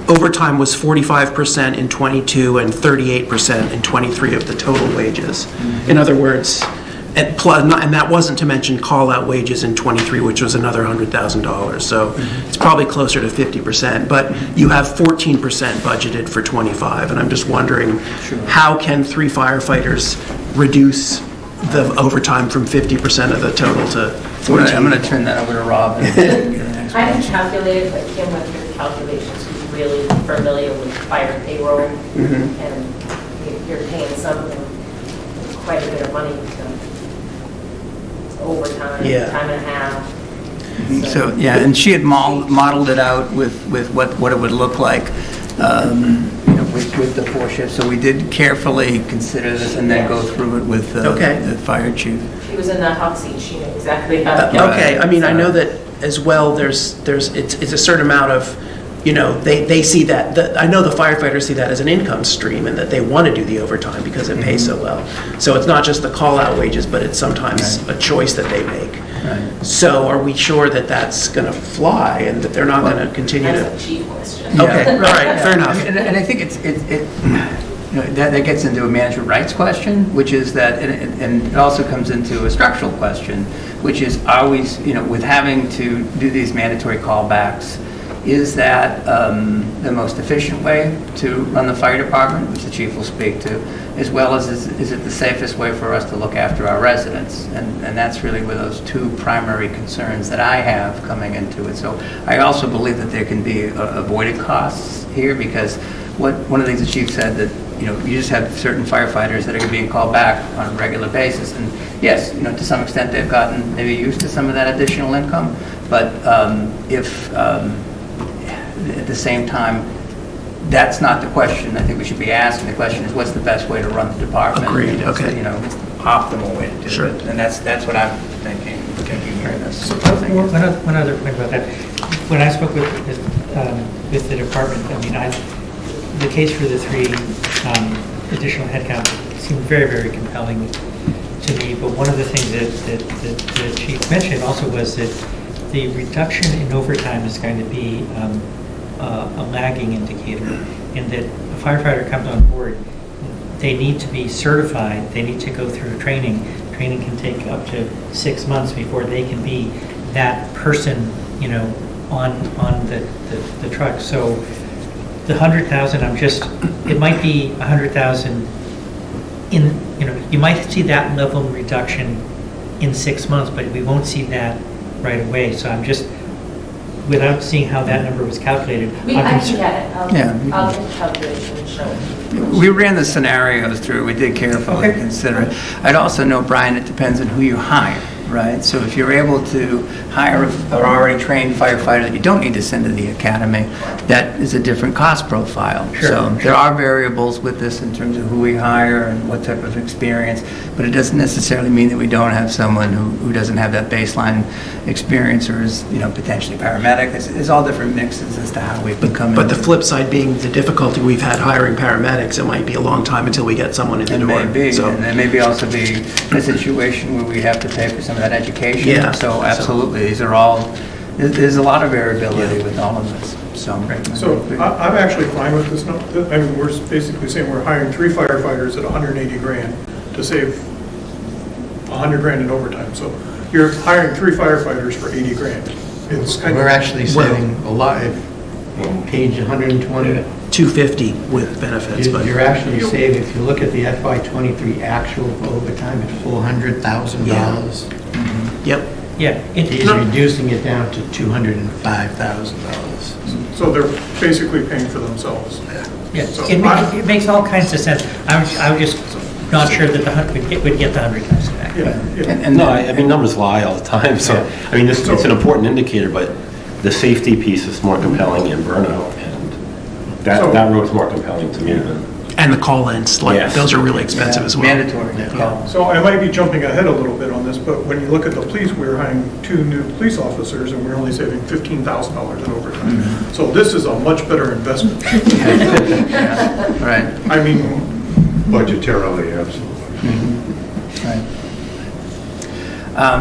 Speaker 5: overtime was 45% in 22 and 38% in 23 of the total wages. In other words, and that wasn't to mention call-out wages in 23, which was another $100,000. So it's probably closer to 50%. But you have 14% budgeted for 25, and I'm just wondering, how can 3 firefighters reduce the overtime from 50% of the total to 14?
Speaker 11: I'm going to turn that over to Rob.
Speaker 8: I didn't calculate it, but Kim went through the calculations. Who's really familiar with fire payroll, and you're paying something quite a bit of money to overtime, time and a half.
Speaker 11: So, yeah, and she had modeled it out with what it would look like with the 4 shifts. So we did carefully consider this and then go through it with the fire chief.
Speaker 8: She was in that hot seat. She knew exactly how to
Speaker 5: Okay, I mean, I know that as well, it's a certain amount of, they see that, I know the firefighters see that as an income stream, and that they want to do the overtime because it pays so well. So it's not just the call-out wages, but it's sometimes a choice that they make.
Speaker 11: Right.
Speaker 5: So are we sure that that's going to fly and that they're not going to continue to?
Speaker 8: That's a cheap question.
Speaker 5: Okay, all right, fair enough.
Speaker 11: And I think that gets into a management rights question, which is that, and it also comes into a structural question, which is, are we, with having to do these mandatory callbacks, is that the most efficient way to run the fire department, which the chief will speak to, as well as is it the safest way for us to look after our residents? And that's really where those 2 primary concerns that I have coming into it. So I also believe that there can be avoided costs here, because one of the things the chief said, that you just have certain firefighters that are being called back on a regular basis, and yes, to some extent they've gotten maybe used to some of that additional income, but if at the same time, that's not the question I think we should be asking. The question is, what's the best way to run the department?
Speaker 5: Agreed, okay.
Speaker 11: Optimal way to do
Speaker 5: Sure.
Speaker 11: it. And that's what I'm thinking here in this.
Speaker 10: One other point about that. When I spoke with the department, I mean, the case for the 3 additional headcount seemed very, very compelling to me. But one of the things that the chief mentioned also was that the reduction in overtime is going to be a lagging indicator, in that a firefighter comes on board, they need to be certified, they need to go through training. Training can take up to 6 months before they can be that person, on the truck. So the 100,000, it might be 100,000 you might see that level of reduction in 6 months, but we won't see that right away. So I'm just, without seeing how that number was calculated.
Speaker 8: I can get it. I'll get the calculation and show it.
Speaker 11: We ran the scenarios through. We did carefully consider it. I'd also note, Brian, it depends on who you hire, right? So if you're able to hire an already trained firefighter that you don't need to send to the academy, that is a different cost profile. So there are variables with this in terms of who we hire and what type of experience, but it doesn't necessarily mean that we don't have someone who doesn't have that baseline experience or is, potentially paramedic. There's all different mixes as to how we can come in.
Speaker 5: But the flip side being the difficulty we've had hiring paramedics, it might be a long time until we get someone in the door.
Speaker 11: Maybe, and there may also be a situation where we have to pay for some of that education.
Speaker 5: Yeah.
Speaker 11: So absolutely, these are all, there's a lot of variability with all of this. So,
Speaker 4: So I'm actually fine with this. I mean, we're basically saying we're hiring 3 firefighters at 180 grand to save 100 grand in overtime. So you're hiring 3 firefighters for 80 grand. It's kind
Speaker 9: We're
Speaker 4: of,
Speaker 9: actually saving a lot, page 120.
Speaker 5: 250 with benefits, but
Speaker 9: You're actually saving, if you look at the FY '23 actual for overtime, it's $400,000.
Speaker 5: yep.
Speaker 10: Yeah,
Speaker 9: He's reducing it down to $205,000.
Speaker 4: so they're basically paying for themselves.
Speaker 10: yeah,
Speaker 4: So
Speaker 10: it makes all kinds of sense. I was just not sure that we'd get the 100,000 back.
Speaker 4: Yeah, yeah.
Speaker 11: and
Speaker 1: No, I mean, numbers lie all the time, so, I mean, it's an important indicator, but the safety piece is more compelling in burnout, and
Speaker 4: So-
Speaker 1: that road's more compelling to me than.
Speaker 5: And the call-ins, like,
Speaker 1: Yes.
Speaker 5: those are really expensive as well.
Speaker 11: mandatory.
Speaker 4: So I might be jumping ahead a little bit on this, but when you look at the police, we're hiring 2 new police officers and we're only saving $15,000 in overtime. So this is a much better investment.
Speaker 11: Right,
Speaker 4: I mean,
Speaker 7: Budgetarily, absolutely.
Speaker 11: right.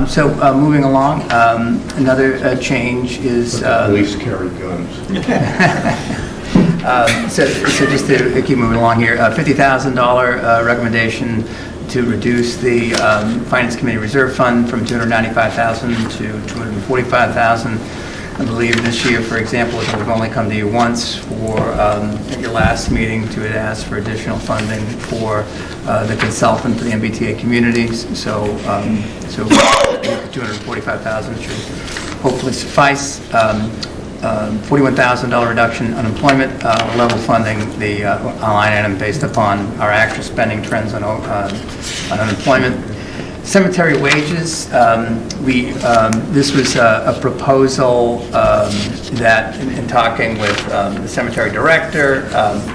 Speaker 11: So moving along, another change is...
Speaker 7: But the police carry guns.
Speaker 11: So just to keep moving along here, $50,000 recommendation to reduce the Finance Committee Reserve Fund from $295,000 to $245,000. I believe this year, for example, we've only come to you once for, at your last meeting, to ask for additional funding for the consultant for the MBTA communities. So 245,000 should hopefully suffice. $41,000 reduction in unemployment, level funding the line item based upon our actual spending trends on unemployment. Cemetery wages, this was a proposal that, in talking with the cemetery director,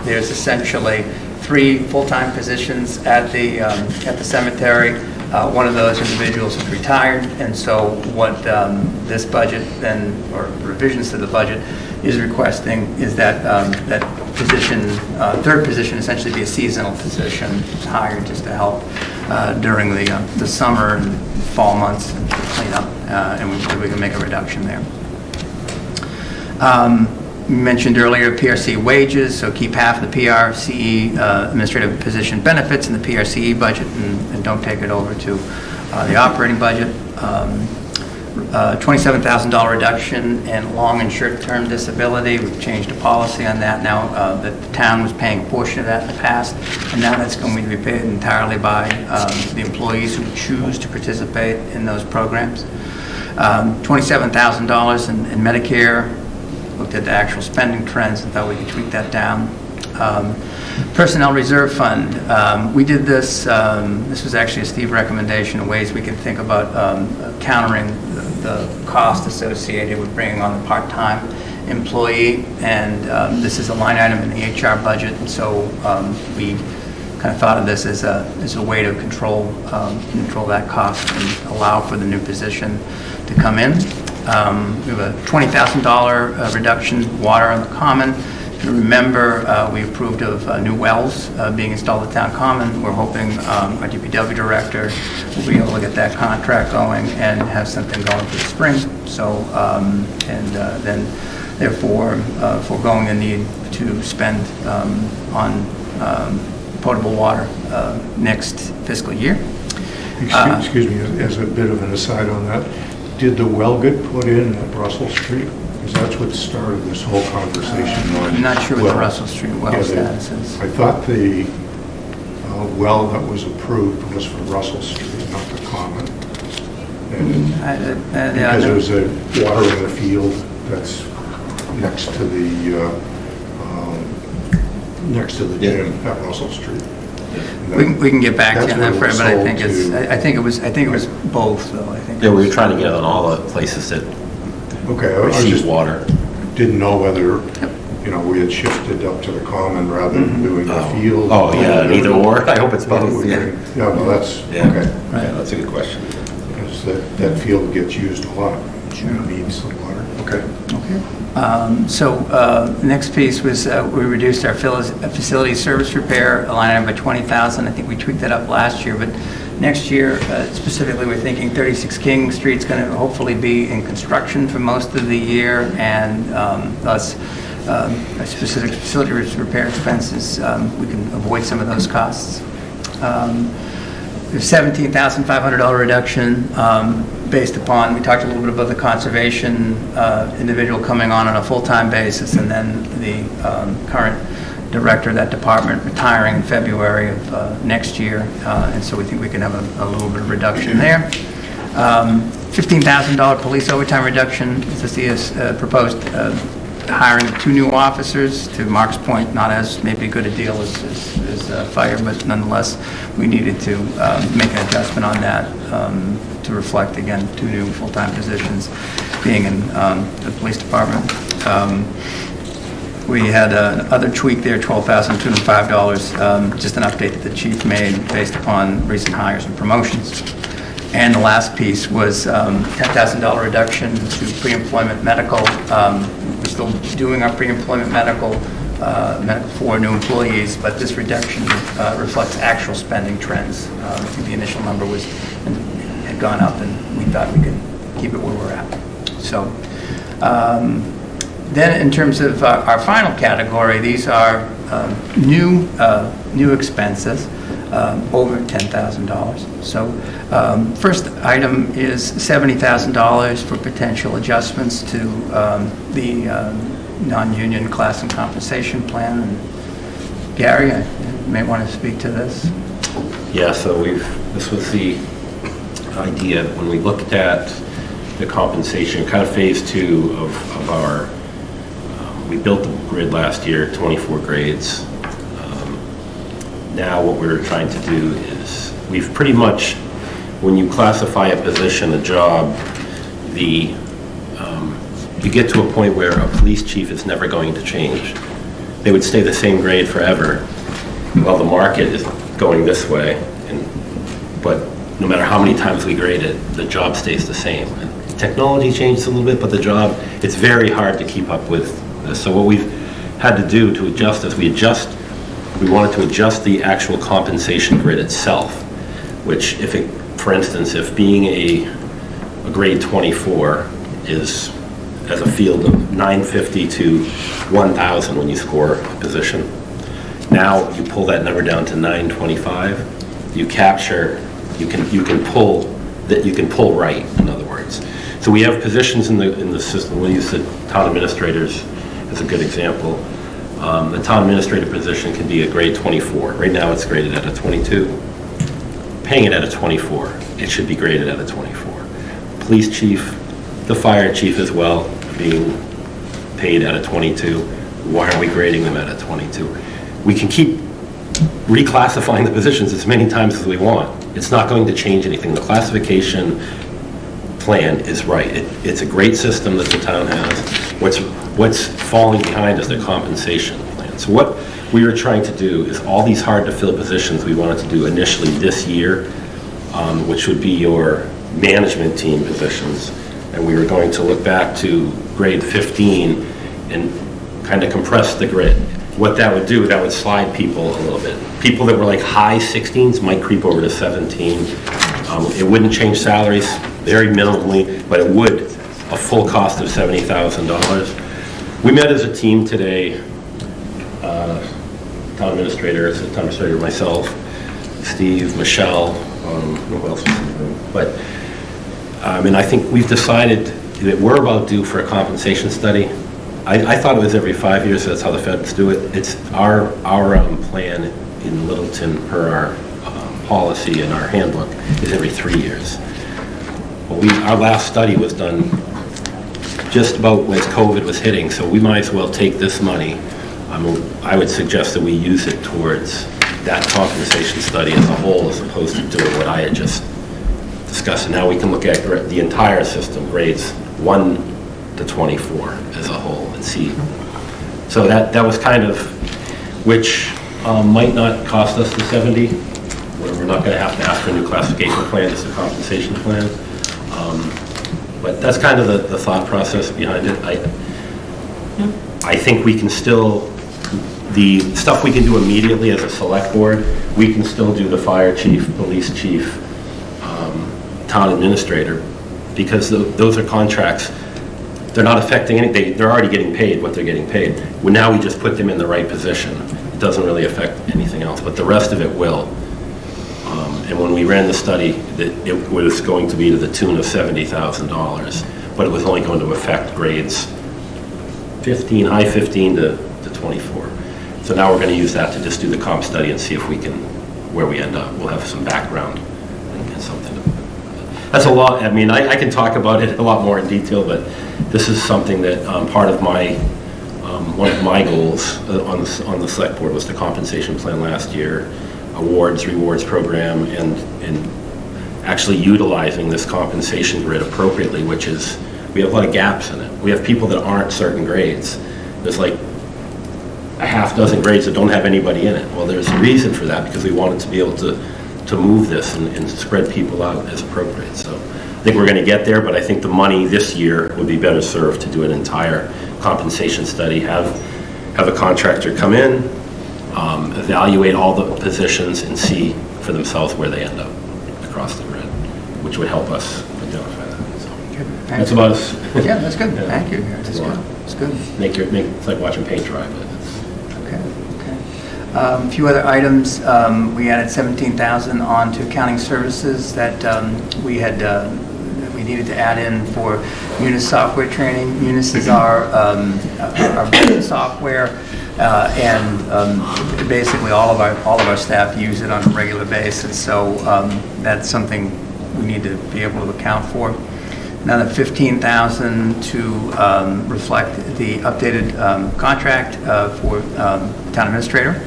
Speaker 11: there's essentially 3 full-time positions at the cemetery. One of those individuals is retired, and so what this budget then, or revisions to the budget, is requesting is that that position, third position, essentially be a seasonal position, hired just to help during the summer and fall months and clean up, and we can make a reduction there. Mentioned earlier PRC wages, so keep half of the PRCE administrative position benefits in the PRCE budget and don't take it over to the operating budget. $27,000 reduction in long and short-term disability. We've changed the policy on that now, that the town was paying a portion of that in the past, and now that's going to be paid entirely by the employees who choose to participate in those programs. $27,000 in Medicare. Looked at the actual spending trends and thought we could tweak that down. Personnel Reserve Fund. We did this, this was actually a Steve recommendation of ways we can think about countering the cost associated with bringing on a part-time employee. And this is a line item in the HR budget, and so we kind of thought of this as a way to control that cost and allow for the new position to come in. We have a $20,000 reduction water on the common. If you remember, we approved of new wells being installed at Town Common. We're hoping our DPW director will be able to get that contract going and have something going for the spring. So, then therefore foregoing the need to spend on potable water next fiscal year.
Speaker 7: Excuse me, as a bit of an aside on that, did the well get put in at Russell Street? Because that's what started this whole conversation on.
Speaker 11: I'm not sure what the
Speaker 7: wells.
Speaker 11: Russell Street well status is.
Speaker 7: I thought the well that was approved was for Russell Street, not the Common. And because there's a water in the field that's next to the gym at Russell Street.
Speaker 11: We can get back to you on that,
Speaker 7: That's
Speaker 11: Fred,
Speaker 7: what
Speaker 11: but I
Speaker 7: it was
Speaker 11: think
Speaker 7: sold to.
Speaker 11: I think it was both, though. I think.
Speaker 1: Yeah, we were trying to get it on all the places that
Speaker 7: Okay, I
Speaker 1: receive
Speaker 7: just
Speaker 1: water.
Speaker 7: didn't know whether, we had shifted up to the Common rather than doing the field.
Speaker 1: Oh, yeah, either or. I hope it's both, yeah.
Speaker 7: Yeah, well, that's,
Speaker 1: Yeah.
Speaker 7: okay.
Speaker 1: Yeah, that's a good question.
Speaker 7: Because that field gets used a lot. It needs some water. Okay.
Speaker 11: Next piece was we reduced our facility service repair line item by $20,000. I think we tweaked that up last year, but next year, specifically, we're thinking 36 King Street's going to hopefully be in construction for most of the year, and thus specific facility repair expenses, we can avoid some of those costs. There's $17,500 reduction based upon, we talked a little bit about the conservation individual coming on a full-time basis, and then the current director of that department retiring in February of next year, and so we think we can have a little bit of reduction there. $15,000 police overtime reduction, as the proposed hiring of 2 new officers. To Mark's point, not as maybe good a deal as fire, but nonetheless, we needed to make an adjustment on that to reflect, again, 2 new full-time positions being in the police department. We had another tweak there, $12,205, just an update that the chief made based upon recent hires and promotions. And the last piece was $10,000 reduction to pre-employment medical. We're still doing our pre-employment medical for new employees, but this reduction reflects actual spending trends. I think the initial number had gone up, and we thought we could keep it where we're at. So then in terms of our final category, these are new expenses. Over $10,000. So first item is $70,000 for potential adjustments to the non-union class and compensation plan. And Gary, you may want to speak to this.
Speaker 1: Yeah, so this was the idea when we looked at the compensation, kind of phase 2 of our, we built the grid last year, 24 grades. Now what we're trying to do is, we've pretty much, when you classify a position, a job, you get to a point where a police chief is never going to change. They would stay the same grade forever. Well, the market is going this way, but no matter how many times we grade it, the job stays the same. And technology changes a little bit, but the job, it's very hard to keep up with this. So what we've had to do to adjust is we wanted to adjust the actual compensation grid itself, which for instance, if being a grade 24 is as a field of 950 to 1,000 when you score a position, now you pull that number down to 925. You can pull right, in other words. So we have positions in the system. We'll use the town administrators as a good example. The town administrator position can be a grade 24. Right now it's graded at a 22. Paying it at a 24, it should be graded at a 24. Police chief, the fire chief as well, being paid at a 22. Why are we grading them at a 22? We can keep reclassifying the positions as many times as we want. It's not going to change anything. The classification plan is right. It's a great system that the town has. What's falling behind is the compensation plan. So what we were trying to do is all these hard to fill positions we wanted to do initially this year, which would be your management team positions. And we were going to look back to grade 15 and kind of compress the grid. What that would do, that would slide people a little bit. People that were like high 16s might creep over to 17. It wouldn't change salaries very minimally, but it would a full cost of $70,000. We met as a team today, town administrator, myself, Steve, Michelle, who else was in the room? But, and I think we've decided that we're about due for a compensation study. I thought it was every 5 years, that's how the feds do it. It's our plan in Littleton per our policy and our handbook is every 3 years. But our last study was done just about when COVID was hitting, so we might as well take this money. I would suggest that we use it towards that compensation study as a whole, as opposed to doing what I had just discussed. And now we can look at the entire system, grades 1 to 24 as a whole, and see. So that was kind of, which might not cost us the 70. We're not going to have to ask for a new classification plan, it's a compensation plan. But that's kind of the thought process behind it. I think we can still, the stuff we can do immediately as a select board, we can still do the fire chief, police chief, town administrator, because those are contracts they're not affecting anything. They're already getting paid what they're getting paid. Well, now we just put them in the right position. It doesn't really affect anything else, but the rest of it will. And when we ran the study, it was going to be to the tune of $70,000, but it was only going to affect grades 15, high 15 to 24. So now we're going to use that to just do the comp study and see if we can, where we end up. We'll have some background and get something. That's a lot. I mean, I can talk about it a lot more in detail, but this is something that part of my, one of my goals on the select board was the compensation plan last year, rewards program, and actually utilizing this compensation grid appropriately, which is, we have a lot of gaps in it. We have people that aren't certain grades. There's like a half dozen grades that don't have anybody in it. Well, there's a reason for that, because we wanted to be able to move this and spread people out as appropriate. So I think we're going to get there, but I think the money this year would be better served to do an entire compensation study, have a contractor come in, evaluate all the positions and see for themselves where they end up across the grid, which would help us identify that. So that's about us.
Speaker 11: Yeah, that's good.
Speaker 1: Yeah.
Speaker 11: Thank you. That's good. That's good.
Speaker 1: It's like watching paint dry, but it's...
Speaker 11: Okay. A few other items. We added 17,000 onto accounting services that we needed to add in for Munis software training. Munis is our business software, and basically all of our staff use it on a regular basis. So that's something we need to be able to account for. Another 15,000 to reflect the updated contract for town administrator.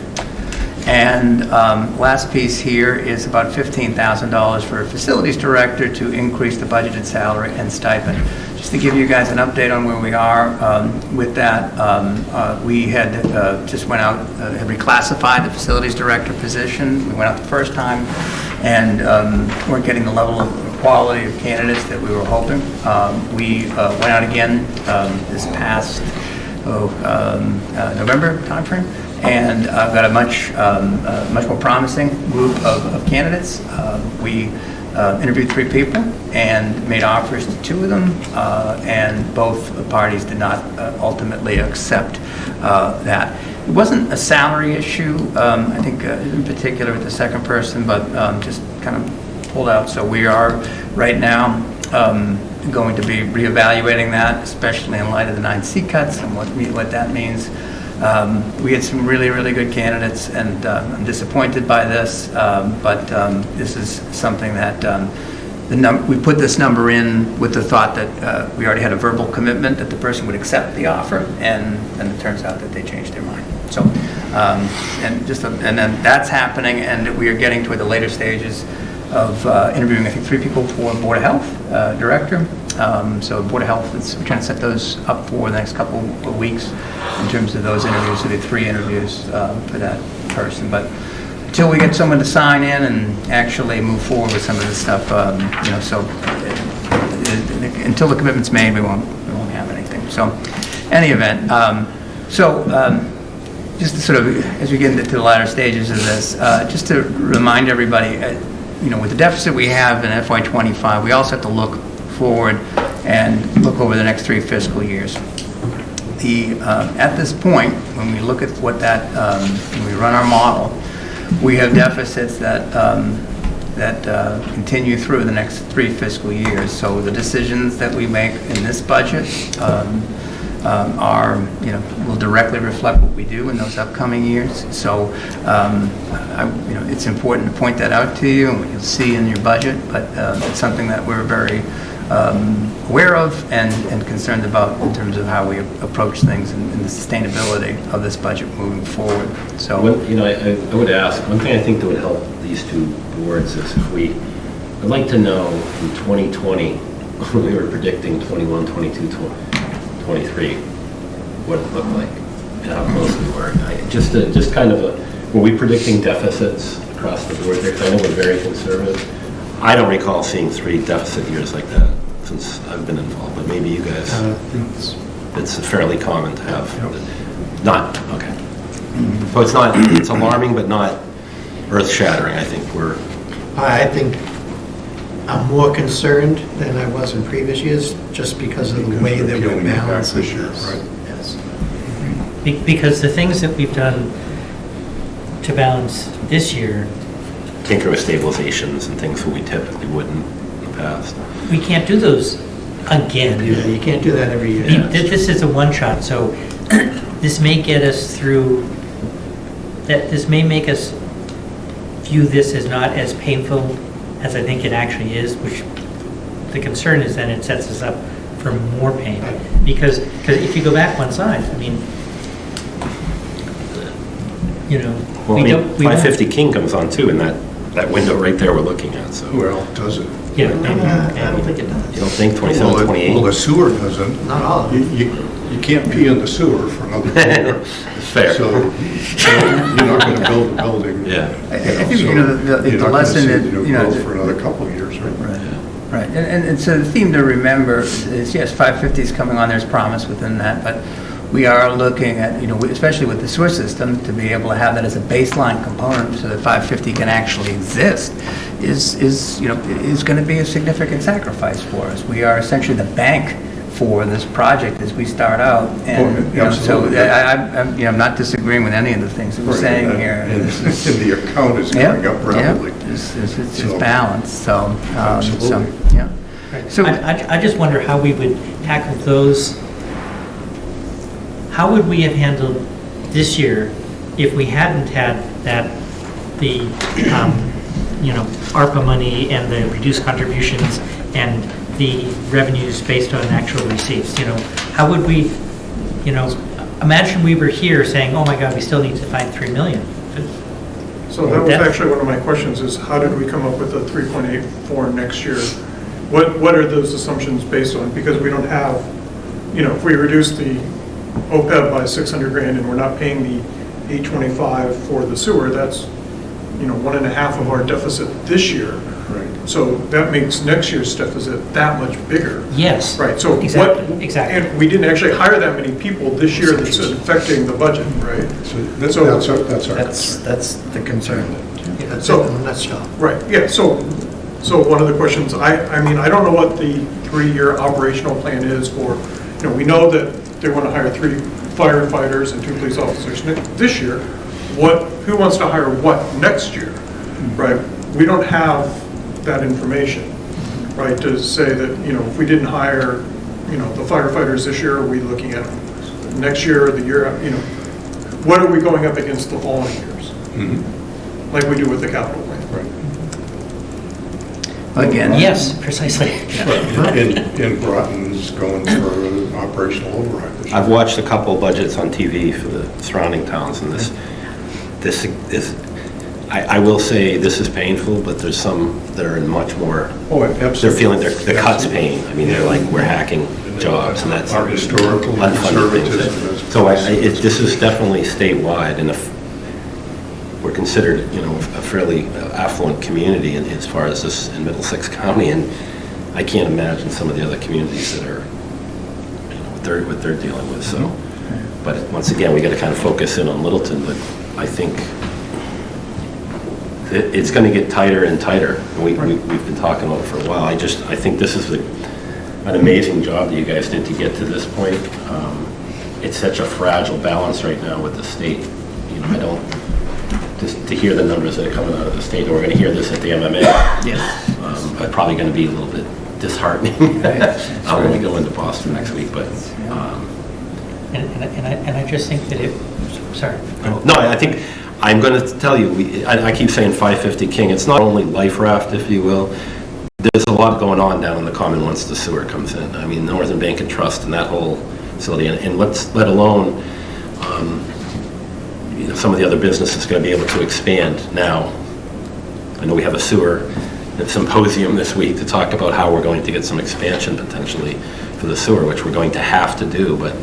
Speaker 11: And last piece here is about $15,000 for a facilities director to increase the budgeted salary and stipend. Just to give you guys an update on where we are with that, we had just went out, had reclassified the facilities director position. We went out the first time and weren't getting the level of quality of candidates that we were hoping. We went out again this past November timeframe, and I've got a much more promising group of candidates. We interviewed 3 people and made offers to 2 of them, and both parties did not ultimately accept that. It wasn't a salary issue, I think in particular with the second person, but just kind of pulled out. So we are right now going to be reevaluating that, especially in light of the 9 seat cuts and what that means. We had some really, really good candidates, and I'm disappointed by this, but this is something that we put this number in with the thought that we already had a verbal commitment that the person would accept the offer, and it turns out that they changed their mind. So, and then that's happening, and we are getting toward the later stages of interviewing, I think, 3 people for Board of Health director. So Board of Health, we're trying to set those up for the next couple of weeks in terms of those interviews. So we did 3 interviews for that person. But until we get someone to sign in and actually move forward with some of this stuff, so until the commitment's made, we won't have anything. So, any event, just to sort of, as we get into the latter stages of this, just to remind everybody, with the deficit we have in FY25, we also have to look forward and look over the next 3 fiscal years. At this point, when we look at what that, when we run our model, we have deficits that continue through the next 3 fiscal years. So the decisions that we make in this budget will directly reflect what we do in those upcoming years. So, it's important to point that out to you, and what you'll see in your budget, but it's something that we're very aware of and concerned about in terms of how we approach things and the sustainability of this budget moving forward. So,
Speaker 1: I would ask, one thing I think that would help these 2 boards is if I'd like to know in 2020, when we were predicting 21, 22, 23, what it looked like and how close we were. Just kind of were we predicting deficits across the board there? Because I know we're very conservative. I don't recall seeing 3 deficit years like that since I've been involved, but maybe you guys, it's fairly common to have. Not, okay. So it's alarming, but not earth-shattering. I think
Speaker 9: I'm more concerned than I was in previous years, just because of the way that we're
Speaker 7: Peeling it back
Speaker 9: balancing
Speaker 7: this year,
Speaker 9: this.
Speaker 7: right?
Speaker 9: Yes.
Speaker 10: Because the things that we've done to balance this year,
Speaker 1: Tinker with stabilizations and things that we typically wouldn't in the past.
Speaker 10: we can't do those again.
Speaker 9: You can't do that every year.
Speaker 10: This is a one-shot, so this may get us through, this may make us view this as not as painful as I think it actually is, which the concern is then it sets us up for more pain. Because if you go back one side, I mean, you know,
Speaker 1: Well, I
Speaker 10: we
Speaker 1: mean,
Speaker 10: don't.
Speaker 1: 550 King comes on too in that window right there we're looking at, so.
Speaker 7: Well, does it?
Speaker 10: Yeah,
Speaker 9: I don't think it
Speaker 1: You
Speaker 9: does.
Speaker 1: don't think 27,
Speaker 7: Well,
Speaker 1: 28?
Speaker 7: Well, the sewer doesn't.
Speaker 9: Not all of it.
Speaker 7: You can't pee in the sewer for another year.
Speaker 1: It's fair.
Speaker 7: So you're not going to build a building.
Speaker 1: Yeah.
Speaker 11: I think, you know, the lesson that,
Speaker 7: You're
Speaker 11: you
Speaker 7: not
Speaker 11: know,
Speaker 7: going to see the growth for another couple of years, right?
Speaker 11: Right, and so the theme to remember is, yes, 550 is coming on, there's promise within that, but we are looking at, you know, especially with the sewer system, to be able to have that as a baseline component so that 550 can actually exist is you know, is going to be a significant sacrifice for us. We are essentially the bank for this project as we start out, and you know, so
Speaker 7: absolutely.
Speaker 11: I'm, you know, I'm not disagreeing with any of the things that we're saying here.
Speaker 7: And
Speaker 11: This is-
Speaker 7: the account is
Speaker 11: Yeah,
Speaker 7: going up rapidly.
Speaker 11: yeah, it's
Speaker 7: So-
Speaker 11: balanced, so,
Speaker 7: Absolutely.
Speaker 11: yeah. So,
Speaker 10: I just wonder how we would tackle those. How would we have handled this year if we hadn't had the you know, ARPA money and the reduced contributions and the revenues based on actual receipts? You know, how would we, you know, imagine we were here saying, oh my God, we still need to find 3 million.
Speaker 4: So that was actually one of my questions, is how did we come up with a 3.84 next year? What are those assumptions based on? Because we don't have, you know, if we reduce the OPEB by 600 grand and we're not paying the 825 for the sewer, that's, you know, 1.5 of our deficit this year.
Speaker 7: Right.
Speaker 4: So that makes next year's deficit that much bigger.
Speaker 10: Yes.
Speaker 4: Right, so
Speaker 10: Exactly, exactly.
Speaker 4: And we didn't actually hire that many people this year that's affecting the budget, right?
Speaker 7: So that's our
Speaker 9: That's the concern. That's
Speaker 4: So-
Speaker 9: it in a nutshell.
Speaker 4: Right, yeah, so one of the questions, I mean, I don't know what the 3-year operational plan is for, you know, we know that they want to hire 3 firefighters and 2 police officers this year. Who wants to hire what next year, right? We don't have that information, right, to say that, you know, if we didn't hire, you know, the firefighters this year, are we looking at next year or the year, you know, what are we going up against the following years? Like we do with the capital plan.
Speaker 11: again.
Speaker 10: Yes, precisely.
Speaker 7: In Groton's going for an operational override this year.
Speaker 1: I've watched a couple of budgets on TV for the surrounding towns, and this is, I will say this is painful, but there's some that are in much more,
Speaker 7: Oh, absolutely.
Speaker 1: they're feeling the cuts pain. I mean, they're like, we're hacking jobs, and that's
Speaker 7: Our historical
Speaker 1: unfunded things.
Speaker 7: conservatism.
Speaker 1: So this is definitely statewide, and if we're considered, you know, a fairly affluent community as far as this in Middlesex County, and I can't imagine some of the other communities that are, you know, what they're dealing with, so. But once again, we got to kind of focus in on Littleton, but I think it's going to get tighter and tighter. We've been talking about it for a while. I think this is an amazing job that you guys did to get to this point. It's such a fragile balance right now with the state. You know, I don't, just to hear the numbers that are coming out of the state, we're going to hear this at the MMA.
Speaker 5: Yes.
Speaker 1: I'm probably going to be a little bit disheartening. I'm going to go into Boston next week, but.
Speaker 10: And I just think that sorry.
Speaker 1: No, I think, I'm going to tell you, I keep saying 550 King, it's not only life raft, if you will, there's a lot going on down in the common once the sewer comes in. I mean, Northern Bank and Trust and that whole facility, and let alone, you know, some of the other businesses going to be able to expand now. I know we have a sewer symposium this week to talk about how we're going to get some expansion potentially for the sewer, which we're going to have to do, but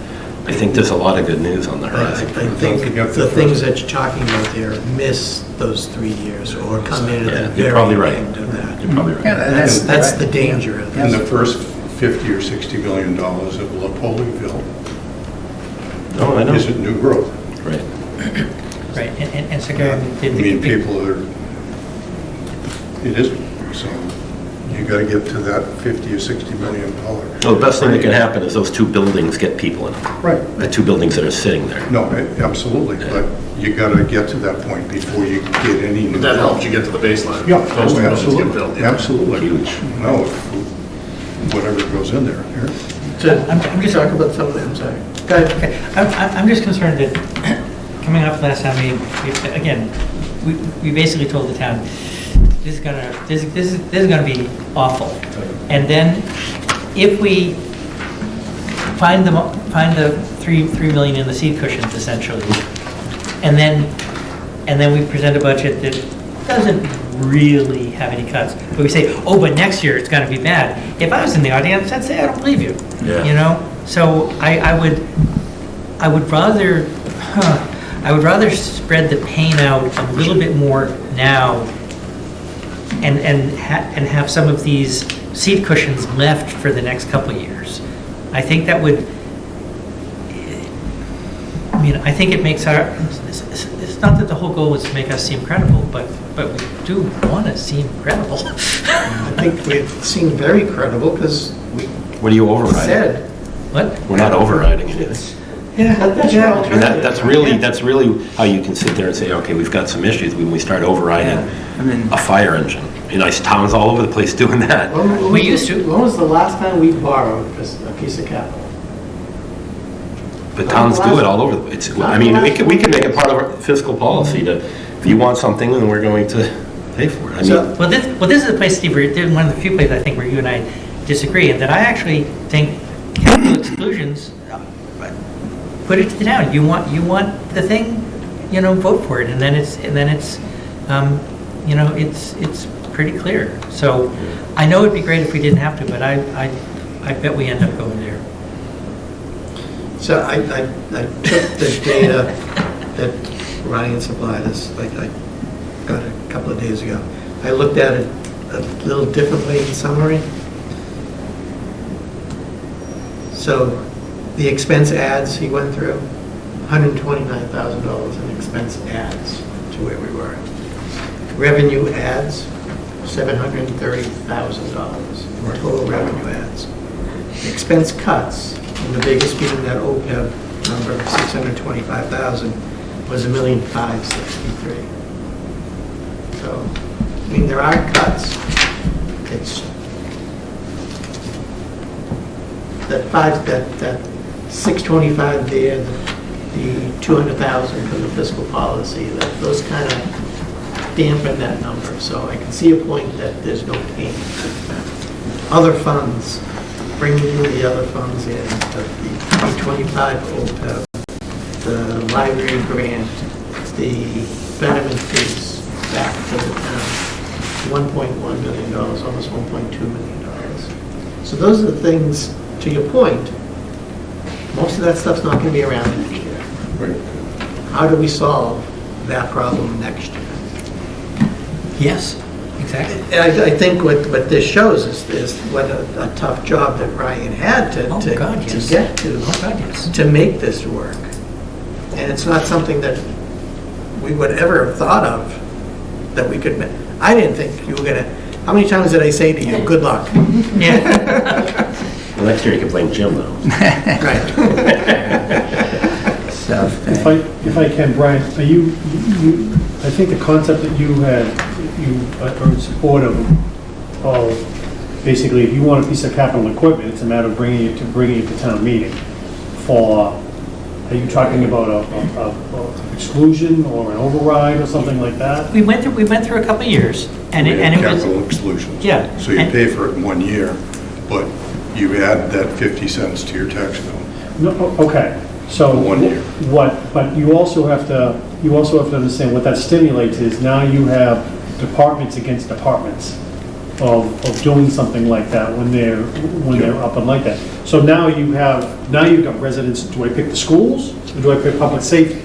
Speaker 1: I think there's a lot of good news on the horizon.
Speaker 9: I think the things that you're talking about there miss those 3 years or come in at the
Speaker 1: You're
Speaker 9: very
Speaker 1: probably right.
Speaker 9: end of that.
Speaker 1: You're probably right.
Speaker 11: Yeah,
Speaker 9: That's the danger of
Speaker 7: And
Speaker 9: this.
Speaker 7: the first $50 or $60 million of Lepoliville
Speaker 1: No, I know.
Speaker 7: isn't new growth.
Speaker 1: Right.
Speaker 10: Right, and so
Speaker 7: I mean, people are, it isn't, so. You got to get to that 50 or 60 million dollar.
Speaker 1: Well, the best thing that can happen is those two buildings get people in them.
Speaker 7: Right.
Speaker 1: The two buildings that are sitting there.
Speaker 7: No, absolutely, but you got to get to that point before you get any new.
Speaker 6: That helps you get to the baseline.
Speaker 7: Yeah,
Speaker 6: Those two buildings get built,
Speaker 7: absolutely,
Speaker 6: yeah.
Speaker 7: absolutely.
Speaker 1: Huge.
Speaker 7: No, whatever goes in there.
Speaker 10: I'm just
Speaker 9: Talk about some of them, sorry. Go ahead.
Speaker 10: Okay, I'm just concerned that, coming off last time, we basically told the town, this is gonna be awful. And then, if we find the 3 million in the seed cushions, essentially, and then we present a budget that doesn't really have any cuts, but we say, oh, but next year it's gonna be bad. If I was in the audience, I'd say, I don't believe you.
Speaker 1: Yeah.
Speaker 10: You know, so I would rather spread the pain out a little bit more now and have some of these seat cushions left for the next couple of years. I think that would, I think it makes it's not that the whole goal is to make us seem credible, but we do want to seem credible.
Speaker 9: I think we've seemed very credible because we
Speaker 1: What are you overriding?
Speaker 9: said.
Speaker 10: What?
Speaker 1: We're not overriding anything.
Speaker 9: Yeah, that's your
Speaker 1: I mean,
Speaker 9: alternative.
Speaker 1: that's really how you can sit there and say, okay, we've got some issues when we start overriding
Speaker 11: I mean,
Speaker 1: a fire engine. Nice towns all over the place doing that.
Speaker 10: We used to.
Speaker 9: When was the last time we borrowed a piece of capital?
Speaker 1: But towns do it all over. We can make it part of our fiscal policy to, if you want something, then we're going to pay for it. I mean,
Speaker 10: Well, this is a place, Steve, one of the few places I think where you and I disagree, and that I actually think capital exclusions, put it to the town. You want the thing, vote for it, and then it's pretty clear. So I know it'd be great if we didn't have to, but I bet we end up going there.
Speaker 9: So I took the data that Ryan supplied us, I got it a couple of days ago. I looked at it a little differently in summary. So the expense adds he went through, $129,000 in expense adds to where we were. Revenue adds, $730,000 for total revenue adds. Expense cuts, and the biggest being that OPEB number of $625,000 was $1,563,000. So, there are cuts. It's that 625 there, the 200,000 from the fiscal policy, those kind of dampen that number. So I can see a point that there's no pain. Other funds, bringing the other funds in, the 325 OPEB, the library grant, the betterment fees back to the town, $1.1 million, almost $1.2 million. So those are the things, to your point, most of that stuff's not going to be around next year.
Speaker 7: Right.
Speaker 9: How do we solve that problem next year?
Speaker 10: Yes, exactly.
Speaker 9: I think what this shows is what a tough job that Ryan had to get to, to make this work. And it's not something that we would ever have thought of that we could, I didn't think you were going to, how many times did I say to you, good luck?
Speaker 10: Yeah.
Speaker 1: well, next year you can blame Jim, though.
Speaker 9: Right.
Speaker 11: So,
Speaker 13: If I can, Brian, are you, I think the concept that you are in support of basically, if you want a piece of capital equipment, it's a matter of bringing it to town meeting. Are you talking about a exclusion or an override or something like that?
Speaker 10: We went through a couple of years, and it was
Speaker 7: Capital exclusions.
Speaker 10: Yeah.
Speaker 7: So you pay for it in 1 year, but you add that 50 cents to your tax bill.
Speaker 13: No, okay. So
Speaker 7: 1 year.
Speaker 13: But you also have to understand what that stimulates is now you have departments against departments of doing something like that when they're up and like that. So now you've got residents. Do I pick the schools or do I pick public safety?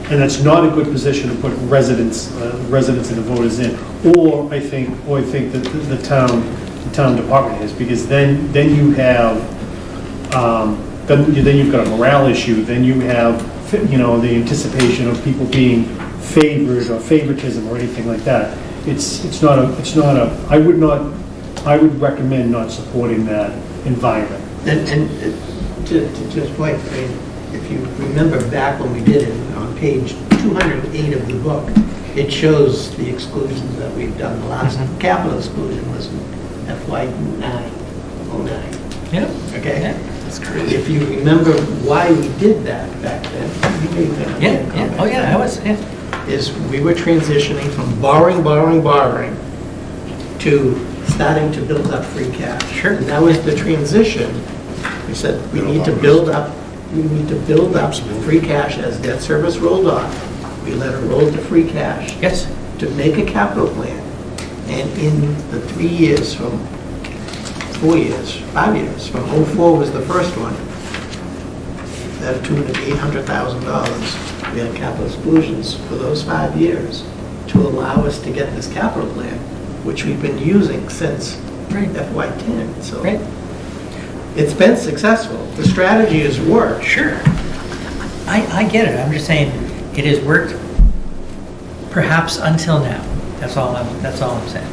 Speaker 13: And that's not a good position to put residents and the voters in. Or I think that the town department is, because then you have. Then you've got a morale issue. Then you have, the anticipation of people being favored or favoritism or anything like that. It's not a. I would not I would recommend not supporting that environment.
Speaker 9: And to Jim's point, I mean, if you remember back when we did it, on page 208 of the book, it shows the exclusions that we've done. The last capital exclusion was FY '09.
Speaker 10: Yeah.
Speaker 9: Okay?
Speaker 10: Yeah.
Speaker 9: That's crazy. If you remember why we did that back then, you may have been.
Speaker 10: Yeah. Oh, yeah, I was, yeah.
Speaker 9: Is we were transitioning from borrowing to starting to build up free cash.
Speaker 10: Sure.
Speaker 9: And that was the transition. We said, we need to build up free cash as debt service rolled off. We let it roll to free cash.
Speaker 10: Yes.
Speaker 9: To make a capital plan. And in the 3 years from 4 years, 5 years, from '04 was the first one, that tune of $800,000, we had capital exclusions for those 5 years to allow us to get this capital plan, which we've been using since FY '10. So
Speaker 10: Right.
Speaker 9: it's been successful. The strategy has worked.
Speaker 10: Sure. I get it. I'm just saying, it has worked perhaps until now. That's all I'm saying.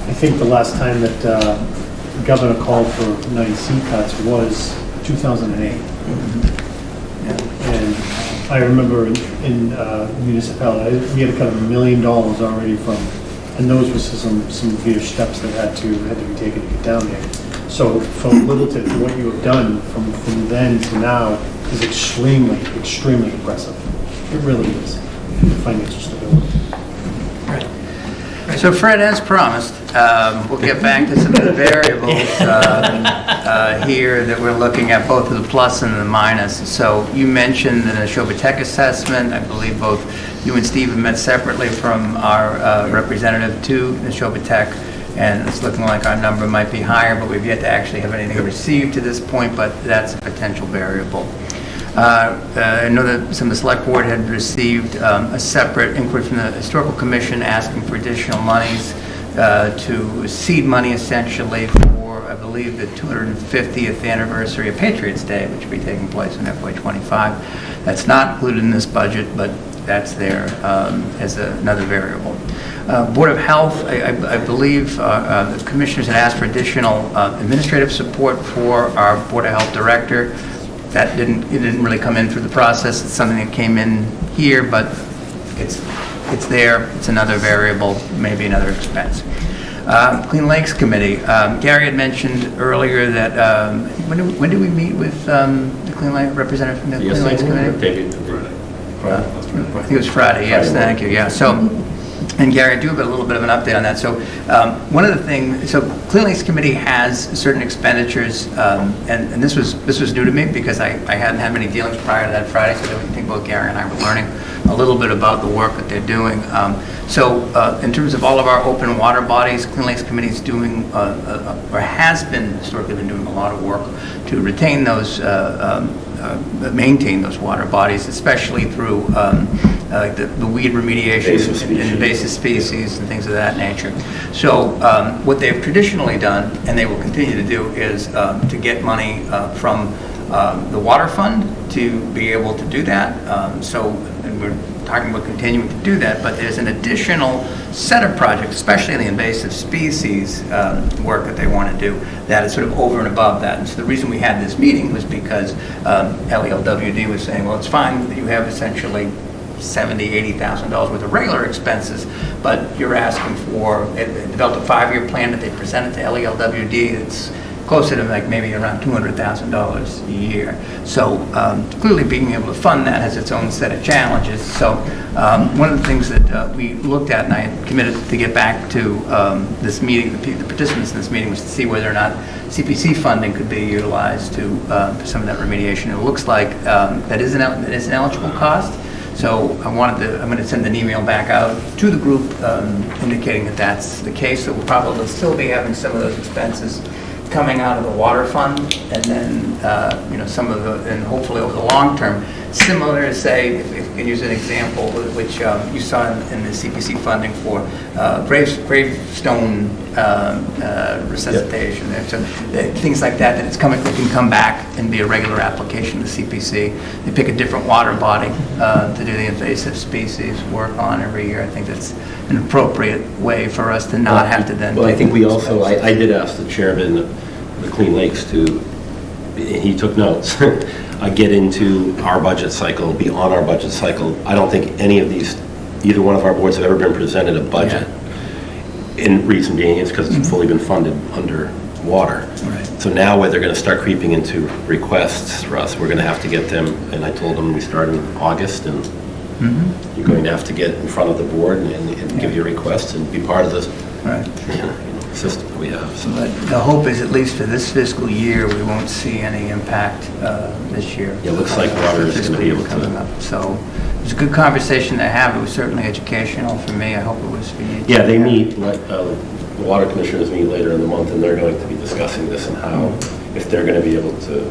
Speaker 13: I think the last time that the governor called for 9C cuts was 2008. And I remember in municipality, we had to cut $1 million already from, and those were some severe steps that had to be taken to get down there. So from Littleton, what you have done from then to now is extremely impressive. It really is, financial stability.
Speaker 11: So Fred, as promised, we'll get back to some of the variables here that we're looking at, both the plus and the minus. So you mentioned the Neshoba Tech assessment. I believe both you and Steve have met separately from our representative to Neshoba Tech, and it's looking like our number might be higher, but we've yet to actually have anything received to this point, but that's a potential variable. I know that some of the select board had received a separate inquiry from the Historical Commission asking for additional monies to seed money essentially for, I believe, the 250th anniversary of Patriots Day, which will be taking place in FY25. That's not included in this budget, but that's there as another variable. Board of Health, I believe the commissioners had asked for additional administrative support for our Board of Health director. That didn't really come in through the process. It's something that came in here, but it's there. It's another variable, maybe another expense. Clean Lakes Committee. Gary had mentioned earlier that when did we meet with the Clean Lake representative from the Clean Lakes Committee? I think it was Friday. Yes, thank you. Yeah. So. And Gary, I do have a little bit of an update on that. So one of the things, so Clean Lakes Committee has certain expenditures, and this was new to me because I hadn't had many dealings prior to that Friday, so I think both Gary and I were learning a little bit about the work that they're doing. So in terms of all of our open water bodies, Clean Lakes Committee is doing, or has been, historically been doing a lot of work to retain those, maintain those water bodies, especially through like the weed remediation and invasive species and things of that nature. So what they've traditionally done, and they will continue to do, is to get money from the water fund to be able to do that. And we're talking about continuing to do that, but there's an additional set of projects, especially in the invasive species work that they want to do, that is sort of over and above that. And so the reason we had this meeting was because LELWD was saying, well, it's fine that you have essentially $70,000, $80,000 worth of regular expenses, but you're asking for, they developed a 5-year plan that they presented to LELWD. It's closer to like maybe around $200,000 a year. So clearly being able to fund that has its own set of challenges. So one of the things that we looked at, and I had committed to get back to this meeting, the participants in this meeting, was to see whether or not CPC funding could be utilized to for some of that remediation. It looks like that is an eligible cost. So I'm going to send an email back out to the group indicating that that's the case. So we'll probably still be having some of those expenses coming out of the water fund, and then some of the, and hopefully over the long term, similar to say, if we can use an example, which you saw in the CPC funding for gravestone resuscitation, so things like that, it can come back and be a regular application to CPC. They pick a different water body to do the invasive species work on every year. I think that's an appropriate way for us to not have to then.
Speaker 1: Well, I think we also, I did ask the chairman of the Clean Lakes to, he took notes, get into our budget cycle, be on our budget cycle. I don't think any of these, either one of our boards have ever been presented a budget. In reason being is because it's fully been funded under water.
Speaker 11: Right.
Speaker 1: So now where they're going to start creeping into requests for us, we're going to have to get them, and I told them we start in August, and you're going to have to get in front of the board and give your requests and be part of this system that we have. So.
Speaker 11: But the hope is, at least for this fiscal year, we won't see any impact this year.
Speaker 1: Yeah, it looks like water is going to be able
Speaker 11: coming
Speaker 1: to.
Speaker 11: up. So it was a good conversation to have. It was certainly educational for me. I hope it was for you.
Speaker 1: Yeah, they meet, the water commissioners meet later in the month, and they're going to be discussing this and how, if they're going to be able to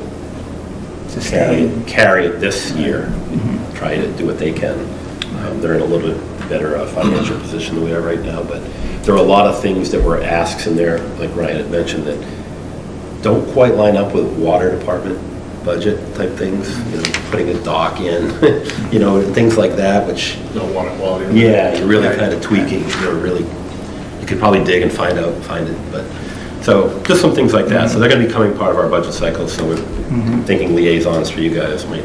Speaker 1: carry it this year, try to do what they can. They're in a little bit better financial position than we are right now, but there are a lot of things that were asks in there, like Ryan had mentioned, that don't quite line up with water department budget type things, putting a dock in, things like that, which...
Speaker 6: No water quality.
Speaker 1: Yeah, you're really kind of tweaking, you could probably dig and find it, but, so, just some things like that. So they're going to be becoming part of our budget cycle, so we're thinking liaisons for you guys might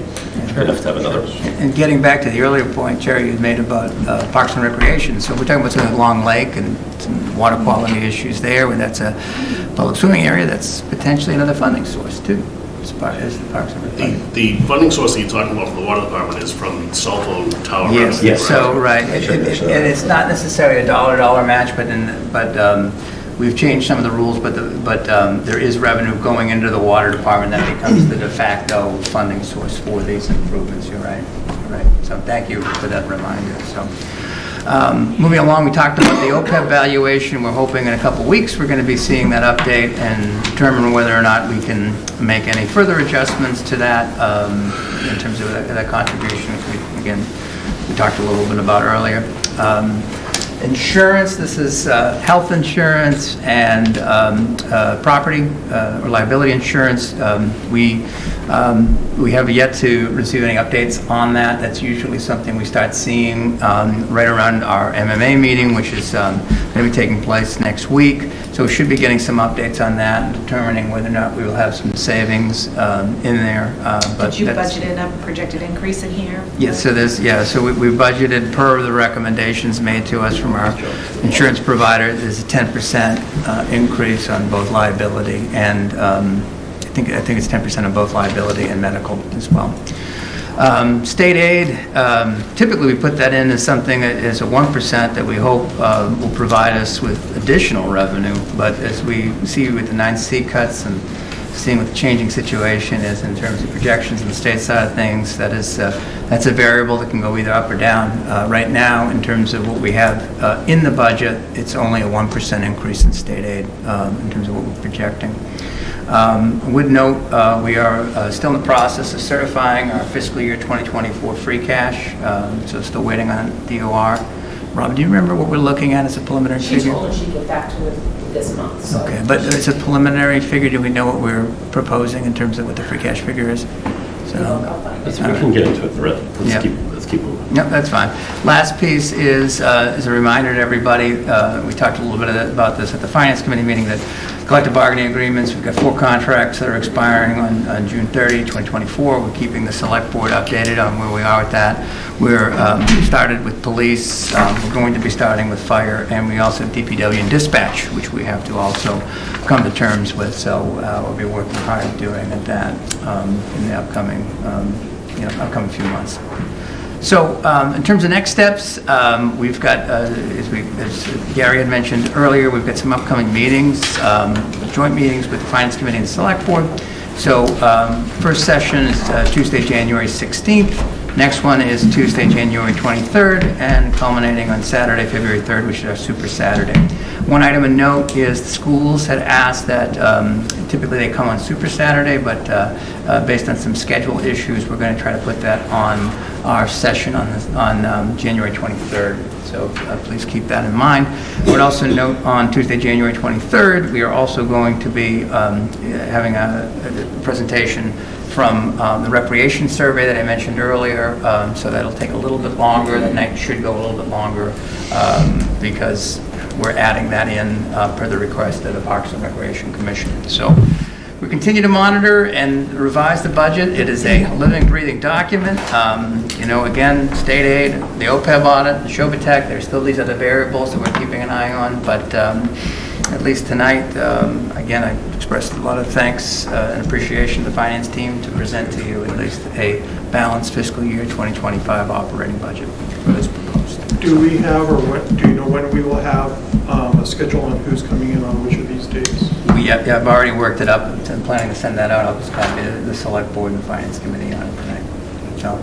Speaker 1: have to have another.
Speaker 11: And getting back to the earlier point, Jerry, you made about Parks and Recreation. So we're talking about some Long Lake and some water quality issues there, and that's a public swimming area. That's potentially another funding source, too, as part of the Parks and Recreation.
Speaker 6: The funding source that you're talking about from the water department is from cell phone tower.
Speaker 11: Yes,
Speaker 6: revenue,
Speaker 11: so, right. And it's not necessarily a dollar match, but we've changed some of the rules, but there is revenue going into the water department that becomes the de facto funding source for these improvements. You're right. So thank you for that reminder. So moving along, we talked about the OPEB valuation. We're hoping in a couple weeks we're going to be seeing that update and determine whether or not we can make any further adjustments to that in terms of that contribution, which we talked a little bit about earlier. Insurance, this is health insurance and property or liability insurance. We have yet to receive any updates on that. That's usually something we start seeing right around our MMA meeting, which is going to be taking place next week. So we should be getting some updates on that and determining whether or not we will have some savings in there.
Speaker 12: Did you budget in a projected increase in here?
Speaker 11: Yes, so we budgeted per the recommendations made to us from our insurance provider. There's a 10% increase on both liability and I think it's 10% on both liability and medical as well. State aid, typically we put that in as something as a 1% that we hope will provide us with additional revenue, but as we see with the 9C cuts and seeing what the changing situation is in terms of projections on the state side of things, that's a variable that can go either up or down. Right now, in terms of what we have in the budget, it's only a 1% increase in state aid in terms of what we're projecting. I would note we are still in the process of certifying our fiscal year 2024 free cash, so still waiting on DOR. Rob, do you remember what we're looking at as a preliminary figure?
Speaker 8: She told us she'd get back to it this month. So.
Speaker 11: Okay, but it's a preliminary figure. Do we know what we're proposing in terms of what the free cash figure is?
Speaker 1: We can get into it. Let's keep moving.
Speaker 11: Yep, that's fine. Last piece is a reminder to everybody. We talked a little bit about this at the Finance Committee meeting, that collective bargaining agreements, we've got 4 contracts that are expiring on June 30, 2024. We're keeping the select board updated on where we are with that. We're started with police. We're going to be starting with fire, and we also have DPW and dispatch, which we have to also come to terms with. So we'll be working hard doing that in the upcoming few months. So in terms of next steps, we've got, as Gary had mentioned earlier, we've got some upcoming meetings, joint meetings with the Finance Committee and the Select Board. So first session is Tuesday, January 16th. Next one is Tuesday, January 23rd, and culminating on Saturday, February 3rd, which is our Super Saturday. One item of note is the schools had asked that typically they come on Super Saturday, but based on some schedule issues, we're going to try to put that on our session on January 23rd. So please keep that in mind. I would also note on Tuesday, January 23rd, we are also going to be having a presentation from the recreation survey that I mentioned earlier. So that'll take a little bit longer. That night should go a little bit longer because we're adding that in per the request of the Parks and Recreation Commission. So we continue to monitor and revise the budget. It is a living, breathing document. Again, state aid, the OPEB audit, the Shobitech, there's still these other variables that we're keeping an eye on, but at least tonight, again, I expressed a lot of thanks and appreciation to the finance team to present to you at least a balanced fiscal year 2025 operating budget that is proposed.
Speaker 4: Do we have, or do you know when we will have a schedule on who's coming in on which of these dates?
Speaker 11: I've already worked it up. I'm planning to send that out. I'll just copy the select board and the finance committee on it tonight. So,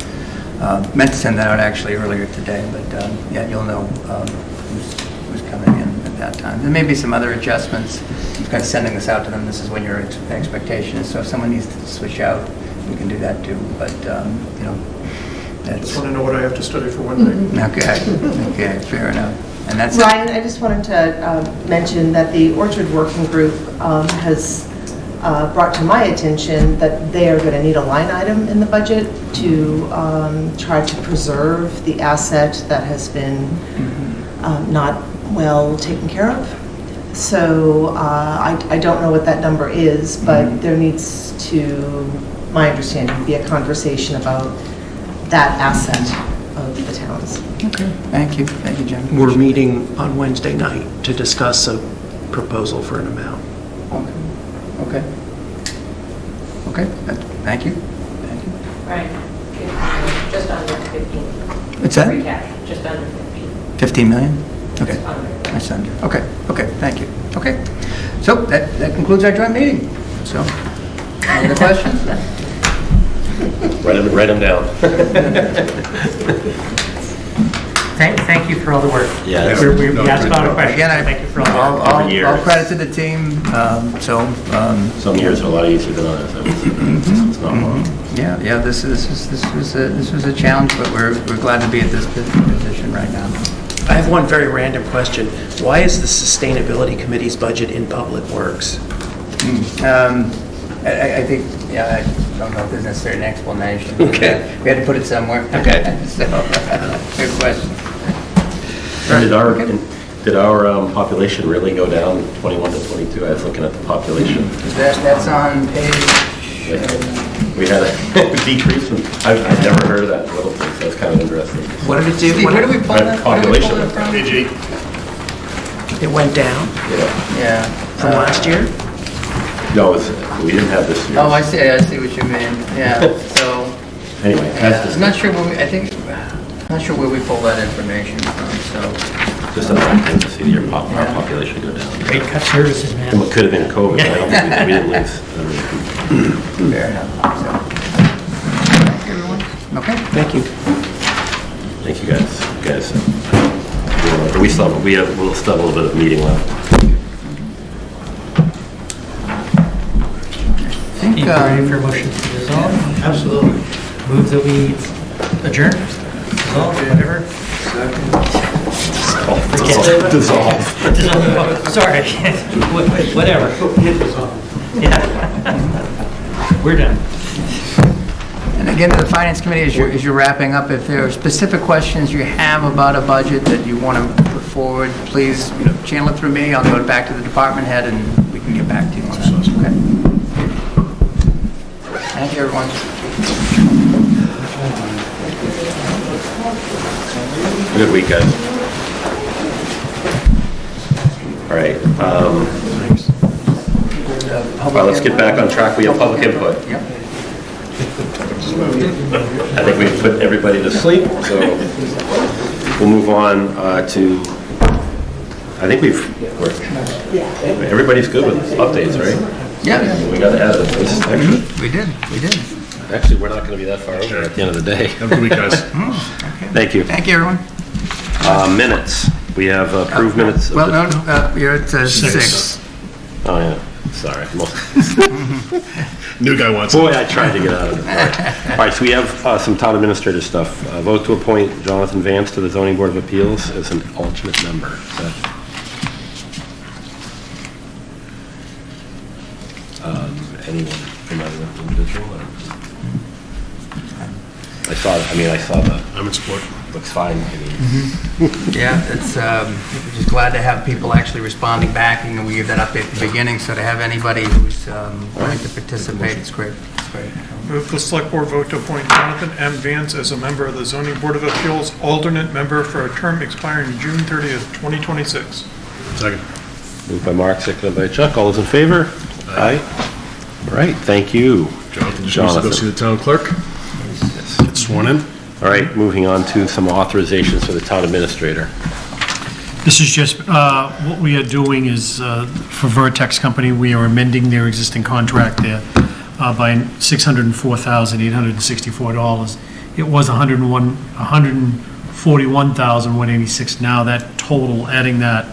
Speaker 11: meant to send that out actually earlier today, but yeah, you'll know who's coming in at that time. There may be some other adjustments. I'm kind of sending this out to them. This is when your expectation is. So if someone needs to switch out, we can do that too. But
Speaker 4: I just want to know what I have to study for one day.
Speaker 11: Okay, fair enough. And that's
Speaker 14: Ryan, I just wanted to mention that the Orchard Working Group has brought to my attention that they are going to need a line item in the budget to try to preserve the asset that has been not well taken care of. So I don't know what that number is, but there needs to, my understanding, be a conversation about that asset of the towns.
Speaker 11: okay. Thank you, Jim.
Speaker 5: We're meeting on Wednesday night to discuss a proposal for an amount.
Speaker 11: Okay. Thank you.
Speaker 8: Right, just under 15.
Speaker 11: What's that?
Speaker 8: Free cash, just under 15.
Speaker 11: 15 million? Okay.
Speaker 8: Just under.
Speaker 11: That's under. Okay, thank you. Okay. So that concludes our joint meeting. So, any other questions?
Speaker 1: Write them down.
Speaker 10: Thank you for all the work.
Speaker 1: Yeah.
Speaker 10: We asked a lot of questions.
Speaker 11: Again,
Speaker 10: Thank you for all the work.
Speaker 1: Every year.
Speaker 11: All credit to the team.
Speaker 1: Some years are a lot easier than others. It's not long.
Speaker 11: Yeah. This was a challenge, but we're glad to be at this position right now.
Speaker 5: I have one very random question. Why is the Sustainability Committee's budget in Public Works?
Speaker 11: I think, I don't know if there's necessarily an explanation.
Speaker 5: Okay.
Speaker 11: We had to put it somewhere.
Speaker 5: Okay.
Speaker 11: So, good question.
Speaker 1: Did our population really go down 21 to 22? I was looking at the population.
Speaker 11: That's on page...
Speaker 1: We had a decrease. I've never heard of that in Littleton, so that's kind of interesting.
Speaker 5: What did it do?
Speaker 11: Steve, where do we pull that?
Speaker 1: Population.
Speaker 6: AG.
Speaker 5: It went down
Speaker 11: Yeah.
Speaker 5: from last year?
Speaker 1: No, we didn't have this year.
Speaker 11: Oh, I see what you mean. Yeah, so...
Speaker 1: Anyway, that's just...
Speaker 11: I'm not sure where I'm not sure where we pull that information from, so...
Speaker 1: Just another thing to see our population go down.
Speaker 10: Great cut services, man.
Speaker 1: It could have been COVID, but I don't think we didn't lose.
Speaker 11: Fair enough. So, thank you, everyone. Okay.
Speaker 5: Thank you.
Speaker 1: Thank you guys. We'll still have a little bit of meeting left.
Speaker 11: I think,
Speaker 10: You ready for a motion to dissolve?
Speaker 9: Absolutely.
Speaker 10: Move that we adjourn, dissolve, whatever.
Speaker 1: Dissolve.
Speaker 10: Sorry, whatever. Yeah. We're done.
Speaker 11: And again, to the Finance Committee, as you're wrapping up, if there are specific questions you have about a budget that you want to put forward, please channel it through me. I'll go back to the department head and we can get back to you on that. Okay? Thank you, everyone.
Speaker 1: Good week, guys. All right. All right, let's get back on track. We have public input.
Speaker 11: Yep.
Speaker 1: I think we've put everybody to sleep, so we'll move on to, I think everybody's good with updates, right?
Speaker 11: Yeah.
Speaker 1: We got to add this extra.
Speaker 11: We did.
Speaker 1: Actually, we're not going to be that far over at the end of the day.
Speaker 6: Have a good week, guys.
Speaker 1: Thank you.
Speaker 11: Thank you, everyone.
Speaker 1: Minutes. We have approved minutes. of
Speaker 11: Well,
Speaker 1: the-
Speaker 11: no, you're at 6.
Speaker 1: Oh, yeah. Sorry.
Speaker 6: New guy wants
Speaker 1: Boy,
Speaker 6: it.
Speaker 1: I tried to get out of it. All right, so we have some town administrator stuff. Vote to appoint Jonathan Vance to the Zoning Board of Appeals as an alternate member. Anyone from that individual? Or? I saw the,
Speaker 6: I'm in support.
Speaker 1: looks fine.
Speaker 11: Yeah, it's, we're just glad to have people actually responding back, and we give that update at the beginning, so to have anybody who's willing to participate, it's great. It's great.
Speaker 4: Move the select board vote to appoint Jonathan M. Vance as a member of the zoning board of appeals, alternate member for a term expiring June 30th, 2026.
Speaker 6: Second.
Speaker 1: Moved by Mark, seconded by Chuck. All those in favor? Aye. All right, thank you.
Speaker 6: Jonathan just wants to go see the town clerk. Get sworn in.
Speaker 1: All right, moving on to some authorizations for the town administrator.
Speaker 3: This is just, what we are doing is, for Vertex Company, we are amending their existing contract there by $604,864. It was $141,186. Now that total, adding that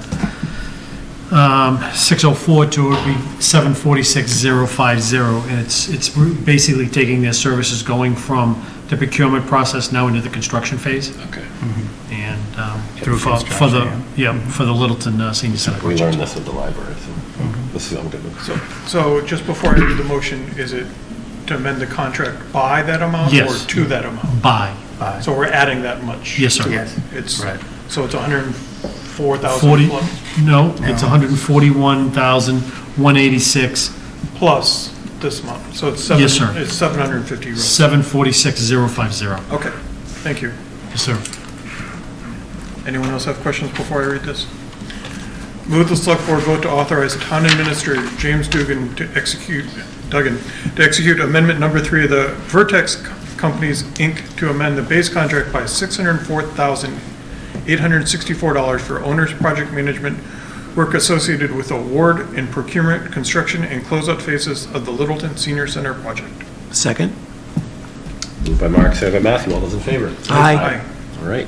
Speaker 3: 604 to it would be 746,050. And it's basically taking their services going from the procurement process now into the construction phase.
Speaker 1: Okay.
Speaker 3: And through for the Littleton Senior Center.
Speaker 1: We learned this at the library, so this is, I'm good with.
Speaker 4: So just before I read the motion, is it to amend the contract by that amount?
Speaker 3: Yes.
Speaker 4: Or to that amount?
Speaker 3: By.
Speaker 4: So we're adding that much?
Speaker 3: Yes, sir.
Speaker 11: Yes.
Speaker 4: It's,
Speaker 11: Right.
Speaker 4: so it's 104,000
Speaker 3: 40, no, it's 141,186,
Speaker 4: plus this month, so it's
Speaker 3: Yes, sir.
Speaker 4: It's 750 roughly.
Speaker 3: 746,050.
Speaker 4: Okay, thank you.
Speaker 3: Yes, sir.
Speaker 4: Anyone else have questions before I read this? Move the select board vote to authorize town administrator James Duggan to execute amendment number 3 of the Vertex Companies, Inc. to amend the base contract by $604,864 for owner's project management work associated with award and procurement, construction, and closeout phases of the Littleton Senior Center project.
Speaker 5: Second?
Speaker 1: Moved by Mark, seconded by Matthew. All those in favor?
Speaker 5: Aye.
Speaker 1: All right.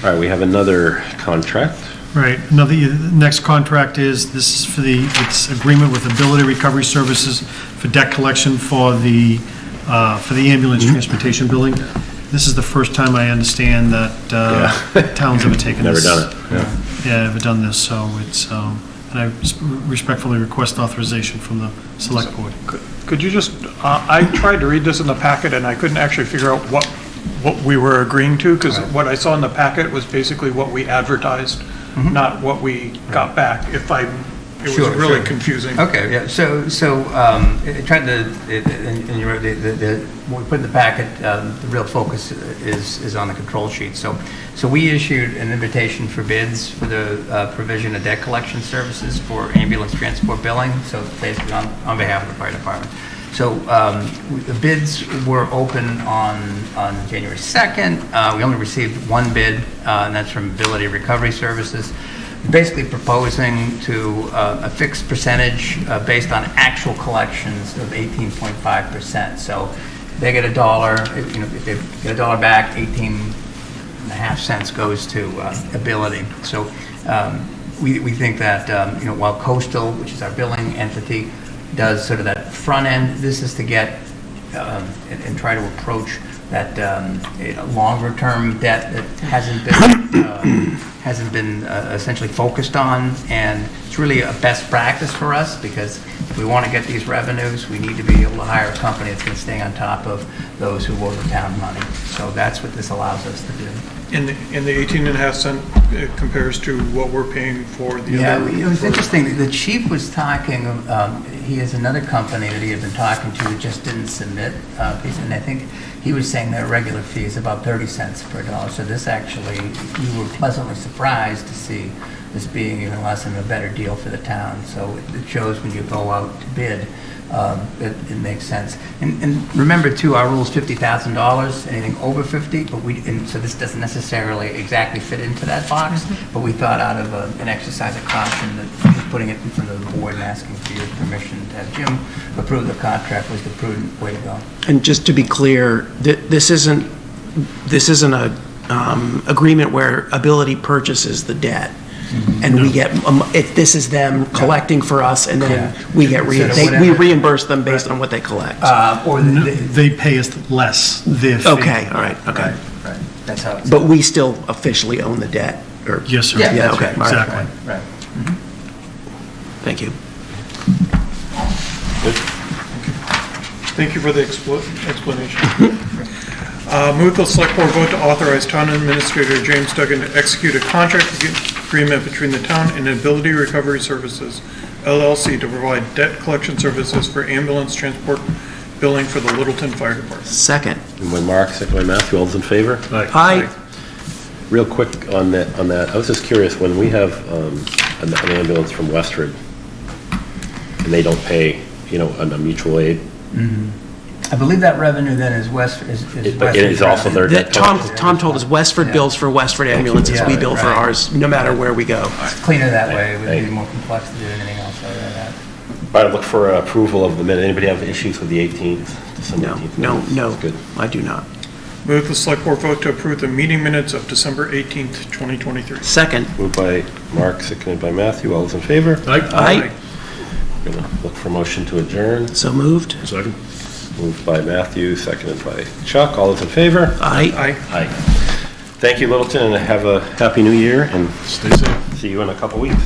Speaker 1: All right, we have another contract.
Speaker 3: Right, the next contract is, this is for it's agreement with Ability Recovery Services for debt collection for the ambulance transportation building. This is the first time I understand that towns ever taken
Speaker 1: Never
Speaker 3: this.
Speaker 1: done it.
Speaker 3: Yeah, ever done this, so it's, and I respectfully request authorization from the select board.
Speaker 4: Could you just, I tried to read this in the packet and I couldn't actually figure out what we were agreeing to, because what I saw in the packet was basically what we advertised, not what we got back. It was
Speaker 11: Sure,
Speaker 4: really
Speaker 11: sure.
Speaker 4: confusing.
Speaker 11: Okay, yeah, so it tried to, and you wrote, when we put in the packet, the real focus is on the control sheet. So we issued an invitation for bids for the provision of debt collection services for ambulance transport billing, so basically on behalf of the fire department. So the bids were open on January 2nd. We only received one bid, and that's from Ability Recovery Services, basically proposing to a fixed percentage based on actual collections of 18.5%. So they get $1, if they get $1 back, 18.5 cents goes to Ability. So we think that, while Coastal, which is our billing entity, does sort of that front end, this is to get and try to approach that longer term debt that hasn't been essentially focused on, and it's really a best practice for us, because if we want to get these revenues, we need to be able to hire a company that's going to stay on top of those who owe the town money. So that's what this allows us to do.
Speaker 4: And the 18.5 cent compares to what we're paying for the other.
Speaker 11: Yeah, it was interesting. The chief was talking, he has another company that he had been talking to that just didn't submit a piece, and I think he was saying their regular fee is about 30 cents per dollar. So this actually, we were pleasantly surprised to see this being even less and a better deal for the town. So it shows when you go out to bid, it makes sense. And remember too, our rule is $50,000, anything over 50, but and so this doesn't necessarily exactly fit into that box, but we thought out of an exercise of caution that just putting it in front of the board and asking for your permission to have Jim approve the contract was the prudent way to go.
Speaker 5: And just to be clear, this isn't a agreement where Ability purchases the debt. And we get, this is them collecting for us, and then we get, we reimburse them based on what they collect.
Speaker 3: Or they pay us less their fee.
Speaker 5: Okay, all right, okay.
Speaker 11: Right, that's how it's.
Speaker 5: But we still officially own the debt, or?
Speaker 3: Yes, sir.
Speaker 11: Yeah,
Speaker 5: Yeah,
Speaker 11: that's
Speaker 5: okay,
Speaker 11: right.
Speaker 5: all right.
Speaker 3: Exactly.
Speaker 11: Right.
Speaker 5: Thank you.
Speaker 4: Thank you for the explanation. Move the select board vote to authorize town administrator James Duggan to execute a contract agreement between the town and Ability Recovery Services LLC to provide debt collection services for ambulance transport billing for the Littleton Fire Department.
Speaker 5: Second.
Speaker 1: And by Mark, second by Matthew, all those in favor?
Speaker 5: Aye.
Speaker 1: Real quick on that, I was just curious, when we have an ambulance from Westford, and they don't pay, on a mutual aid,
Speaker 11: I believe that revenue then is Westford.
Speaker 1: but it is also their debt collection.
Speaker 5: Tom told us Westford bills for Westford ambulances, we bill for ours, no matter where we go.
Speaker 11: It's cleaner that way. It would be more complex to do anything else other than that.
Speaker 1: All right, look for approval of the minute. Anybody have issues with the 18th? December 18th?
Speaker 5: No,
Speaker 1: That's good.
Speaker 5: I do not.
Speaker 4: Move the select board vote to approve the meeting minutes of December 18th, 2023.
Speaker 5: Second.
Speaker 1: Moved by Mark, seconded by Matthew, all those in favor?
Speaker 5: Aye.
Speaker 1: We're gonna look for a motion to adjourn.
Speaker 5: So moved.
Speaker 6: Second.
Speaker 1: Moved by Matthew, seconded by Chuck, all those in favor?
Speaker 5: Aye.
Speaker 4: Aye.
Speaker 1: Aye. Thank you, Littleton, and have a happy new year, and
Speaker 6: Stay safe.
Speaker 1: see you in a couple weeks.